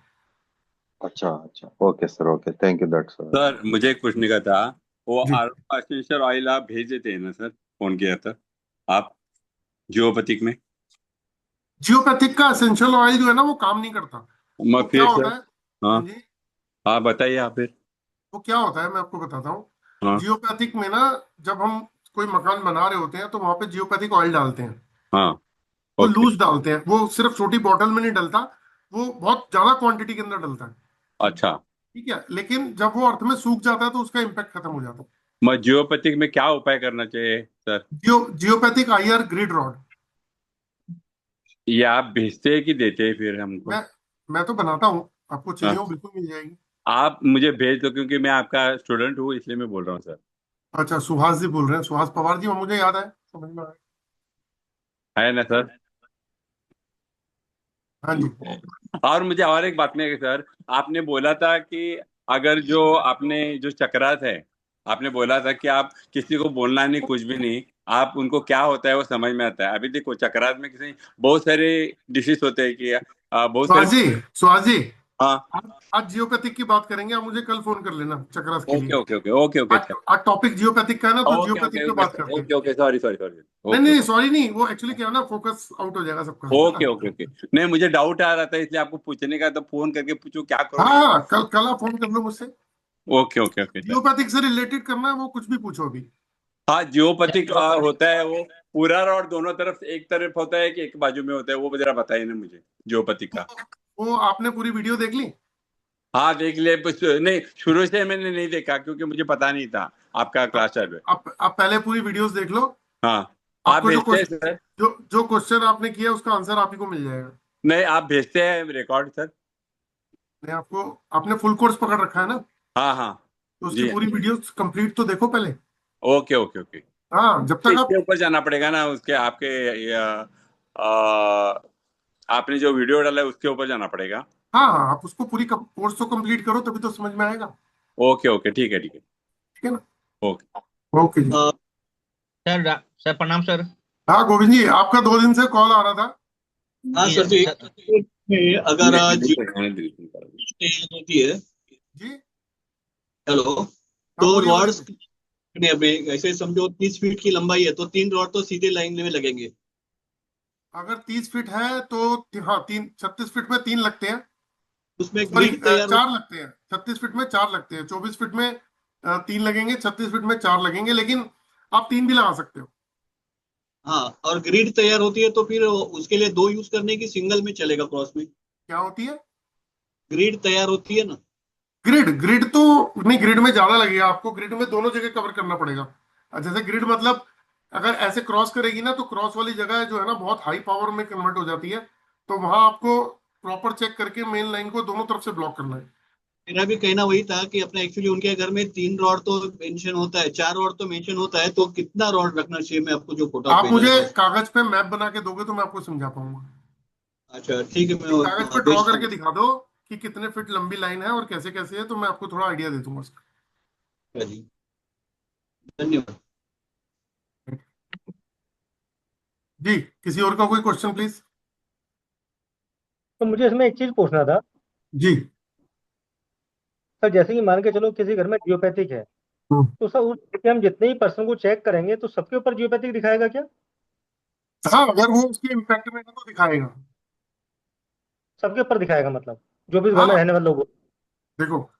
अच्छा अच्छा, okay sir, okay, thank you that sir. Sir मुझे एक पूछने का था, वो जी, आरोमा एसेंशियल ऑयल आप भेज देते हैं ना सर? फोन किया था आप, जियोपैथिक में। जियोपैथिक का एसेंशियल ऑयल जो है ना वो काम नहीं करता। मैं वो क्या फिर होता सर। है? हाँ। हाँ जी, हाँ बताइए आप फिर। वो क्या होता है मैं आपको बताता हूँ। हाँ। जियोपैथिक में ना, जब हम कोई मकान बना रहे होते हैं तो वहां पे जियोपैथिक ऑयल डालते हैं। हाँ। वो ओके। लूज डालते हैं, वो सिर्फ छोटी बॉटल में नहीं डलता, वो बहुत ज्यादा क्वांटिटी के अंदर डलता है। अच्छा। ठीक है, लेकिन जब वो अर्थ में सूख जाता है तो उसका इम्पैक्ट खत्म हो जाता है। मैं जियोपैथिक में क्या उपाय करना चाहिए sir? Geopathic IR grid rod, ये आप भेजते हैं कि देते हैं फिर हमको? मैं मैं तो बनाता हूँ, आपको चाहिए हाँ। हो बिल्कुल मिल जाएगी। आप मुझे भेज दो, क्योंकि मैं आपका स्टूडेंट हूँ, इसलिए मैं बोल रहा हूँ सर। अच्छा, सुहास जी बोल रहे हैं, सुहास पवार जी, वो मुझे याद है, समझ में आया। है ना सर? हाँ जी। और मुझे और एक बात में है सर, आपने बोला था कि अगर जो आपने जो चक्रास है, आपने बोला था कि आप किसी को बोलना नहीं, कुछ भी नहीं, आप उनको क्या होता है वो समझ में आता है। अभी देखो चक्रास में किसी बहुत सारे डिशेस होते हैं कि बहुत सारे। सुहास जी, सुहास जी, हाँ। आज जियोपैथिक की बात करेंगे, आप मुझे कल फोन कर लेना चक्रास के ओके लिए। Okay okay okay okay. आज आज टॉपिक जियोपैथिक का है ना, तो ओके ओके जियोपैथिक पे ओके बात सर, करते हैं। Okay okay, sorry sorry sorry. नहीं ओके नहीं, सॉरी नहीं, वो एक्चुअली क्या है ना, फोकस आउट हो जाएगा ओके सबका। Okay okay. नहीं मुझे डाउट आ रहा था, इसलिए आपको पूछने का, तो फोन करके पूछो क्या हाँ करो ये। हाँ, कल कल आप फोन कर लो मुझसे। Okay okay okay sir. Geopathic से रिलेटेड करना है वो, कुछ भी पूछो अभी। हाँ जियोपैथिक होता है वो पूरा रॉड दोनों तरफ से एक तरफ होता है कि एक बाजू में होता है, वो जरा बताइए ना मुझे जियोपैथिक का। वो आपने पूरी वीडियो देख ली? हाँ देख लिया, नहीं शुरू से मैंने नहीं देखा क्योंकि मुझे पता नहीं था आपका क्लास आप चालू है। आप पहले पूरी वीडियोस देख लो। हाँ। आप आपको जो भेजते हैं क्वेश्चन सर? जो क्वेश्चन आपने किया उसका आंसर आप ही को मिल जाएगा। नहीं आप भेजते हैं रिकॉर्ड सर? नहीं, आपको, आपने फुल कोर्स पकड़ रखा है ना, हाँ हाँ। तो उसकी जी। पूरी वीडियो कंप्लीट तो देखो पहले। Okay okay okay. हाँ, जब तक आप, इसके ऊपर जाना पड़ेगा ना, उसके आपके आ, आपने जो वीडियो डाला है उसके ऊपर जाना पड़ेगा। हाँ हाँ, आप उसको पूरी कोर्स तो कंप्लीट करो तभी तो समझ में आएगा। ओके ओके ठीक है ठीक है। ठीक है ना? ओके। ओके जी। सर सर प्रणाम सर। हाँ गोविंद जी, आपका 2 दिन से कॉल आ रहा था। हाँ सर जी, अगर नहीं होती है, जी, हेलो, हाँ तो बोलिए रॉड्स बोलिए। ऐसे समझो 30 फीट की लंबाई है तो 3 रॉड तो सीधे लाइन में लगेंगे। अगर 30 फीट है तो हाँ, 36 फीट में 3 लगते हैं। उसमें सॉरी, ग्रिड तैयार हो। 4 लगते हैं, 36 फीट में 4 लगते हैं, 24 फीट में 3 लगेंगे, 36 फीट में 4 लगेंगे, लेकिन आप 3 भी लगा सकते हो। हाँ, और ग्रिड तैयार होती है तो फिर उसके लिए 2 यूज करने की, सिंगल में चलेगा क्रॉस में? क्या होती है? ग्रिड तैयार होती है ना। ग्रिड, ग्रिड तो नहीं, ग्रिड में ज्यादा लगेगा आपको, ग्रिड में दोनों जगह कवर करना पड़ेगा। जैसे ग्रिड मतलब अगर ऐसे क्रॉस करेगी ना, तो क्रॉस वाली जगह जो है ना बहुत हाई पावर में कन्वर्ट हो जाती है, तो वहां आपको प्रॉपर चेक करके मेन लाइन को दोनों तरफ से ब्लॉक करना है। मेरा भी कहना वही था कि अपना एक्चुअली उनके घर में 3 रॉड तो मेंशन होता है, 4 रॉड तो मेंशन होता है, तो कितना रॉड रखना चाहिए? मैं आपको जो फोटो आप भेजा मुझे था। कागज पे मैप बना के दोगे तो मैं आपको समझा पाऊंगा। अच्छा ठीक है, एक कागज पे मैं ड्रॉ भेजता करके हूँ। दिखा दो कि कितने फीट लंबी लाइन है और कैसे कैसे है, तो मैं आपको थोड़ा आइडिया दे दूंगा उसका। अच्छा जी, धन्यवाद। जी, किसी और का कोई क्वेश्चन प्लीज? तो मुझे इसमें एक चीज पूछना था जी। सर, जैसे कि मान के चलो किसी घर में जियोपैथिक है, हम्म। तो सर उस पे हम जितने ही पर्सन को चेक करेंगे तो सबके ऊपर जियोपैथिक दिखाएगा क्या? हाँ, अगर वो उसके इम्पैक्ट में है तो दिखाएगा। सबके ऊपर दिखाएगा मतलब, जो भी इस घर में हाँ, रहने वाले लोग हो। देखो,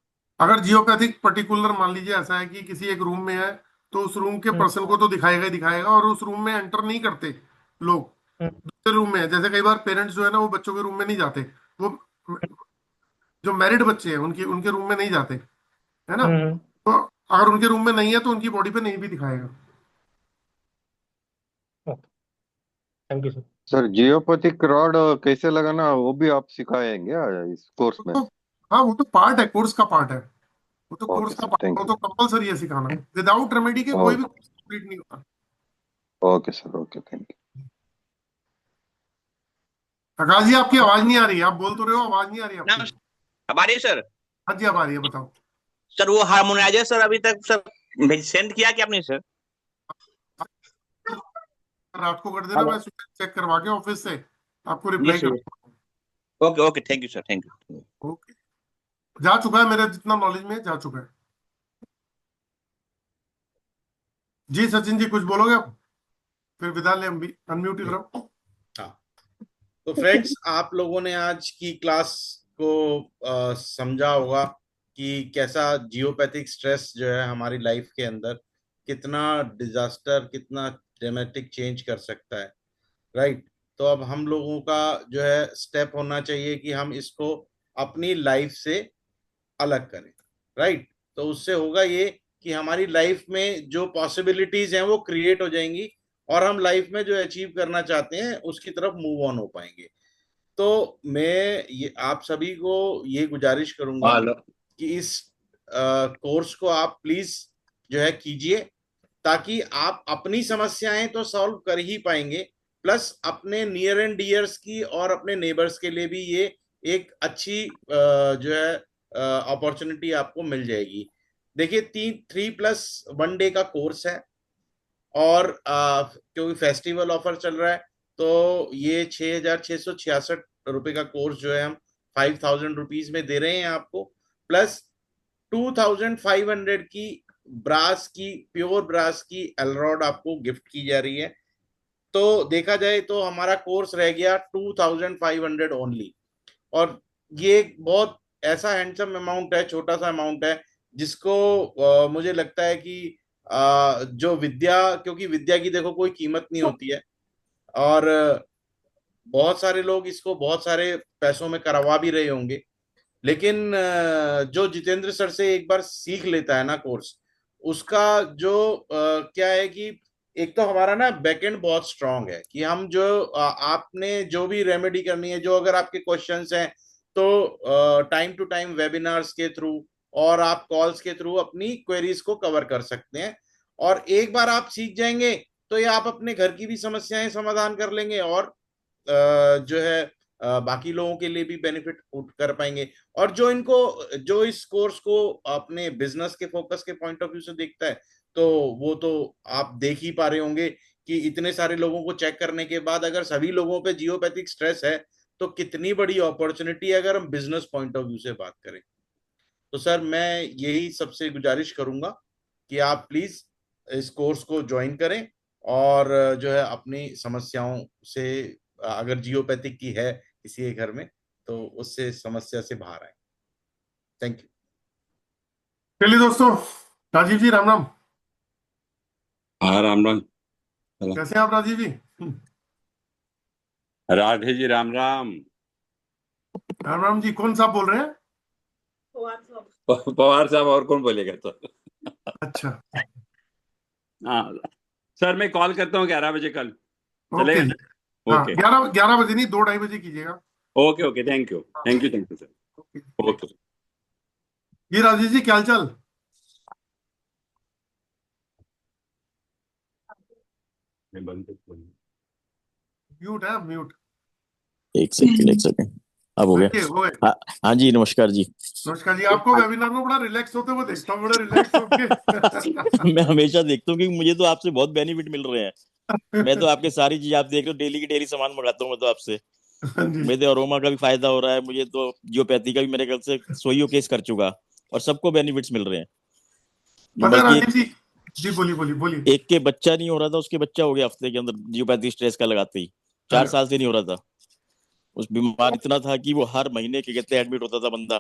अगर जियोपैथिक पर्टिकुलर मान लीजिए ऐसा है कि किसी एक रूम में है, तो उस रूम के हम्म, पर्सन को तो दिखाएगा ही दिखाएगा, और उस रूम में एंटर नहीं करते लोग, हम्म, दूसरे रूम में है, जैसे कई बार पेरेंट्स जो है ना वो बच्चों के रूम में नहीं जाते, वो जो मैरिड बच्चे हैं उनके उनके रूम में नहीं जाते, है ना? हम्म। तो अगर उनके रूम में नहीं है तो उनकी बॉडी पे नहीं भी दिखाएगा। Thank you sir. Sir geopathic rod कैसे लगाना वो भी आप सिखाएंगे इस कोर्स वो में? तो, हाँ वो तो पार्ट है, कोर्स का पार्ट है। वो तो कोर्स ओके का सर, पार्ट है, थैंक वो यू। तो कंपलसरी है सिखाना। विदाउट रेमेडी के कोई भी कोर्स कंप्लीट नहीं होता। ओके सर, ओके, थैंक आकाश जी आपकी आवाज नहीं आ रही है, आप बोल तो रहे हो, आवाज नहीं आ रही ना आपकी। अब आ रही है सर। हाँ जी अब आ रही है, बताओ। सर वो हार्मोनाइजर सर अभी तक सर सेंड किया कि आपने सर? रात को कर देना, हेलो। मैं सुबह चेक करवा के ऑफिस से आपको जी रिप्लाई सर। कर। Okay okay, thank you sir, thank you. Okay, जा चुका है, मेरे जितना नॉलेज में जा चुका है। जी सचिन जी कुछ बोलोगे आप? फिर विदा ले, हम भी अनम्यूट ही करो। हाँ, तो फ्रेंड्स आप लोगों ने आज की क्लास को समझा होगा कि कैसा जियोपैथिक स्ट्रेस जो है हमारी लाइफ के अंदर कितना डिजास्टर, कितना ड्रामेटिक चेंज कर सकता है, राइट? तो अब हम लोगों का जो है स्टेप होना चाहिए कि हम इसको अपनी लाइफ से अलग करें, राइट? तो उससे होगा ये कि हमारी लाइफ में जो पॉसिबिलिटीज हैं वो क्रिएट हो जाएंगी और हम लाइफ में जो अचीव करना चाहते हैं उसकी तरफ मूव ऑन हो पाएंगे। तो मैं ये आप सभी को ये गुजारिश करूंगा हेलो। कि इस कोर्स को आप प्लीज जो है कीजिए, ताकि आप अपनी समस्याएं तो सॉल्व कर ही पाएंगे, प्लस अपने नियर एंड डियर्स की और अपने नेबर्स के लिए भी ये एक अच्छी जो है अपॉर्चुनिटी आपको मिल जाएगी। देखिए 3+1 डे का कोर्स है और क्योंकि फेस्टिवल ऑफर चल रहा है तो ये 6,666 रुपए का कोर्स जो है हम 5,000 रुपीज में दे रहे हैं आपको, प्लस 2,500 की ब्रास की, प्योर ब्रास की एलरॉड आपको गिफ्ट की जा रही है। तो देखा जाए तो हमारा कोर्स रह गया 2,500 ओनली। और ये एक बहुत ऐसा हैंडसम अमाउंट है, छोटा सा अमाउंट है, जिसको मुझे लगता है कि जो विद्या, क्योंकि विद्या की देखो कोई कीमत नहीं होती है और बहुत सारे लोग इसको बहुत सारे पैसों में करवा भी रहे होंगे, लेकिन जो जितेंद्र सर से एक बार सीख लेता है ना कोर्स, उसका जो क्या है कि एक तो हमारा ना बैकएंड बहुत स्ट्रांग है कि हम जो आपने जो भी रेमेडी करनी है, जो अगर आपके क्वेश्चंस हैं तो टाइम टू टाइम वेबिनार्स के थ्रू और आप कॉल्स के थ्रू अपनी क्वेरीज को कवर कर सकते हैं। और एक बार आप सीख जाएंगे तो ये आप अपने घर की भी समस्याएं समाधान कर लेंगे और जो है बाकी लोगों के लिए भी बेनिफिट कर पाएंगे। और जो इस कोर्स को अपने बिजनेस के फोकस के पॉइंट ऑफ व्यू से देखता है तो वो तो आप देख ही पा रहे होंगे कि इतने सारे लोगों को चेक करने के बाद अगर सभी लोगों पे जियोपैथिक स्ट्रेस है तो कितनी बड़ी अपॉर्चुनिटी है अगर हम बिजनेस पॉइंट ऑफ व्यू से बात करें। तो सर मैं यही सबसे गुजारिश करूंगा कि आप प्लीज इस कोर्स को ज्वाइन करें और जो है अपनी समस्याओं से, अगर जियोपैथिक की है किसी के घर में, तो उससे समस्या से बाहर आए। Thank you. चलिए दोस्तों, राजीव जी राम राम। हाँ, राम राम। कैसे हैं आप राजीव जी? राधे जी, राम राम। राम राम जी, कौन साहब बोल रहे हैं? पवार साहब, और कौन बोलेगा तो। अच्छा, हाँ सर, मैं कॉल करता हूँ 11 बजे कल, ओके चलेगा? जी। हाँ, ओके 11 बजे नहीं, 2-2:30 कीजिएगा। Okay okay, thank you thank you thank you sir. Okay okay. जी राजीव जी, क्या हाल चाल? म्यूट है, म्यूट। एक सेकंड अब हो हो गया। गए। हाँ हाँ जी, नमस्कार जी। नमस्कार जी, आपको वेबिनार में बड़ा रिलैक्स होते हुए देखता हूँ, बड़े रिलैक्स होके। मैं हमेशा देखता हूँ कि मुझे तो आपसे बहुत बेनिफिट मिल रहे हैं। मैं तो आपके सारी चीज आप देख रहे हो, डेली की डेली सामान मंगाता हूँ मैं तो आपसे। हाँ जी। मुझे तो अरोमा का भी फायदा हो रहा है, मुझे तो जियोपैथी का भी मेरे ख्याल से 100 केस कर चुका और सबको बेनिफिट्स मिल रहे हैं। पता है बल्कि राजीव जी, जी बोलिए बोलिए बोलिए। एक के बच्चा नहीं हो रहा था, उसके बच्चा हो गया हफ्ते के अंदर जियोपैथी स्ट्रेस का लगाते ही। 4 साल से नहीं हो रहा था। उस बीमार इतना था कि वो हर महीने के कहते एडमिट होता था बंदा।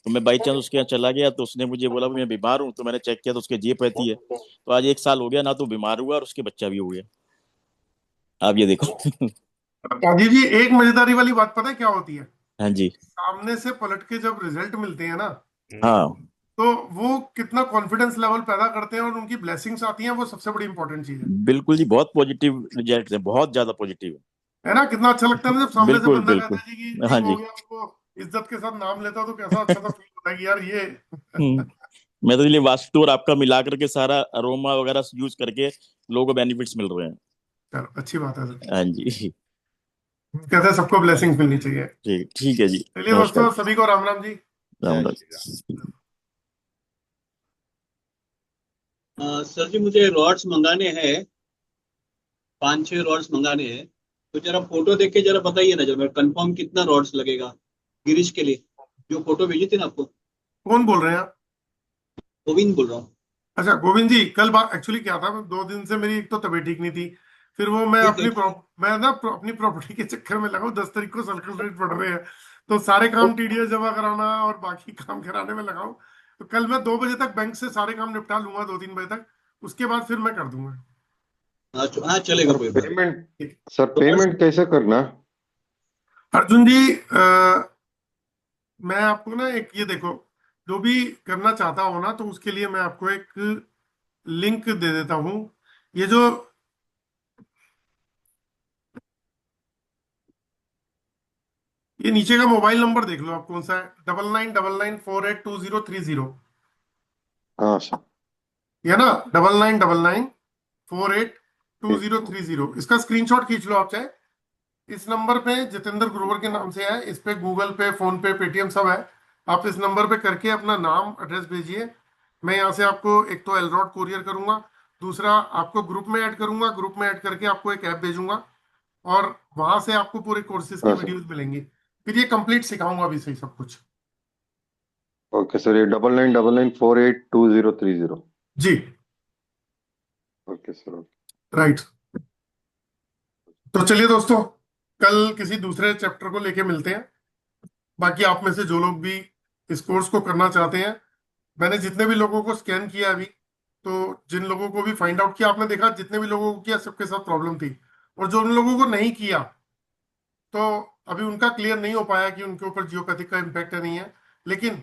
तो मैं बाई चांस उसके यहाँ चला गया तो उसने मुझे बोला मैं बीमार हूँ, तो मैंने चेक किया तो उसके जियोपैथी है। तो आज 1 साल हो गया ना, तो बीमार हुआ और उसके बच्चा भी हो गया। आप ये देखो। राजीव जी, एक मजेदारी वाली बात पता है क्या होती है? हाँ जी। सामने से पलट के जब रिजल्ट मिलते हैं ना, हाँ तो वो कितना कॉन्फिडेंस लेवल पैदा करते हैं और उनकी ब्लेसिंग्स आती हैं, वो सबसे बड़ी इंपॉर्टेंट चीज है। बिल्कुल जी, बहुत पॉजिटिव रिजल्ट है, बहुत ज्यादा पॉजिटिव। है ना? कितना अच्छा लगता है ना जब सामने से बिल्कुल बंदा कहता बिल्कुल। है जी कि हाँ ठीक हो जी। गया, उसको इज्जत के साथ नाम लेता, तो कैसा अच्छा सा फील होता है कि यार ये मैं तो इसलिए वास्तु और आपका मिला करके सारा अरोमा वगैरह यूज करके लोगों को बेनिफिट्स मिल रहे हैं। चलो अच्छी बात है सर। हाँ जी। कहते हैं सबको ब्लेसिंग्स मिलनी चाहिए। ठीक ठीक है जी। चलिए नमस्कार। दोस्तों, सभी को राम राम जी। राम जय राम। श्री राम। सर जी मुझे रॉड्स मंगाने हैं, 5-6 रॉड्स मंगाने हैं, तो जरा फोटो देख के जरा बताइए ना, जरा कंफर्म कितना रॉड्स लगेगा गिरीश के लिए, जो फोटो भेजी थी ना आपको। कौन बोल रहे हैं आप? गोविंद बोल रहा हूँ। अच्छा गोविंद जी, कल बात एक्चुअली क्या था, 2 दिन से मेरी एक तो तबीयत ठीक नहीं थी, फिर वो ठीक है। मैं ना अपनी प्रॉपर्टी के चक्कर में लगा हूँ। 10 तारीख को सर्कल रेट पड़ रहे हैं, तो सारे काम टीडीएस जमा कराना और बाकी काम कराने में लगा हूँ। तो कल मैं 2 बजे तक बैंक से सारे काम निपटा लूंगा, 2-3 बजे तक, उसके बाद फिर मैं कर दूंगा। हाँ चलेगा, सर कोई बात पेमेंट ठीक। सर पेमेंट कैसे करना? अर्जुन जी, मैं आपको ना एक ये देखो, जो भी करना चाहता हो ना, तो उसके लिए मैं आपको एक लिंक दे देता हूँ। ये जो ये नीचे का मोबाइल नंबर देख लो आप, कौन सा है? 9999482030। हाँ सर। ये ना 9999482030, ठीक। इसका स्क्रीनशॉट खींच लो आप चाहे। इस नंबर पे जितेंद्र ग्रोवर के नाम से है, इस पे गूगल पे, फोन पे, पेटीएम सब है। आप इस नंबर पे करके अपना नाम, एड्रेस भेजिए। मैं यहाँ से आपको एक तो एलरॉड कोरियर करूंगा, दूसरा आपको ग्रुप में ऐड करूंगा, ग्रुप में ऐड करके आपको एक ऐप भेजूंगा, और वहां से आपको पूरे कोर्सेज की हाँ सर। वीडियोस मिलेंगी। फिर ये कंप्लीट सिखाऊंगा अभी से ही सब कुछ। ओके सर, ये 9999482030। जी ओके सर। राइट। तो चलिए दोस्तों, कल किसी दूसरे चैप्टर को लेके मिलते हैं। बाकी आप में से जो लोग भी इस कोर्स को करना चाहते हैं, मैंने जितने भी लोगों को स्कैन किया अभी, तो जिन लोगों को भी फाइंड आउट किया, आपने देखा जितने भी लोगों को किया सबके साथ प्रॉब्लम थी, और जो उन लोगों को नहीं किया, तो अभी उनका क्लियर नहीं हो पाया कि उनके ऊपर जियोपैथिक का इम्पैक्ट है नहीं है। लेकिन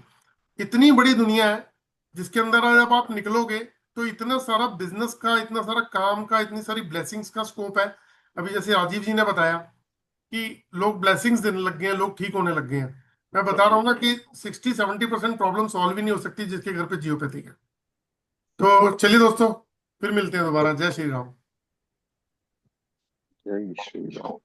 इतनी बड़ी दुनिया है जिसके अंदर जब आप निकलोगे, तो इतना सारा बिजनेस का, इतना सारा काम का, इतनी सारी ब्लेसिंग्स का स्कोप है। अभी जैसे राजीव जी ने बताया कि लोग ब्लेसिंग्स देने लग गए हैं, लोग ठीक होने लग गए हैं। मैं बता रहा हूँ ना कि 60-70% प्रॉब्लम सॉल्व ही नहीं हो सकती जिसके घर पे जियोपैथी है। तो चलिए दोस्तों, फिर मिलते हैं दोबारा। जय श्री राम। जय श्री राम।